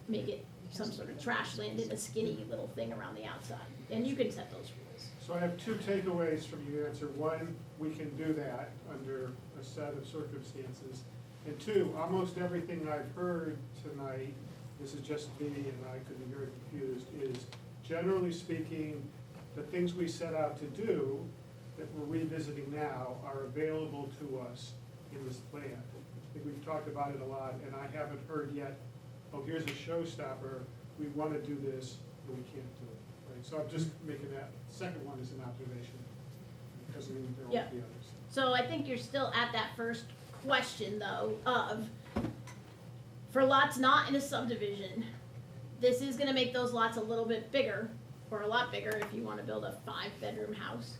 [SPEAKER 2] make it some sort of trash land in a skinny little thing around the outside, and you can set those rules.
[SPEAKER 8] so I have two takeaways from your answer. One, we can do that under a set of circumstances. And two, almost everything I've heard tonight, this is just me and I could be very confused, is generally speaking, the things we set out to do that we're revisiting now are available to us in this plan. I think we've talked about it a lot, and I haven't heard yet, oh, here's a showstopper, we want to do this, but we can't do it. Right? So I'm just making that, second one is an observation, doesn't mean there won't be others.
[SPEAKER 2] So I think you're still at that first question, though, of, for lots not in a subdivision, this is gonna make those lots a little bit bigger, or a lot bigger if you wanna build a 5-bedroom house.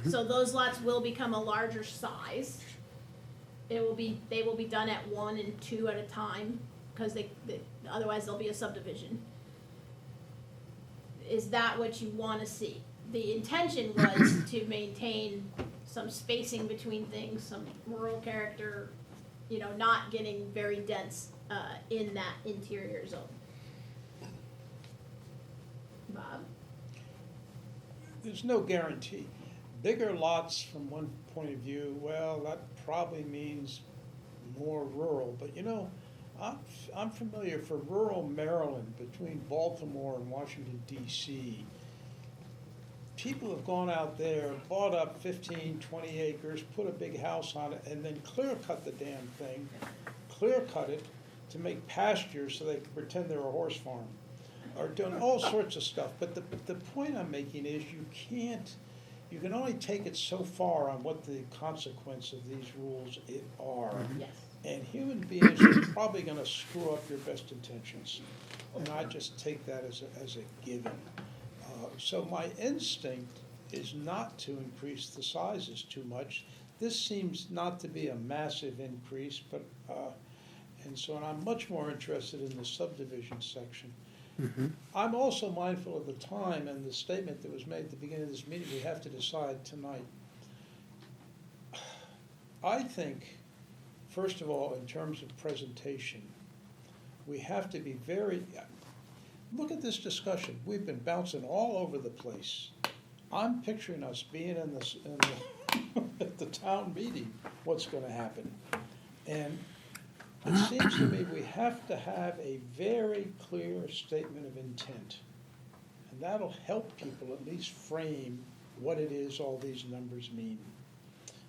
[SPEAKER 2] So those lots will become a larger size. They will be done at 1 and 2 at a time, because otherwise there'll be a subdivision. Is that what you wanna see? The intention was to maintain some spacing between things, some rural character, not getting very dense, in that interior zone. Bob?
[SPEAKER 9] There's no guarantee. Bigger lots from one point of view, well, that probably means more rural, but I'm familiar for rural Maryland, between Baltimore and Washington DC. People have gone out there, bought up 15, 20 acres, put a big house on it, and then clear cut the damn thing, clear cut it to make pastures so they can pretend they're a horse farm, or doing all sorts of stuff. But the point I'm making is you can only take it so far on what the consequence of these rules are.
[SPEAKER 2] Yes.
[SPEAKER 9] And human beings are probably gonna screw up your best intentions. And I just take that as a given. So my instinct is not to increase the sizes too much. This seems not to be a massive increase, but, and I'm much more interested in the subdivision section. I'm also mindful of the time and the statement that was made at the beginning of this meeting, we have to decide tonight. I think, first of all, in terms of presentation, we have to be look at this discussion. We've been bouncing all over the place. I'm picturing us being at the town meeting, what's gonna happen. And it seems to me we have to have a very clear statement of intent. And that'll help people at least frame what it is all these numbers mean.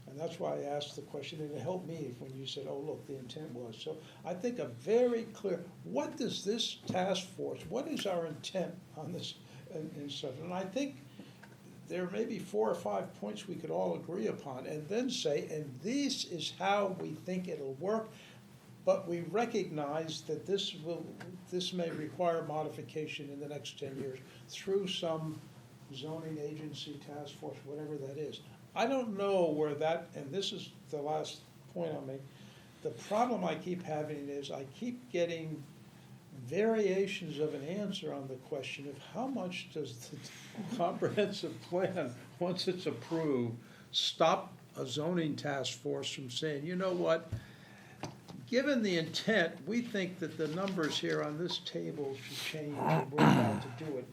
[SPEAKER 9] And that's why I asked the question, and it helped me when you said, oh, look, the intent was. So I think a very clear, what does this task force, what is our intent on this and stuff? And I think there may be 4 or 5 points we could all agree upon, and then say, and this is how we think it'll work, but we recognize that this may require modification in the next 10 years through some zoning agency, task force, whatever that is. I don't know where that, and this is the last point I'll make, the problem I keep having is I keep getting variations of an answer on the question of how much does the comprehensive plan, once it's approved, stop a zoning task force from saying, you know what, given the intent, we think that the numbers here on this table should change, and we're about to do it,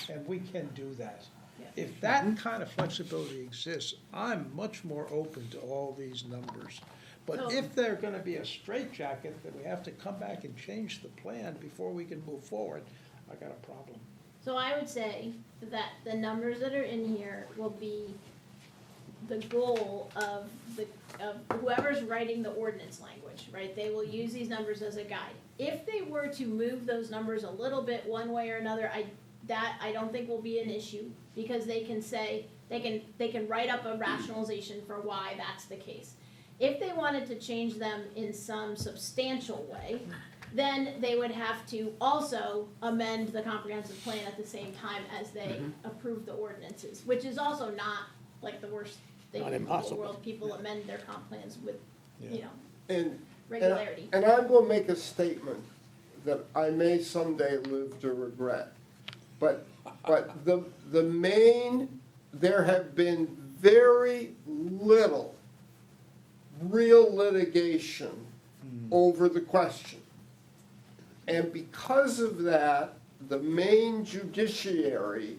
[SPEAKER 9] and we can do that. If that kind of flexibility exists, I'm much more open to all these numbers. But if they're gonna be a straitjacket that we have to come back and change the plan before we can move forward, I got a problem.
[SPEAKER 2] So I would say that the numbers that are in here will be the goal of whoever's writing the ordinance language, right? They will use these numbers as a guide. If they were to move those numbers a little bit one way or another, I don't think will be an issue, because they can say, they can write up a rationalization for why that's the case. If they wanted to change them in some substantial way, then they would have to also amend the comprehensive plan at the same time as they approve the ordinances, which is also not like the worst thing
[SPEAKER 12] Not
[SPEAKER 2] in the
[SPEAKER 12] impossible.
[SPEAKER 2] world. People amend their comp plans with,
[SPEAKER 11] And
[SPEAKER 2] regularity.
[SPEAKER 11] And I will make a statement that I may someday live to regret. But there have been very little real litigation over the question. And because of that, the Maine judiciary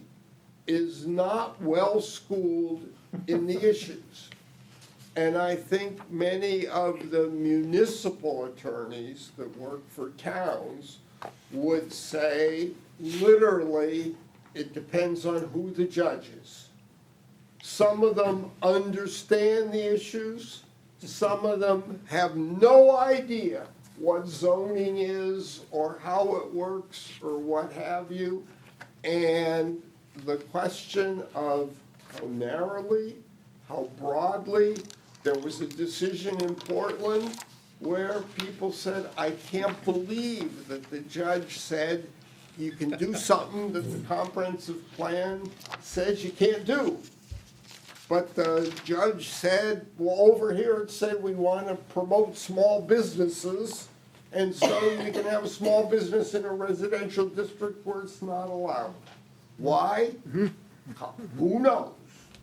[SPEAKER 11] is not well-schooled in the issues. And I think many of the municipal attorneys that work for towns would say, literally, it depends on who the judge is. Some of them understand the issues, some of them have no idea what zoning is or how it works or what have you. And the question of how narrowly, how broadly, there was a decision in Portland where people said, I can't believe that the judge said you can do something that the comprehensive plan says you can't do. but the judge said, well, over here it said we want to promote small businesses, and so you can have a small business in a residential district where it's not allowed. Why? Who knows?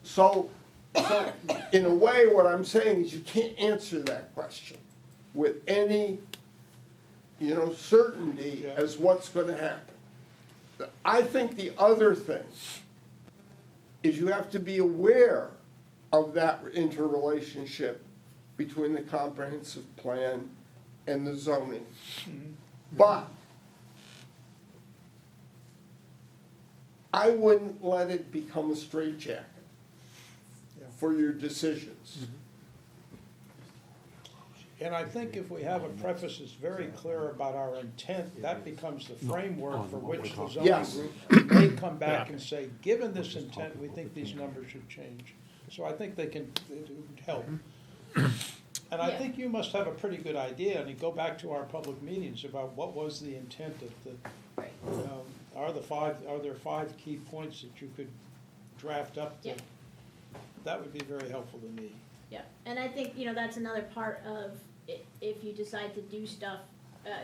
[SPEAKER 11] So in a way, what I'm saying is you can't answer that question with any, certainty as what's gonna happen. I think the other thing is you have to be aware of that interrelationship between the comprehensive plan and the zoning. But I wouldn't let it become a straitjacket for your decisions.
[SPEAKER 9] And I think if we have a preface that's very clear about our intent, that becomes the framework for which the zoning
[SPEAKER 11] Yes.
[SPEAKER 9] group may come back and say, given this intent, we think these numbers should change. So I think it would help. And I
[SPEAKER 2] Yeah.
[SPEAKER 9] think you must have a pretty good idea, and you go back to our public meetings about what was the intent of the,
[SPEAKER 2] Right.
[SPEAKER 9] are there 5 key points that you could draft up to?
[SPEAKER 2] Yeah.
[SPEAKER 9] That would be very helpful to me.
[SPEAKER 2] Yeah, and I think, that's another part of if you decide to do stuff,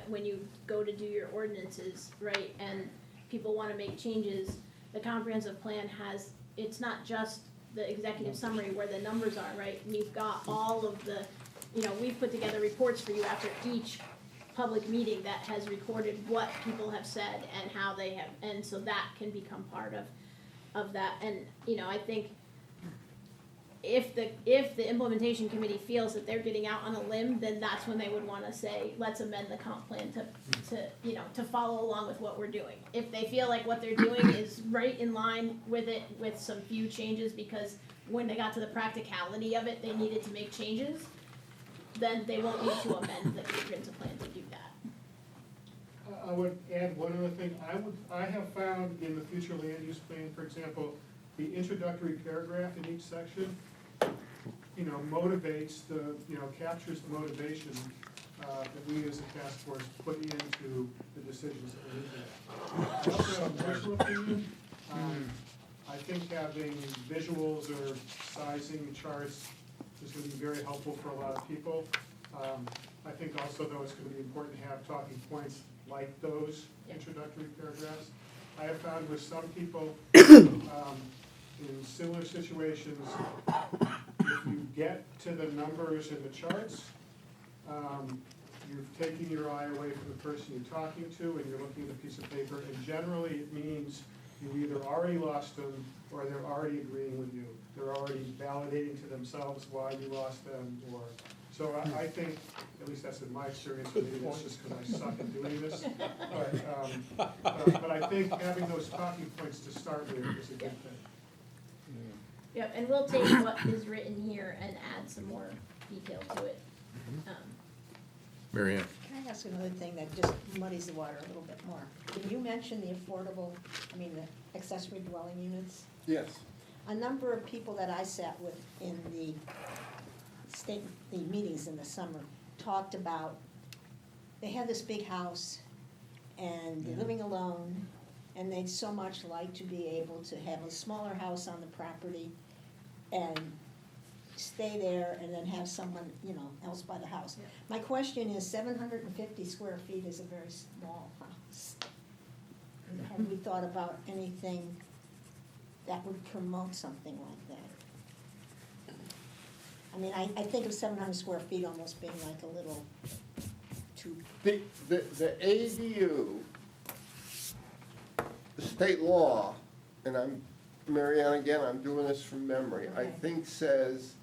[SPEAKER 2] when you go to do your ordinances, right? And people wanna make changes, the comprehensive plan has, it's not just the executive summary where the numbers are, right? We've got all of the, we've put together reports for you after each public meeting that has recorded what people have said and how they have, and so that can become part of that. And, I think if the implementation committee feels that they're getting out on a limb, then that's when they would wanna say, let's amend the comp plan to follow along with what we're doing. If they feel like what they're doing is right in line with it, with some few changes, because when they got to the practicality of it, they needed to make changes, then they won't need to amend the comprehensive plan to do that.
[SPEAKER 8] I would add one other thing. I have found in the future land use plan, for example, the introductory paragraph in each section, motivates captures the motivation that we as a task force put into the decisions that we make. I also have a personal opinion. I think having visuals or sizing charts is gonna be very helpful for a lot of people. I think also, though, it's gonna be important to have talking points like those introductory paragraphs. I have found with some people, in similar situations, if you get to the numbers in the charts, you've taken your eye away from the person you're talking to, and you're looking at a piece of paper, and generally it means you either already lost them, or they're already agreeing with you. They're already validating to themselves why you lost them, or, so I think, at least that's in my experience, maybe that's just because I suck at doing this. But I think having those talking points to start with is a good thing.
[SPEAKER 2] Yep, and we'll take what is written here and add some more detail to it.
[SPEAKER 1] Mary Ann?
[SPEAKER 10] Can I ask another thing that just muddies the water a little bit more? When you mentioned the the accessory dwelling units,
[SPEAKER 11] Yes.
[SPEAKER 10] a number of people that I sat with in the meetings in the summer talked about, they had this big house and they're living alone, and they'd so much like to be able to have a smaller house on the property and stay there and then have someone, else buy the house. My question is, 750 square feet is a very small house. Have we thought about anything that would promote something like that? I think of 700 square feet almost being like a little too.
[SPEAKER 11] The ADU, the state law, and Mary Ann, again, I'm doing this from memory, I
[SPEAKER 10] Okay.
[SPEAKER 11] think says,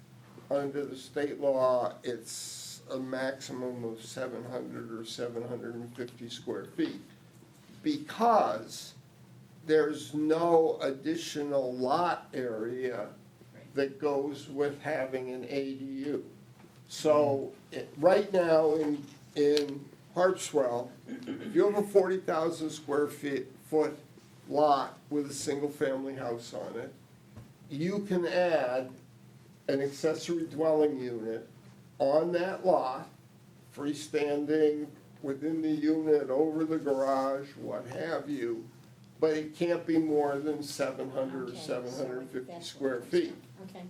[SPEAKER 11] under the state law, it's a maximum of 700 or 750 square feet. Because there's no additional lot area that goes with having an ADU. So, right now in Harpswell, if you have a 40,000 square foot lot with a single-family house on it, you can add an accessory dwelling unit on that lot, freestanding within the unit, over the garage, what have you, but it can't be more than 700 or
[SPEAKER 10] Okay, so
[SPEAKER 11] 750
[SPEAKER 10] that's
[SPEAKER 11] square
[SPEAKER 10] what it is.
[SPEAKER 11] feet.
[SPEAKER 10] Okay,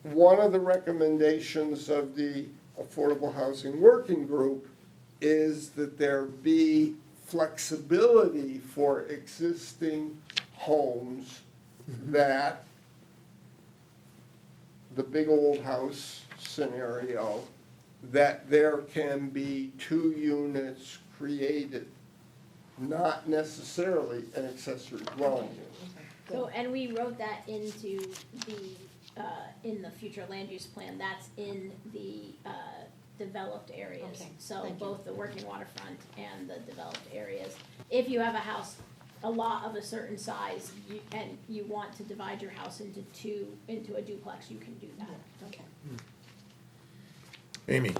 [SPEAKER 11] one of the recommendations of the Affordable Housing Working Group is that there be flexibility for existing homes that the big old house scenario, that there can be 2 units created, not necessarily an accessory dwelling unit.
[SPEAKER 2] So, and we wrote that into in the future land use plan, that's in the, developed areas.
[SPEAKER 10] Okay,
[SPEAKER 2] So
[SPEAKER 10] thank you.
[SPEAKER 2] both the working waterfront and the developed areas. If you have a house, a lot of a certain size, and you want to divide your house into a duplex, you can do that.
[SPEAKER 10] Okay.
[SPEAKER 1] Amy?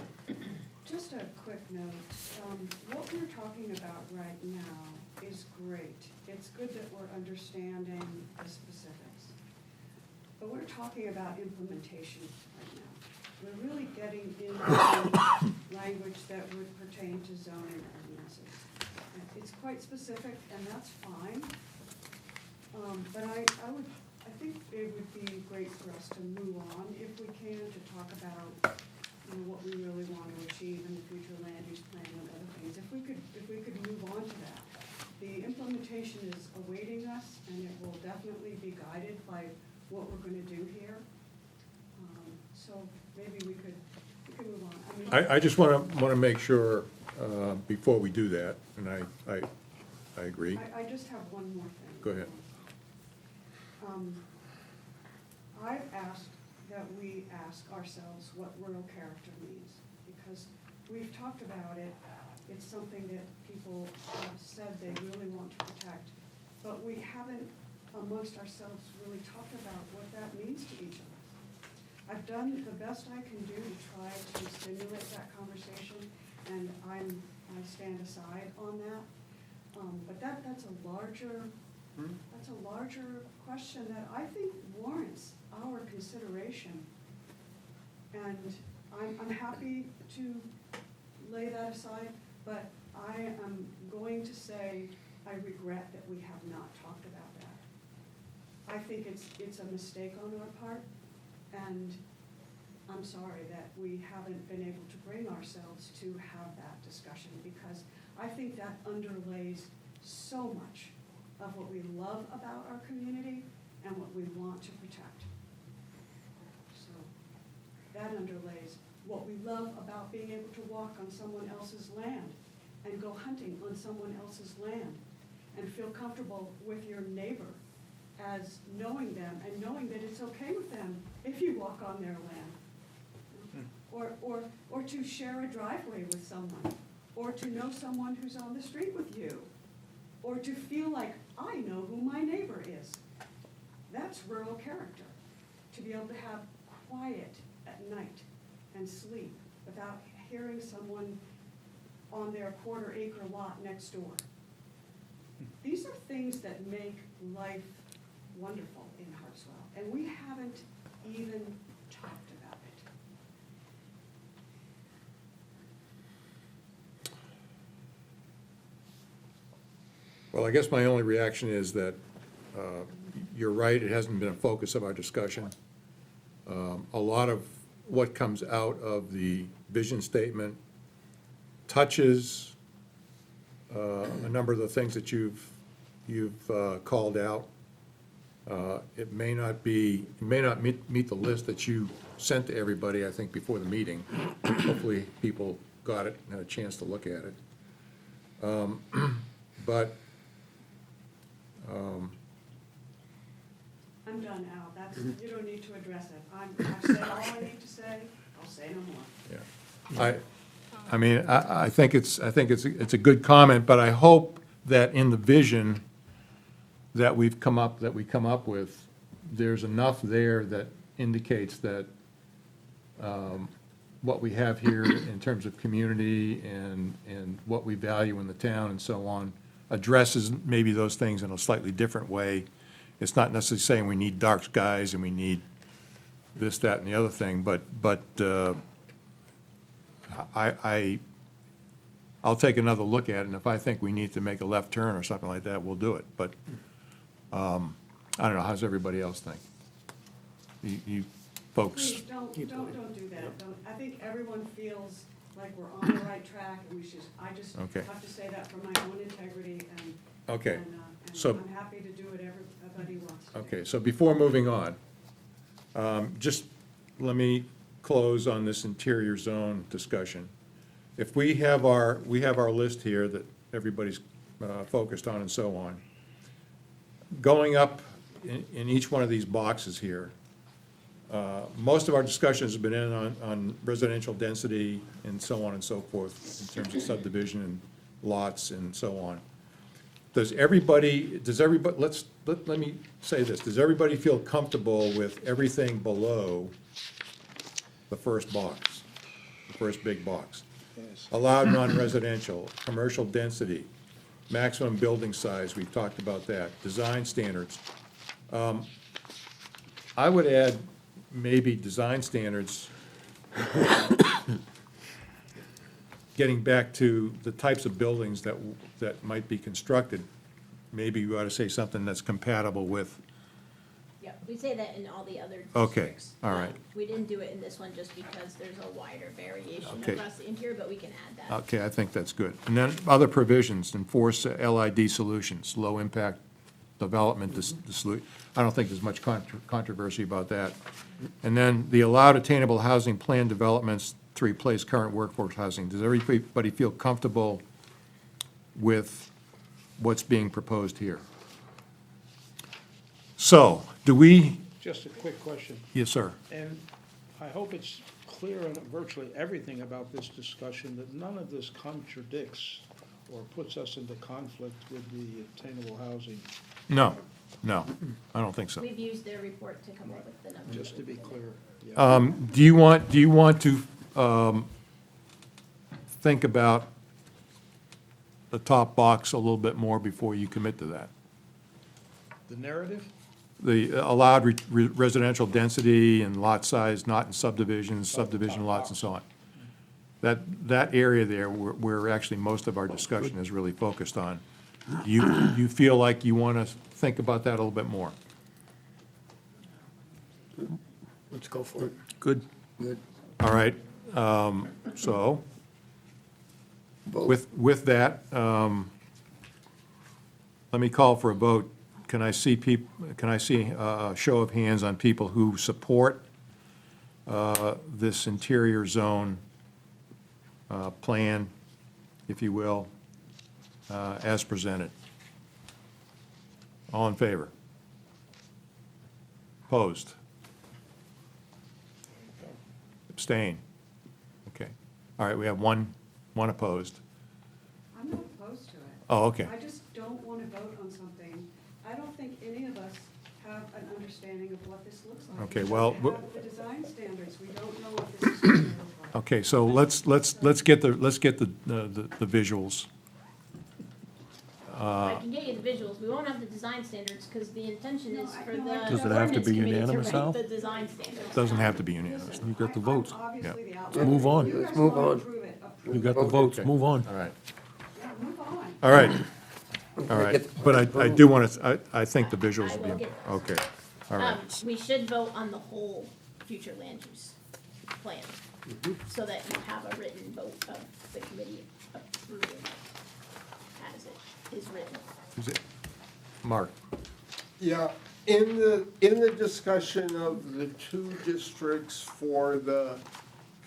[SPEAKER 7] Just a quick note, what we're talking about right now is great. It's good that we're understanding the specifics. But we're talking about implementation right now. We're really getting into language that would pertain to zoning ordinances. It's quite specific, and that's fine. But I think it would be great for us to move on, if we can, to talk about, what we really want to achieve in the future land use plan and other things. If we could move on to that. The implementation is awaiting us, and it will definitely be guided by what we're gonna do here. So maybe we could move on.
[SPEAKER 1] I just want to make sure, before we do that, and I agree.
[SPEAKER 7] I just have one more thing.
[SPEAKER 1] Go ahead.
[SPEAKER 7] I've asked that we ask ourselves what rural character means, because we've talked about it. It's something that people have said they really want to protect, but we haven't amongst ourselves really talked about what that means to each of us. I've done the best I can do to try to stimulate that conversation, and I stand aside on that. But that's a larger question that I think warrants our consideration. And I'm happy to lay that aside, but I am going to say I regret that we have not talked about that. I think it's a mistake on our part, and I'm sorry that we haven't been able to bring ourselves to have that discussion, because I think that underlays so much of what we love about our community and what we want to protect. So that underlays what we love about being able to walk on someone else's land and go hunting on someone else's land and feel comfortable with your neighbor as knowing them and knowing that it's okay with them if you walk on their land. Or to share a driveway with someone, or to know someone who's on the street with you, or to feel like I know who my neighbor is. That's rural character, to be able to have quiet at night and sleep without hearing someone on their quarter-acre lot next door. These are things that make life wonderful in Harpswell, and we haven't even talked about it.
[SPEAKER 1] Well, I guess my only reaction is that you're right, it hasn't been a focus of our discussion. A lot of what comes out of the vision statement touches a number of the things that you've called out. It may not meet the list that you sent to everybody, I think, before the meeting. Hopefully, people got it and had a chance to look at it. But
[SPEAKER 7] I'm done, Al. You don't need to address it. I've said all I need to say. I'll say no more.
[SPEAKER 1] yeah, I mean, I think it's a good comment, but I hope that in the vision that we come up with, there's enough there that indicates that what we have here in terms of community and what we value in the town and so on addresses maybe those things in a slightly different way. It's not necessarily saying we need dark skies and we need this, that, and the other thing, but I'll take another look at it, and if I think we need to make a left turn or something like that, we'll do it. But I don't know, how's everybody else think? You folks.
[SPEAKER 7] Please, don't do that. I think everyone feels like we're on the right track, and I just
[SPEAKER 1] Okay.
[SPEAKER 7] have to say that for my own integrity, and,
[SPEAKER 1] Okay,
[SPEAKER 7] and
[SPEAKER 1] so-
[SPEAKER 7] I'm happy to do what everybody wants to do.
[SPEAKER 1] Okay, so before moving on, just let me close on this interior zone discussion. If we have our list here that everybody's focused on and so on, going up in each one of these boxes here, most of our discussions have been on residential density and so on and so forth, in terms of subdivision and lots and so on. Let me say this, does everybody feel comfortable with everything below the first box, the first big box?
[SPEAKER 9] Yes.
[SPEAKER 1] Allowed non-residential, commercial density, maximum building size, we've talked about that, design standards. I would add maybe design standards, getting back to the types of buildings that might be constructed. Maybe you ought to say something that's compatible with,
[SPEAKER 2] Yeah, we say that in all the other
[SPEAKER 1] Okay,
[SPEAKER 2] districts.
[SPEAKER 1] all right.
[SPEAKER 2] We didn't do it in this one just because there's a wider variation
[SPEAKER 1] Okay.
[SPEAKER 2] across the interior, but we can add that.
[SPEAKER 1] okay, I think that's good. And then other provisions, enforce LID solutions, low-impact development, I don't think there's much controversy about that. And then the allowed attainable housing plan developments to replace current workforce housing. Does everybody feel comfortable with what's being proposed here? So, do we,
[SPEAKER 9] Just a quick question,
[SPEAKER 1] yes, sir.
[SPEAKER 9] and I hope it's clear in virtually everything about this discussion that none of this contradicts or puts us into conflict with the attainable housing,
[SPEAKER 1] No, I don't think so.
[SPEAKER 2] We've used their report to come up with the numbers.
[SPEAKER 9] just to be clear. Yeah.
[SPEAKER 1] Do you want to think about the top box a little bit more before you commit to that?
[SPEAKER 9] The narrative?
[SPEAKER 1] The allowed residential density and lot size not in subdivisions, subdivision lots and so on. That area there, where actually most of our discussion is really focused on. You feel like you want to think about that a little bit more?
[SPEAKER 12] Let's go for it.
[SPEAKER 1] Good.
[SPEAKER 4] Good.
[SPEAKER 1] All right, so, with that, let me call for a vote. Can I see a show of hands on people who support this interior zone plan, if you will, as presented? All in favor? Opposed? Abstain? Okay. All right, we have one opposed.
[SPEAKER 7] I'm not opposed to it.
[SPEAKER 1] Oh, okay.
[SPEAKER 7] I just don't want to vote on something. I don't think any of us have an understanding of what this looks like.
[SPEAKER 1] Okay,
[SPEAKER 7] We
[SPEAKER 1] well,
[SPEAKER 7] don't have the design standards. We don't know what this is going to look like.
[SPEAKER 1] Okay, so let's get the visuals.
[SPEAKER 2] I can get you the visuals, we won't have the design standards, because the intention is for the
[SPEAKER 3] Does it have to
[SPEAKER 2] ordinance
[SPEAKER 3] be
[SPEAKER 2] committee to
[SPEAKER 3] unanimous, Al?
[SPEAKER 2] write the design standards.
[SPEAKER 1] Doesn't have to be unanimous.
[SPEAKER 3] You got the votes.
[SPEAKER 7] Obviously, the
[SPEAKER 1] Yeah.
[SPEAKER 7] outcome.
[SPEAKER 3] Move on.
[SPEAKER 7] You guys
[SPEAKER 4] Let's move
[SPEAKER 7] wanna
[SPEAKER 4] on.
[SPEAKER 7] approve it, approve
[SPEAKER 3] You got the
[SPEAKER 7] it.
[SPEAKER 3] votes, move on.
[SPEAKER 1] All right,
[SPEAKER 7] Yeah, move on.
[SPEAKER 1] all right, all right. But I do want to, I think the visuals
[SPEAKER 2] I
[SPEAKER 1] will
[SPEAKER 2] will
[SPEAKER 1] be,
[SPEAKER 2] get-
[SPEAKER 1] okay, all right.
[SPEAKER 2] We should vote on the whole future land use plan, so that you have a written vote of the committee approving it as it is written.
[SPEAKER 1] Is it, Mark?
[SPEAKER 11] Yeah, in the discussion of the two districts for the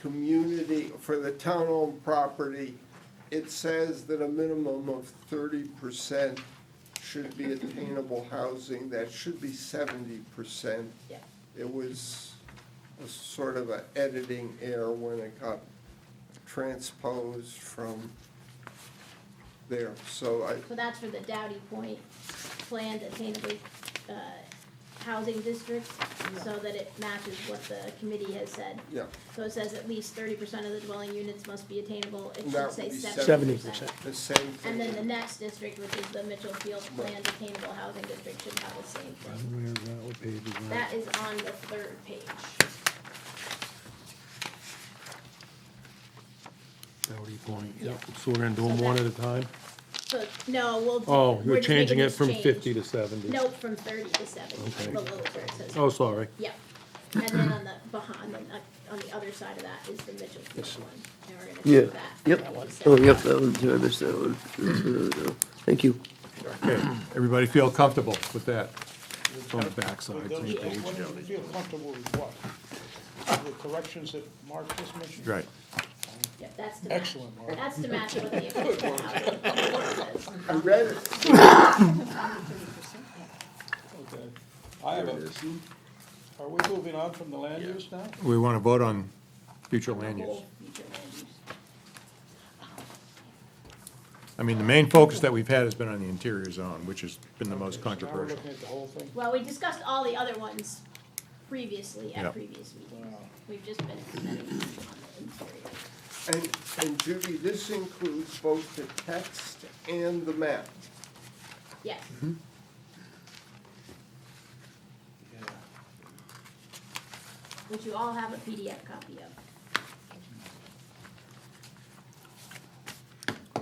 [SPEAKER 11] community, for the town-owned property, it says that a minimum of 30% should be attainable housing. That should be 70%.
[SPEAKER 2] Yeah.
[SPEAKER 11] It was a sort of an editing error when it got transposed from there, so
[SPEAKER 2] So that's for the Dowdy Point planned attainable, housing district, so that it matches what the committee has said.
[SPEAKER 11] yeah,
[SPEAKER 2] So it says at least 30% of the dwelling units must be attainable, it
[SPEAKER 11] That
[SPEAKER 2] should say
[SPEAKER 11] would be
[SPEAKER 2] 70%.
[SPEAKER 12] 70%.
[SPEAKER 11] the same thing.
[SPEAKER 2] And then the next district, which is the Mitchell Field planned attainable housing district, should have the same thing.
[SPEAKER 3] Where is that? What page is that?
[SPEAKER 2] That is on the third page.
[SPEAKER 3] Dowdy Point, yep. So we're gonna do them one at a time?
[SPEAKER 2] So, no, we'll do.
[SPEAKER 3] Oh,
[SPEAKER 2] we're
[SPEAKER 3] you're
[SPEAKER 2] just
[SPEAKER 3] changing
[SPEAKER 2] making
[SPEAKER 3] it
[SPEAKER 2] this
[SPEAKER 3] from
[SPEAKER 2] change.
[SPEAKER 3] 50 to 70?
[SPEAKER 2] Nope, from 30 to 70,
[SPEAKER 3] Okay.
[SPEAKER 2] the little where it says.
[SPEAKER 3] Oh, sorry.
[SPEAKER 2] Yep. And then on the behind, on the other side of that is the Mitchellfield one, and we're gonna
[SPEAKER 4] Yeah,
[SPEAKER 2] keep that.
[SPEAKER 4] yep.
[SPEAKER 2] one
[SPEAKER 4] Oh,
[SPEAKER 2] separate.
[SPEAKER 4] yep, that one too, I missed that one. Thank you.
[SPEAKER 1] Okay, everybody feel comfortable with that?
[SPEAKER 3] It's on the backside,
[SPEAKER 9] With those-
[SPEAKER 3] same page.
[SPEAKER 9] what do you feel comfortable with what? The corrections that Mark just mentioned?
[SPEAKER 1] Right.
[SPEAKER 2] Yeah, that's to match.
[SPEAKER 9] Excellent, Mark.
[SPEAKER 2] That's to match what the official housing says.
[SPEAKER 11] I read it.
[SPEAKER 9] Okay. I have a, are we moving on from the land use now?
[SPEAKER 1] We want to vote on future land use.
[SPEAKER 2] Whole future land use.
[SPEAKER 1] I mean, the main focus that we've had has been on the interior zone, which has been the most
[SPEAKER 9] So now we're
[SPEAKER 1] controversial.
[SPEAKER 9] looking at the whole thing?
[SPEAKER 2] Well, we discussed all the other ones previously
[SPEAKER 1] Yep.
[SPEAKER 2] at previous meetings. We've just been spending time on the interior.
[SPEAKER 11] And Judy, this includes both the text and the map.
[SPEAKER 2] Yes,
[SPEAKER 9] Yeah.
[SPEAKER 2] which you all have a PDF copy of.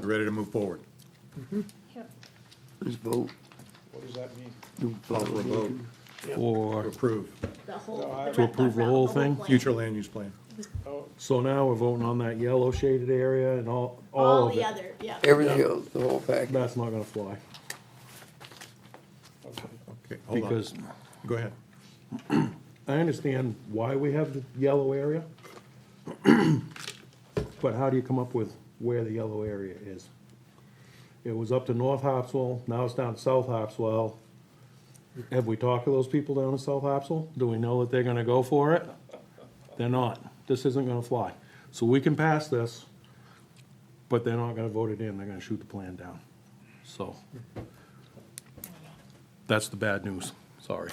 [SPEAKER 1] We're ready to move forward.
[SPEAKER 4] Let's vote.
[SPEAKER 9] What does that mean?
[SPEAKER 1] Call for a vote to
[SPEAKER 3] For,
[SPEAKER 1] approve
[SPEAKER 2] The whole.
[SPEAKER 9] To
[SPEAKER 2] the
[SPEAKER 3] approve the
[SPEAKER 2] round-
[SPEAKER 3] whole thing?
[SPEAKER 2] plan.
[SPEAKER 1] future land use plan.
[SPEAKER 9] Oh,
[SPEAKER 3] so now we're voting on that yellow shaded area and all
[SPEAKER 2] All
[SPEAKER 3] of
[SPEAKER 2] the
[SPEAKER 3] it.
[SPEAKER 2] other, yeah.
[SPEAKER 4] Everything else, the whole package.
[SPEAKER 3] That's not gonna fly,
[SPEAKER 9] okay.
[SPEAKER 1] Okay, hold on.
[SPEAKER 3] because
[SPEAKER 1] Go ahead.
[SPEAKER 3] I understand why we have the yellow area. But how do you come up with where the yellow area is? It was up to North Harpswell, now it's down to South Harpswell. Have we talked to those people down in South Harpswell? Do we know that they're gonna go for it? They're not. This isn't gonna fly. So we can pass this, but they're not gonna vote it in, they're gonna shoot the plan down. So, that's the bad news, sorry.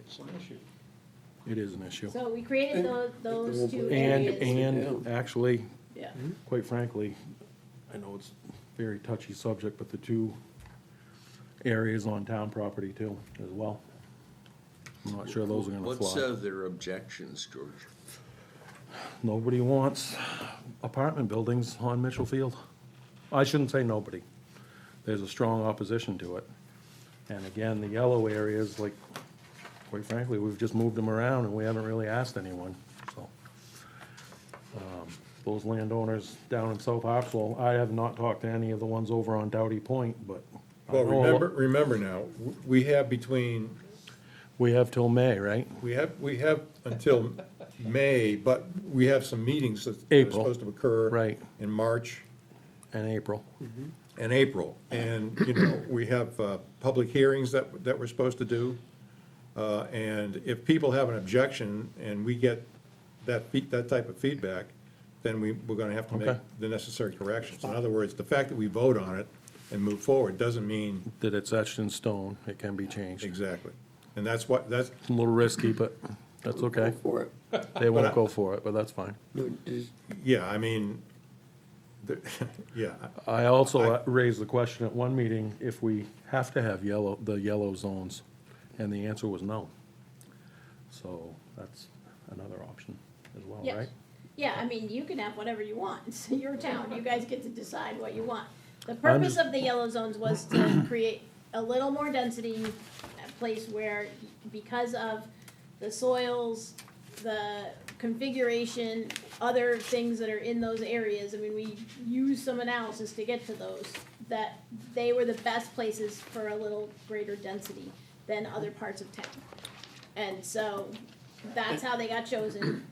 [SPEAKER 9] It's an issue.
[SPEAKER 3] It is an issue.
[SPEAKER 2] So we created those two
[SPEAKER 3] And,
[SPEAKER 2] areas.
[SPEAKER 3] and actually,
[SPEAKER 2] Yeah.
[SPEAKER 3] quite frankly, I know it's a very touchy subject, but the two areas on town property too, as well. I'm not sure those are gonna
[SPEAKER 6] What's
[SPEAKER 3] fly.
[SPEAKER 6] their objections, George?
[SPEAKER 3] Nobody wants apartment buildings on Mitchell Field. I shouldn't say nobody. There's a strong opposition to it. And again, the yellow areas, like, quite frankly, we've just moved them around and we haven't really asked anyone, so. Those landowners down in South Harpswell, I have not talked to any of the ones over on Doughty Point, but. I
[SPEAKER 1] Well,
[SPEAKER 3] know
[SPEAKER 1] remember now, we have between,
[SPEAKER 3] We have till May, right?
[SPEAKER 1] we have until May, but we have some meetings that are
[SPEAKER 3] April.
[SPEAKER 1] supposed to occur.
[SPEAKER 3] Right.
[SPEAKER 1] In March
[SPEAKER 3] And April.
[SPEAKER 1] and April. And, you know, we have public hearings that we're supposed to do. And if people have an objection and we get that type of feedback, then we're gonna have to make
[SPEAKER 3] Okay.
[SPEAKER 1] the necessary corrections. In other words, the fact that we vote on it and move forward doesn't mean
[SPEAKER 3] That it's etched in stone, it can be changed.
[SPEAKER 1] exactly. And that's that's,
[SPEAKER 3] It's a little risky, but that's okay.
[SPEAKER 4] For it.
[SPEAKER 3] They won't go for it, but that's fine.
[SPEAKER 4] No, just-
[SPEAKER 1] yeah, I mean, yeah,
[SPEAKER 3] I also raised the question at one meeting if we have to have the yellow zones, and the answer was no. So that's another option as well,
[SPEAKER 2] Yes.
[SPEAKER 3] right?
[SPEAKER 2] Yeah, I mean, you can have whatever you want. It's your town. You guys get to decide what you want. The purpose of the yellow zones was to create a little more density, a place where, because of the soils, the configuration, other things that are in those areas, I mean, we used some analysis to get to those, that they were the best places for a little greater density than other parts of town. And so, that's how they got chosen,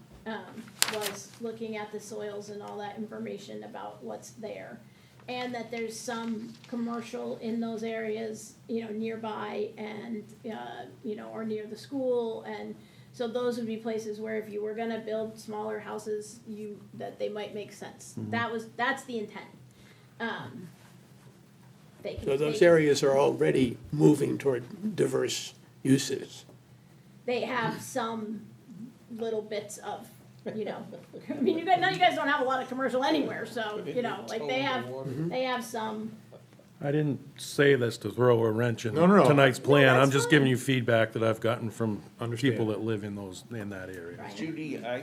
[SPEAKER 2] was looking at the soils and all that information about what's there. And that there's some commercial in those areas, you know, nearby and, you know, or near the school. And so those would be places where if you were gonna build smaller houses, that they might make sense. That's the intent. They can-
[SPEAKER 12] So those
[SPEAKER 2] they-
[SPEAKER 12] areas are already moving toward diverse uses.
[SPEAKER 2] They have some little bits of, you know, I mean, you guys don't have a lot of commercial anywhere, so, you know, like they have some,
[SPEAKER 3] I didn't say this to throw a wrench in
[SPEAKER 1] No, no, no.
[SPEAKER 3] tonight's plan.
[SPEAKER 2] No,
[SPEAKER 3] I'm
[SPEAKER 2] that's
[SPEAKER 3] just
[SPEAKER 2] fine.
[SPEAKER 3] giving you feedback that I've gotten from
[SPEAKER 1] Understand.
[SPEAKER 3] people that live in that area.
[SPEAKER 2] right?
[SPEAKER 6] Judy, I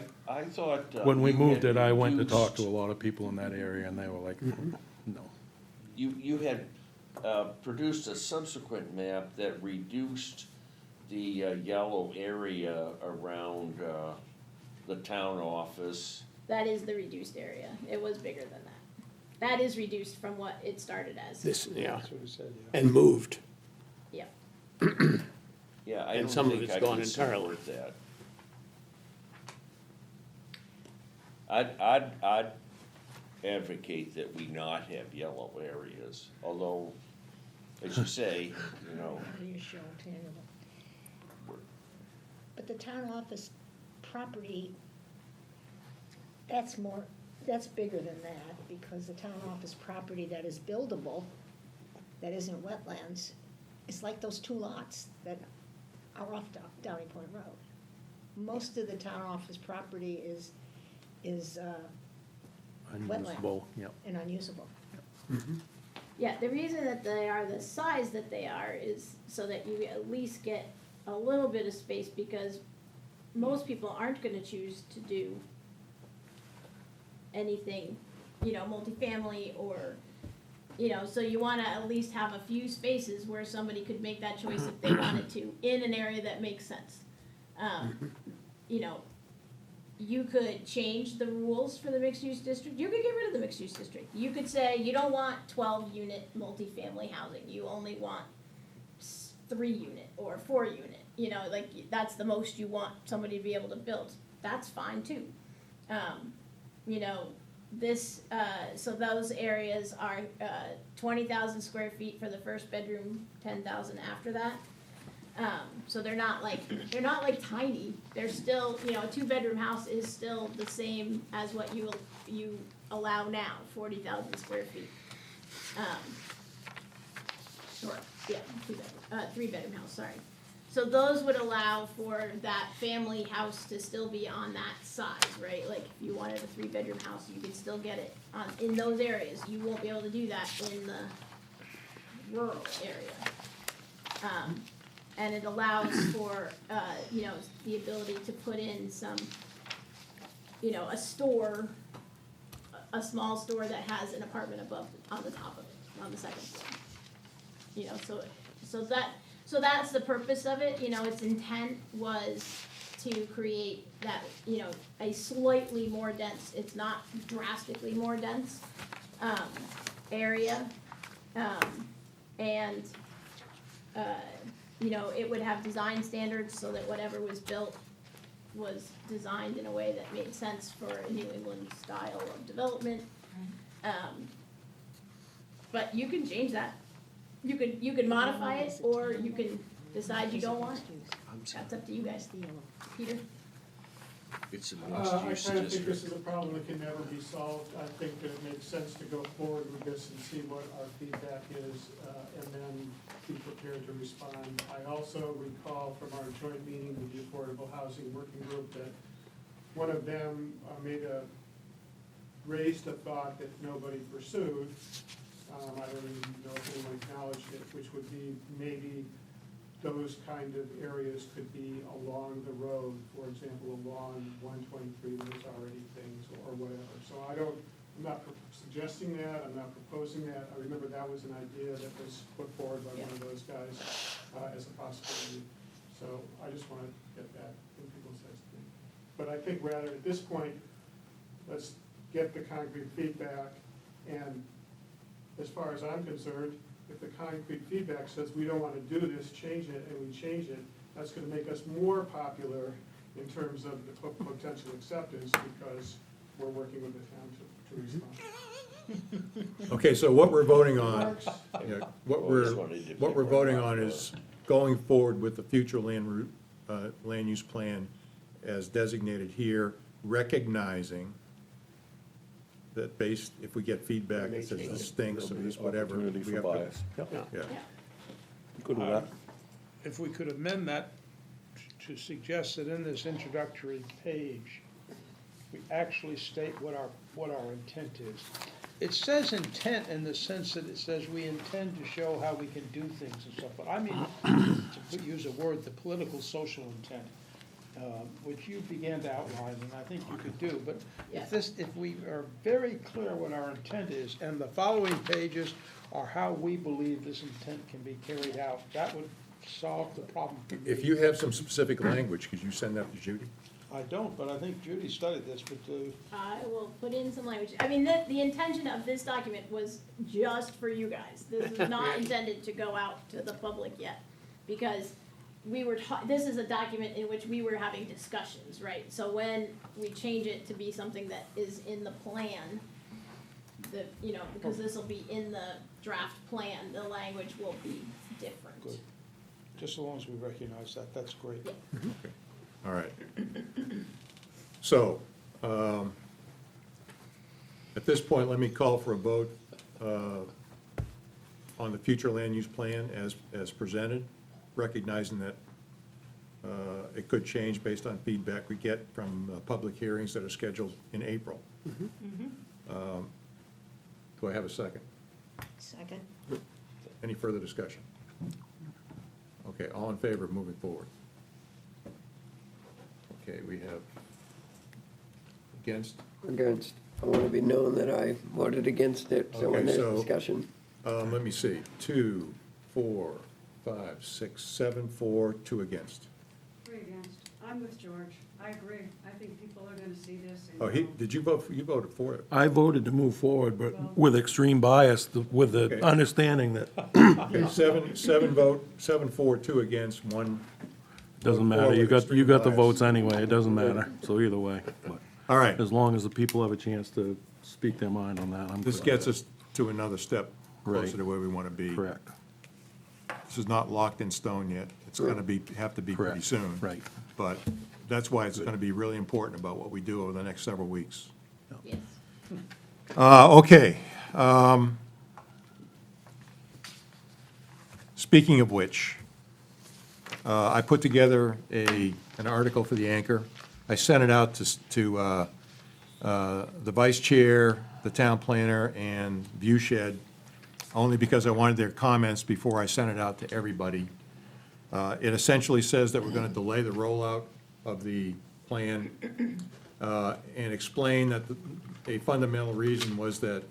[SPEAKER 6] thought.
[SPEAKER 3] When we
[SPEAKER 6] you
[SPEAKER 3] moved
[SPEAKER 6] had
[SPEAKER 3] it, I went to talk to a
[SPEAKER 6] reduced-
[SPEAKER 3] lot of people in that area, and they were like, no.
[SPEAKER 6] You had produced a subsequent map that reduced the yellow area around the town office.
[SPEAKER 2] That is the reduced area. It was bigger than that. That is reduced from what it started as.
[SPEAKER 12] This, yeah,
[SPEAKER 9] That's what it said, yeah.
[SPEAKER 12] and moved.
[SPEAKER 2] Yeah.
[SPEAKER 6] Yeah, I
[SPEAKER 12] And
[SPEAKER 6] don't
[SPEAKER 12] some of
[SPEAKER 6] think
[SPEAKER 12] it's
[SPEAKER 6] I
[SPEAKER 12] gone
[SPEAKER 6] can
[SPEAKER 12] entirely.
[SPEAKER 6] support that. I'd advocate that we not have yellow areas, although, as you say, you know,
[SPEAKER 10] What do you show, tangible? But the town office property, that's bigger than that, because the town office property that is buildable, that isn't wetlands, it's like those 2 lots that are off Downing Point Road. Most of the town office property is
[SPEAKER 3] Unusable, yep.
[SPEAKER 10] and unusable.
[SPEAKER 2] Yeah, the reason that they are the size that they are is so that you at least get a little bit of space, because most people aren't gonna choose to do anything, you know, multifamily or, you know, so you wanna at least have a few spaces where somebody could make that choice if they wanted to, in an area that makes sense. You know, you could change the rules for the mixed-use district, you could get rid of the mixed-use district. You could say, you don't want 12-unit multifamily housing, you only want 3-unit or 4-unit, you know, like, that's the most you want somebody to be able to build, that's fine too. You know, this, so those areas are, 20,000 square feet for the first bedroom, 10,000 after that. So they're not like tiny, they're still, you know, a 2-bedroom house is still the same as what you allow now, 40,000 square feet. Or, yeah, 3-bedroom house, sorry. So those would allow for that family house to still be on that size, right? Like, if you wanted a 3-bedroom house, you could still get it in those areas. You won't be able to do that in the rural area. And it allows for, you know, the ability to put in some, you know, a store, a small store that has an apartment above, on the top of it, on the second floor. You know, so that's the purpose of it, you know, its intent was to create that, you know, a slightly more dense, it's not drastically more dense, area. And, you know, it would have design standards so that whatever was built was designed in a way that made sense for a New England style of development. But you can change that. You could modify it, or you can decide you don't want it. That's up to you guys. Peter?
[SPEAKER 6] it's a
[SPEAKER 8] I
[SPEAKER 6] mixed
[SPEAKER 8] kind
[SPEAKER 6] use
[SPEAKER 8] of think
[SPEAKER 6] district.
[SPEAKER 8] this is a problem that can never be solved. I think that it makes sense to go forward with this and see what our feedback is, and then be prepared to respond. I also recall from our joint meeting with the Affordable Housing Working Group that one of them raised a thought that nobody pursued. I don't even know if anyone acknowledged it, which would be maybe those kind of areas could be along the road, for example, along 123, there's already things or whatever. So I'm not suggesting that, I'm not proposing that. I remember that was an idea that was put forward by one of those guys as a possibility. So I just want to get that in people's heads. But I think rather at this point, let's get the concrete feedback, and as far as I'm concerned, if the concrete feedback says we don't want to do this, change it, and we change it, that's gonna make us more popular in terms of the potential acceptance, because we're working with the town to respond.
[SPEAKER 1] Okay, so what we're voting on,
[SPEAKER 8] Works.
[SPEAKER 1] you know, what
[SPEAKER 6] Always
[SPEAKER 1] we're,
[SPEAKER 6] wanted to be
[SPEAKER 1] what we're
[SPEAKER 6] more
[SPEAKER 1] voting on
[SPEAKER 6] popular.
[SPEAKER 1] is going forward with the future land use plan as designated here, recognizing that based, if we get feedback that says this stinks or this whatever, we have to.
[SPEAKER 12] Yeah,
[SPEAKER 1] Yeah.
[SPEAKER 12] good with that.
[SPEAKER 9] If we could amend that to suggest that in this introductory page, we actually state what our intent is. It says intent in the sense that it says we intend to show how we can do things and stuff, but I mean, to use a word, the political social intent, which you began to outline, and I think you could do, but if we are very clear what our intent is, and the following pages are how we believe this intent can be carried out, that would solve the problem. for me.
[SPEAKER 1] If you have some specific language, could you send that to Judy?
[SPEAKER 9] I don't, but I think Judy studied this, but,
[SPEAKER 2] I will put in some language. I mean, the intention of this document was just for you guys. This is not intended to go out to the public yet. Because we were, this is a document in which we were having discussions, right? So when we change it to be something that is in the plan, because this will be in the draft plan, the language will be different.
[SPEAKER 9] Good. just as long as we recognize that, that's great.
[SPEAKER 1] All right. So, at this point, let me call for a vote on the future land use plan as presented, recognizing that it could change based on feedback we get from public hearings that are scheduled in April. Do I have a second?
[SPEAKER 10] Second.
[SPEAKER 1] Any further discussion? Okay, all in favor of moving forward? Okay, we have against?
[SPEAKER 4] Against. I want to be known that I voted against it, so when
[SPEAKER 1] Okay,
[SPEAKER 4] there's
[SPEAKER 1] so-
[SPEAKER 4] discussion.
[SPEAKER 1] Let me see, 2, 4, 5, 6, 7, 4, 2 against.
[SPEAKER 7] 3 against. I'm with George. I agree. I think people are gonna see this and.
[SPEAKER 1] Oh, did you vote, you voted for it?
[SPEAKER 3] I voted to move forward, but with extreme bias, with
[SPEAKER 1] Okay.
[SPEAKER 3] the understanding that
[SPEAKER 1] Okay, 7 vote, 7, 4, 2 against, 1.
[SPEAKER 3] doesn't
[SPEAKER 1] vote for
[SPEAKER 3] matter. You
[SPEAKER 1] with
[SPEAKER 3] got
[SPEAKER 1] extreme
[SPEAKER 3] the
[SPEAKER 1] bias.
[SPEAKER 3] votes anyway. It doesn't matter. So either way, but
[SPEAKER 1] All right,
[SPEAKER 3] as long as the people have a chance to speak their mind on that, I'm good.
[SPEAKER 1] this gets us to another step
[SPEAKER 3] Right.
[SPEAKER 1] closer to where we want to be.
[SPEAKER 3] Correct,
[SPEAKER 1] This is not locked in stone yet. It's going to have to be pretty
[SPEAKER 3] Correct.
[SPEAKER 1] soon.
[SPEAKER 3] right.
[SPEAKER 1] But that's why it's going to be really important about what we do over the next several weeks.
[SPEAKER 2] Yes.
[SPEAKER 1] Okay. Speaking of which, I put together an article for the Anchor. I sent it out to the vice chair, the town planner, and Viewshed, only because I wanted their comments before I sent it out to everybody. It essentially says that we're going to delay the rollout of the plan and explain that a fundamental reason was that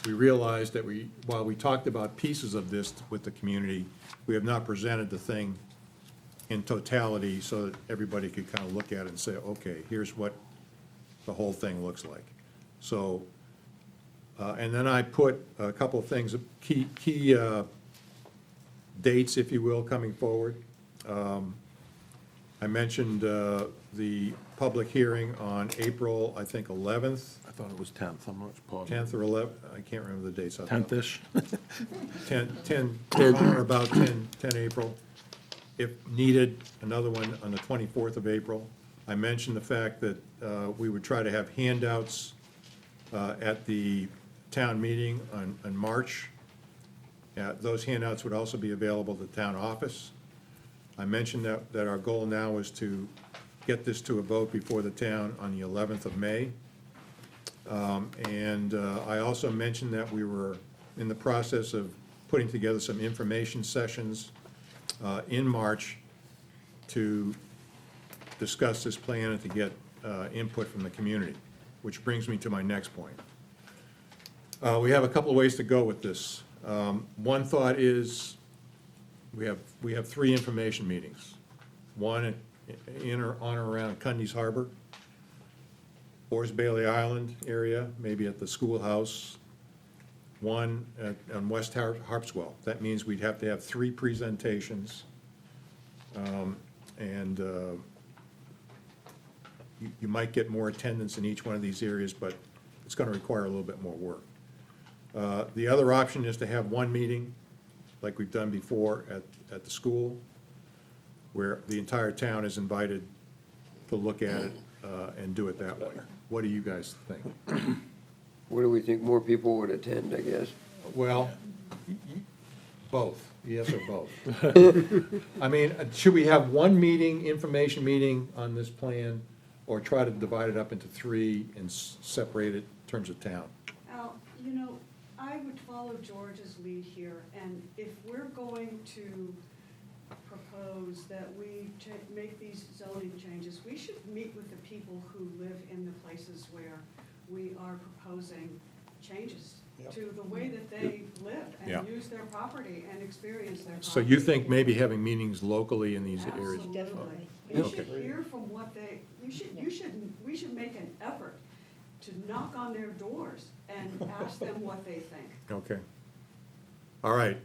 [SPEAKER 1] we realized that while we talked about pieces of this with the community, we have not presented the thing in totality so that everybody could kind of look at it and say, okay, here's what the whole thing looks like. So, and then I put a couple of things, key dates, if you will, coming forward. I mentioned the public hearing on April, I think, 11th,
[SPEAKER 3] I thought it was 10th. I'm not positive.
[SPEAKER 1] 10th or 11th, I can't remember the dates.
[SPEAKER 3] 10th-ish.
[SPEAKER 1] 10, or about 10 April. If needed, another one on the 24th of April. I mentioned the fact that we would try to have handouts at the town meeting on March. Those handouts would also be available at the town office. I mentioned that our goal now is to get this to a vote before the town on the 11th of May. And I also mentioned that we were in the process of putting together some information sessions in March to discuss this plan and to get input from the community, which brings me to my next point. We have a couple of ways to go with this. One thought is, we have 3 information meetings. One in or on or around Cundy's Harbor, Orrs Bailey Island area, maybe at the schoolhouse, one on West Harpswell. That means we'd have to have 3 presentations. And you might get more attendance in each one of these areas, but it's going to require a little bit more work. The other option is to have one meeting, like we've done before at the school, where the entire town is invited to look at it and do it that way. What do you guys think?
[SPEAKER 4] What do we think more people would attend, I guess?
[SPEAKER 1] Well, both, yes or both. I mean, should we have one meeting, information meeting on this plan, or try to divide it up into 3 and separate it in terms of town?
[SPEAKER 7] Al, I would follow George's lead here, and if we're going to propose that we make these zoning changes, we should meet with the people who live in the places where we are proposing changes.
[SPEAKER 9] Yep.
[SPEAKER 7] to the way that they live
[SPEAKER 1] Yeah.
[SPEAKER 7] and use their property and experience their property.
[SPEAKER 1] So you think maybe having meetings locally in these areas?
[SPEAKER 7] Absolutely.
[SPEAKER 10] Definitely.
[SPEAKER 7] You should
[SPEAKER 1] Okay.
[SPEAKER 7] hear from what they, we should make an effort to knock on their doors and ask them what they think.
[SPEAKER 1] Okay. All right,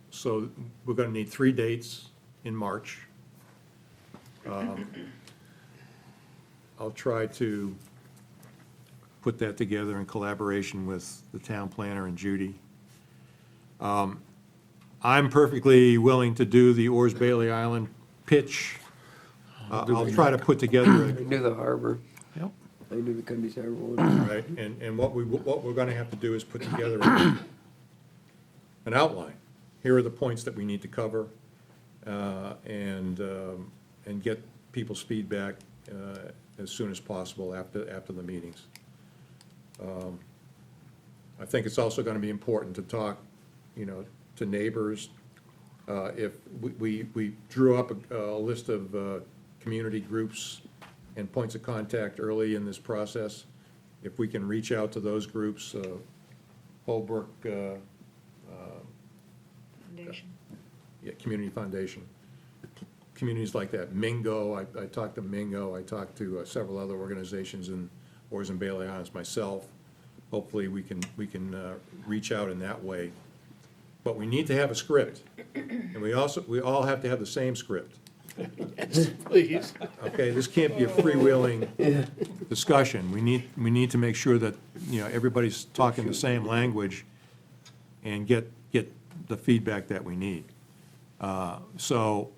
[SPEAKER 1] so we're gonna need 3 dates in March. I'll try to put that together in collaboration with the town planner and Judy. I'm perfectly willing to do the Oars Bailey Island pitch. I'll try to put together
[SPEAKER 4] I knew the harbor.
[SPEAKER 3] Yep.
[SPEAKER 4] I knew the Cundy's Harbor one.
[SPEAKER 1] right, and what we're gonna have to do is put together an outline. Here are the points that we need to cover, and get people's feedback as soon as possible after the meetings. I think it's also gonna be important to talk, to neighbors. If we drew up a list of community groups and points of contact early in this process. If we can reach out to those groups, Holbrook,
[SPEAKER 10] Foundation.
[SPEAKER 1] Community Foundation, communities like that, Mingo, I talked to Mingo, I talked to several other organizations in Oars and Bailey Islands myself. Hopefully, we can reach out in that way. But we need to have a script, and we all have to have the same script.
[SPEAKER 12] Yes, please.
[SPEAKER 1] Okay, this can't be a freewheeling discussion. We need to make sure that, everybody's talking the same language and get the feedback that we need. So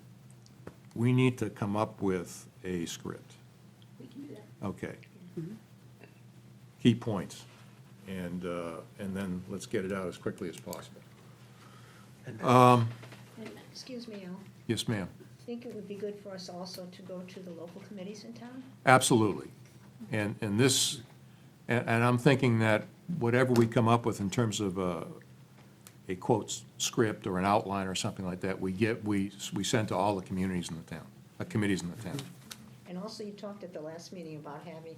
[SPEAKER 1] we need to come up with a script.
[SPEAKER 2] We can do that.
[SPEAKER 1] Okay. Key points, and then let's get it out as quickly as possible.
[SPEAKER 10] Excuse me, Al.
[SPEAKER 1] Yes, ma'am.
[SPEAKER 10] Think it would be good for us also to go to the local committees in town?
[SPEAKER 1] Absolutely. And this, and I'm thinking that whatever we come up with in terms of a quote script or an outline or something like that, we send to all the communities in the town, committees in the town.
[SPEAKER 10] And also, you talked at the last meeting about having,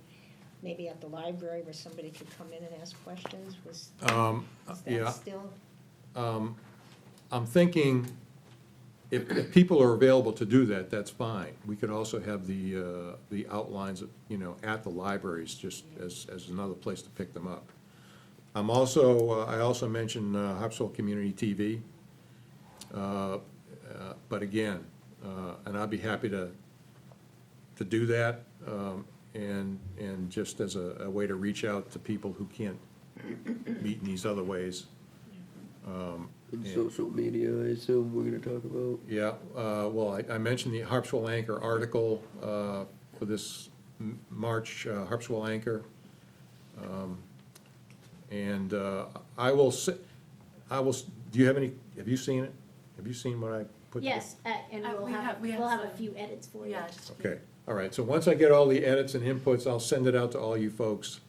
[SPEAKER 10] maybe at the library where somebody could come in and ask questions, is
[SPEAKER 1] yeah.
[SPEAKER 10] that still?
[SPEAKER 1] I'm thinking, if people are available to do that, that's fine. We could also have the outlines, at the libraries, just as another place to pick them up. I also mentioned Harpswell Community TV. But again, and I'd be happy to do that, and just as a way to reach out to people who can't meet in these other ways.
[SPEAKER 4] And social media, I assume we're gonna talk about.
[SPEAKER 1] Yeah, well, I mentioned the Harpswell Anchor article for this March Harpswell Anchor. And I will, do you have you seen it? Have you seen what I put?
[SPEAKER 2] Yes, and we'll
[SPEAKER 5] we have
[SPEAKER 2] have a
[SPEAKER 5] some.
[SPEAKER 2] few edits for you.
[SPEAKER 5] Yeah, just.
[SPEAKER 1] Okay, all right, so once I get all the edits and inputs, I'll send it out to all you folks.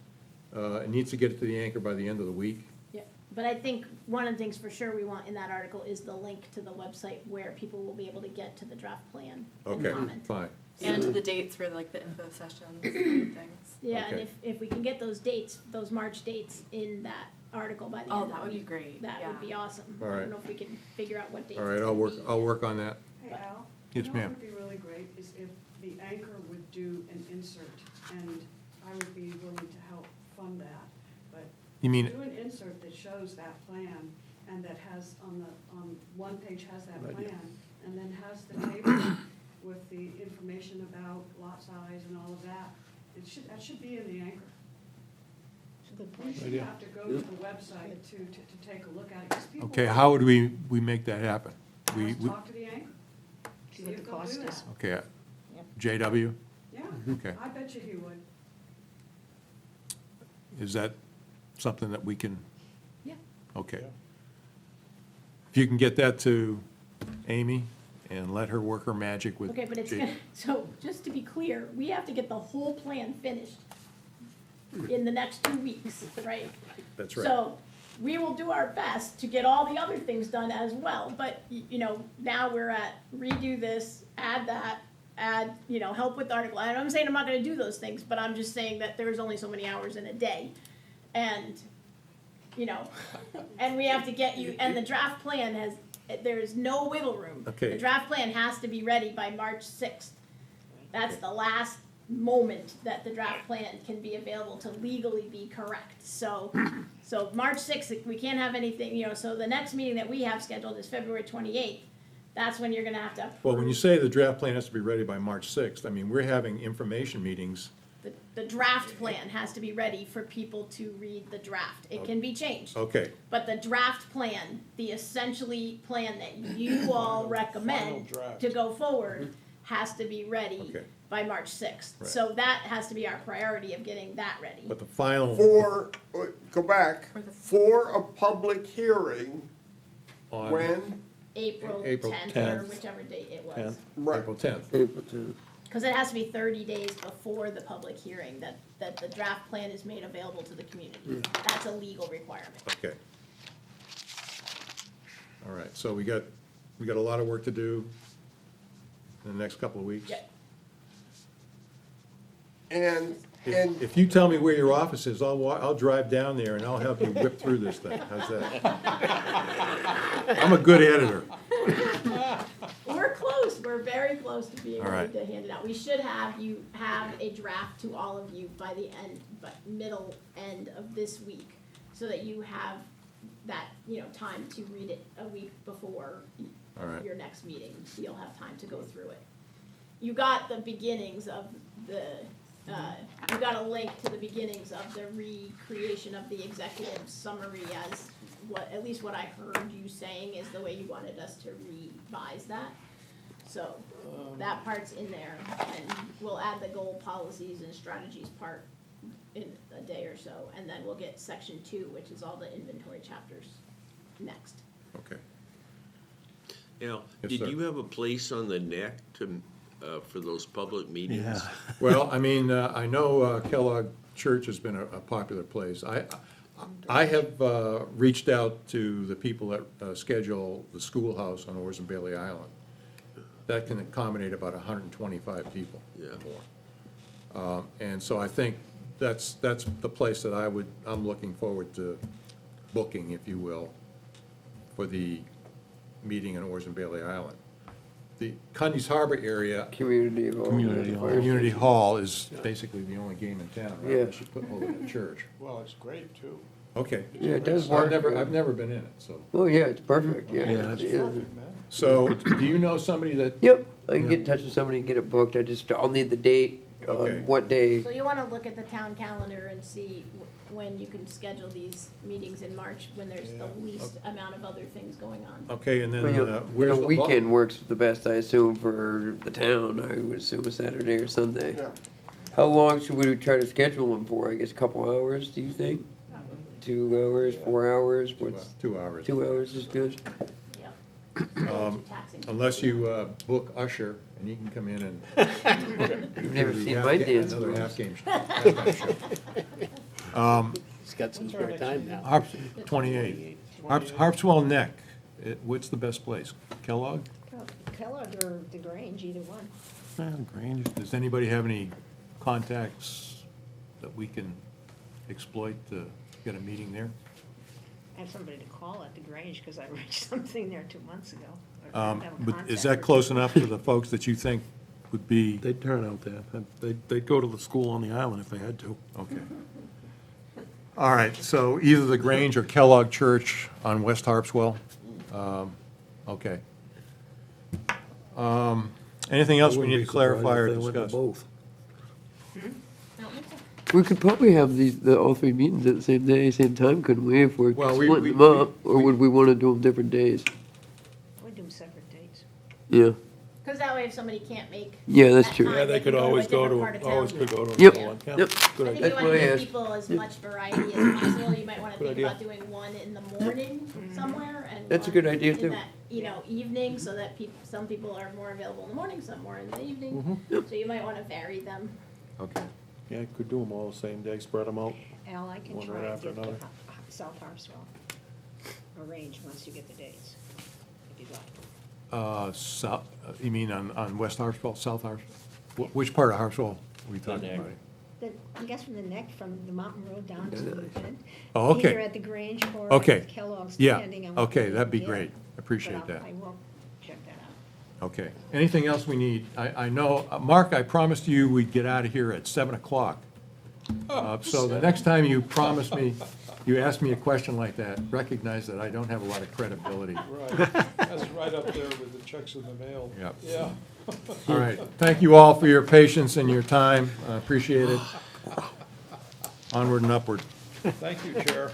[SPEAKER 1] It needs to get to the Anchor by the end of the week.
[SPEAKER 2] Yeah, but I think one of the things for sure we want in that article is the link to the website where people will be able to get to the draft plan and
[SPEAKER 1] Okay,
[SPEAKER 2] comment.
[SPEAKER 1] fine.
[SPEAKER 5] And the dates for like the info sessions and things.
[SPEAKER 2] Yeah, and
[SPEAKER 1] Okay.
[SPEAKER 2] if we can get those dates, those March dates in that article by the
[SPEAKER 5] Oh,
[SPEAKER 2] end of
[SPEAKER 5] that
[SPEAKER 2] the
[SPEAKER 5] would be
[SPEAKER 2] week,
[SPEAKER 5] great,
[SPEAKER 2] that would
[SPEAKER 5] yeah.
[SPEAKER 2] be awesome.
[SPEAKER 1] All
[SPEAKER 2] I
[SPEAKER 1] right.
[SPEAKER 2] don't know if we can figure out what dates.
[SPEAKER 1] All right,
[SPEAKER 2] it's
[SPEAKER 1] I'll
[SPEAKER 2] gonna
[SPEAKER 1] work on that.
[SPEAKER 7] Hey, Al?
[SPEAKER 1] Yes,
[SPEAKER 7] You know
[SPEAKER 1] ma'am.
[SPEAKER 7] what would be really great is if the Anchor would do an insert, and I would be willing to help fund that. But
[SPEAKER 1] You mean,
[SPEAKER 7] do an insert that shows that plan, and that has, on one page has that
[SPEAKER 1] Good idea.
[SPEAKER 7] plan, and then has the table with the information about lot size and all of that. That should be in the Anchor.
[SPEAKER 10] It's a good
[SPEAKER 7] You
[SPEAKER 10] point.
[SPEAKER 7] shouldn't
[SPEAKER 1] idea.
[SPEAKER 7] have to go to the website to take a look at it, 'cause people.
[SPEAKER 1] okay, how would we make that happen? We,
[SPEAKER 7] Talk to the Anchor.
[SPEAKER 10] See what
[SPEAKER 7] if
[SPEAKER 10] the
[SPEAKER 7] they'll
[SPEAKER 10] cost
[SPEAKER 7] do
[SPEAKER 10] is.
[SPEAKER 7] that.
[SPEAKER 1] okay,
[SPEAKER 10] Yep.
[SPEAKER 1] JW,
[SPEAKER 7] Yeah,
[SPEAKER 1] okay.
[SPEAKER 7] I bet you he would.
[SPEAKER 1] Is that something that we can?
[SPEAKER 2] Yeah.
[SPEAKER 1] Okay. If you can get that to Amy and let her work her magic with.
[SPEAKER 2] Okay, but it's
[SPEAKER 1] J-
[SPEAKER 2] gonna, so just to be clear, we have to get the whole plan finished in the next 2 weeks, right?
[SPEAKER 1] That's right.
[SPEAKER 2] So we will do our best to get all the other things done as well, but, now we're at redo this, add that, help with the article. And I'm saying I'm not gonna do those things, but I'm just saying that there's only so many hours in a day. And you know, and we have to get you, and the draft plan has, there's no wiggle room.
[SPEAKER 1] Okay.
[SPEAKER 2] The draft plan has to be ready by March 6th. That's the last moment that the draft plan can be available to legally be correct. So March 6th, we can't have anything, you know, so the next meeting that we have scheduled is February 28th. That's when you're gonna have to approve.
[SPEAKER 1] Well, when you say the draft plan has to be ready by March 6th, I mean, we're having information meetings.
[SPEAKER 2] The draft plan has to be ready for people to read the draft. It can be changed.
[SPEAKER 1] Okay,
[SPEAKER 2] But the draft plan, the essentially plan that you all recommend
[SPEAKER 9] draft.
[SPEAKER 2] to go forward, has to be ready
[SPEAKER 1] Okay.
[SPEAKER 2] by March 6th.
[SPEAKER 1] Right.
[SPEAKER 2] So that has to be our priority of getting that ready.
[SPEAKER 1] but the final
[SPEAKER 11] go back, for a public hearing,
[SPEAKER 1] on
[SPEAKER 11] when,
[SPEAKER 2] April
[SPEAKER 1] April
[SPEAKER 2] 10th or
[SPEAKER 3] 10th.
[SPEAKER 2] whichever date it was.
[SPEAKER 3] 10th.
[SPEAKER 11] right,
[SPEAKER 1] April 10th.
[SPEAKER 4] April 10th.
[SPEAKER 2] Because it has to be 30 days before the public hearing that the draft plan is made available to the community. That's a legal requirement.
[SPEAKER 1] Okay. All right, so we got a lot of work to do in the next couple of weeks.
[SPEAKER 2] Yep.
[SPEAKER 11] and,
[SPEAKER 1] If you tell me where your office is, I'll drive down there and I'll help you whip through this thing. How's that? I'm a good editor.
[SPEAKER 2] We're close, we're very close to being
[SPEAKER 1] All
[SPEAKER 2] ready
[SPEAKER 1] right.
[SPEAKER 2] to hand it out. We should have a draft to all of you by the end, but middle end of this week, so that you have that, you know, time to read it a week before
[SPEAKER 1] All right.
[SPEAKER 2] your next meeting, so you'll have time to go through it. You got the beginnings of the, you got a link to the beginnings of the recreation of the executive summary as at least what I heard you saying is the way you wanted us to revise that. So, that part's in there, and we'll add the goal policies and strategies part in a day or so, and then we'll get section 2, which is all the inventory chapters, next.
[SPEAKER 1] Okay.
[SPEAKER 6] Now,
[SPEAKER 1] Yes,
[SPEAKER 6] did
[SPEAKER 1] sir.
[SPEAKER 6] you have a place on the neck to, for those public meetings?
[SPEAKER 3] Yeah.
[SPEAKER 1] Well, I mean, I know Kellogg Church has been a popular place. I have reached out to the people that schedule the schoolhouse on Orson Bailey Island. That can accommodate about 125 people
[SPEAKER 6] Yeah.
[SPEAKER 1] more. And so I think that's the place that I'm looking forward to booking, if you will, for the meeting on Orson Bailey Island. The Cundy's Harbor area,
[SPEAKER 4] Community hall.
[SPEAKER 3] Community hall.
[SPEAKER 1] Community Hall is basically the only game in town, right?
[SPEAKER 4] Yeah.
[SPEAKER 1] Unless you put over the church.
[SPEAKER 9] Well, it's great too.
[SPEAKER 1] Okay.
[SPEAKER 4] Yeah, it does
[SPEAKER 1] I've
[SPEAKER 4] work.
[SPEAKER 1] never been in it, so.
[SPEAKER 4] Oh, yeah, it's perfect, yeah.
[SPEAKER 3] Yeah, it's
[SPEAKER 4] Yeah.
[SPEAKER 1] So, do you know somebody that,
[SPEAKER 4] Yep, I can get in touch with somebody and get it booked, I'll need the date,
[SPEAKER 1] Okay.
[SPEAKER 4] on what day.
[SPEAKER 2] So you wanna look at the town calendar and see when you can schedule these meetings in March, when there's the least amount of other things going on.
[SPEAKER 1] okay, and then
[SPEAKER 4] Well,
[SPEAKER 1] where's the
[SPEAKER 4] weekend works the best, I assume, for the town, I would assume a Saturday or Sunday.
[SPEAKER 11] yeah.
[SPEAKER 4] How long should we try to schedule them for, I guess a couple hours, do you think? 2 hours, 4 hours, what's,
[SPEAKER 1] 2 hours.
[SPEAKER 4] 2 hours is good?
[SPEAKER 2] Yeah. Taxing.
[SPEAKER 1] Unless you book Usher, and he can come in and.
[SPEAKER 4] You've never
[SPEAKER 1] do the
[SPEAKER 4] seen
[SPEAKER 1] half
[SPEAKER 4] my
[SPEAKER 1] ga-
[SPEAKER 4] dance
[SPEAKER 1] Another
[SPEAKER 4] moves.
[SPEAKER 1] halftime show.
[SPEAKER 12] He's got some spare time now.
[SPEAKER 1] 28. Harpswell Neck, what's the best place? Kellogg?
[SPEAKER 10] Kellogg or the Grange, either one.
[SPEAKER 3] Grange.
[SPEAKER 1] Does anybody have any contacts that we can exploit to get a meeting there?
[SPEAKER 10] I have somebody to call at the Grange, because I arranged something there 2 months ago. I have a
[SPEAKER 1] But
[SPEAKER 10] contact
[SPEAKER 1] is that
[SPEAKER 10] person.
[SPEAKER 1] close enough to the folks that you think would be,
[SPEAKER 3] They'd turn out there. They'd go to the school on the island if they had to.
[SPEAKER 1] okay. All right, so either the Grange or Kellogg Church on West Harpswell? Okay. Anything else we need to clarify or discuss?
[SPEAKER 3] Both.
[SPEAKER 4] We could probably have all 3 meetings at the same day, same time, couldn't we, if we're
[SPEAKER 1] Well, we-
[SPEAKER 4] splitting them up? Or would we wanna do them different days?
[SPEAKER 10] We do separate dates.
[SPEAKER 4] Yeah,
[SPEAKER 2] Cause that way if somebody can't make.
[SPEAKER 4] yeah, that's
[SPEAKER 2] that
[SPEAKER 4] true.
[SPEAKER 2] time,
[SPEAKER 3] Yeah, they could always go
[SPEAKER 2] different part of
[SPEAKER 3] to,
[SPEAKER 2] town.
[SPEAKER 3] always could go to
[SPEAKER 4] Yep.
[SPEAKER 3] another one. Yeah,
[SPEAKER 4] Yep.
[SPEAKER 3] good
[SPEAKER 2] I think
[SPEAKER 3] idea.
[SPEAKER 2] you
[SPEAKER 4] That's
[SPEAKER 2] wanna
[SPEAKER 4] why I
[SPEAKER 2] give
[SPEAKER 4] asked.
[SPEAKER 2] people as much variety as possible, you might wanna think
[SPEAKER 3] idea.
[SPEAKER 2] about doing one in the morning somewhere and
[SPEAKER 4] That's a
[SPEAKER 2] one
[SPEAKER 4] good idea,
[SPEAKER 2] in
[SPEAKER 4] too.
[SPEAKER 2] that, you know, evening, so that some people are more available in the morning, some more in the evening. So you might wanna vary them.
[SPEAKER 1] Okay.
[SPEAKER 3] Yeah, could do them all the same day, spread them out.
[SPEAKER 10] Al, I can
[SPEAKER 3] One
[SPEAKER 10] try
[SPEAKER 3] right
[SPEAKER 10] and
[SPEAKER 3] after
[SPEAKER 10] get the
[SPEAKER 3] another.
[SPEAKER 10] South Harpswell arranged once you get the dates, if you'd like.
[SPEAKER 1] You mean on West Harpswell, South Harpswell? Which part of Harpswell are we talking
[SPEAKER 12] neck.
[SPEAKER 1] about?
[SPEAKER 10] I guess from the neck, from the mountain road down to the event.
[SPEAKER 1] Oh, okay.
[SPEAKER 10] Either at the Grange or
[SPEAKER 1] Okay.
[SPEAKER 10] at Kellogg's,
[SPEAKER 1] Yeah,
[SPEAKER 10] depending on what
[SPEAKER 1] okay,
[SPEAKER 10] we
[SPEAKER 1] that'd be
[SPEAKER 10] get.
[SPEAKER 1] great. Appreciate
[SPEAKER 10] But
[SPEAKER 1] that.
[SPEAKER 10] I will check that out.
[SPEAKER 1] Okay. Anything else we need? I know, Mark, I promised you we'd get out of here at 7 o'clock. So the next time you promise me, you ask me a question like that, recognize that I don't have a lot of credibility.
[SPEAKER 9] Right, that's right up there with the checks in the mail.
[SPEAKER 1] Yep.
[SPEAKER 9] Yeah.
[SPEAKER 1] All right. Thank you all for your patience and your time. I appreciate it. Onward and upward.
[SPEAKER 9] Thank you, Chair.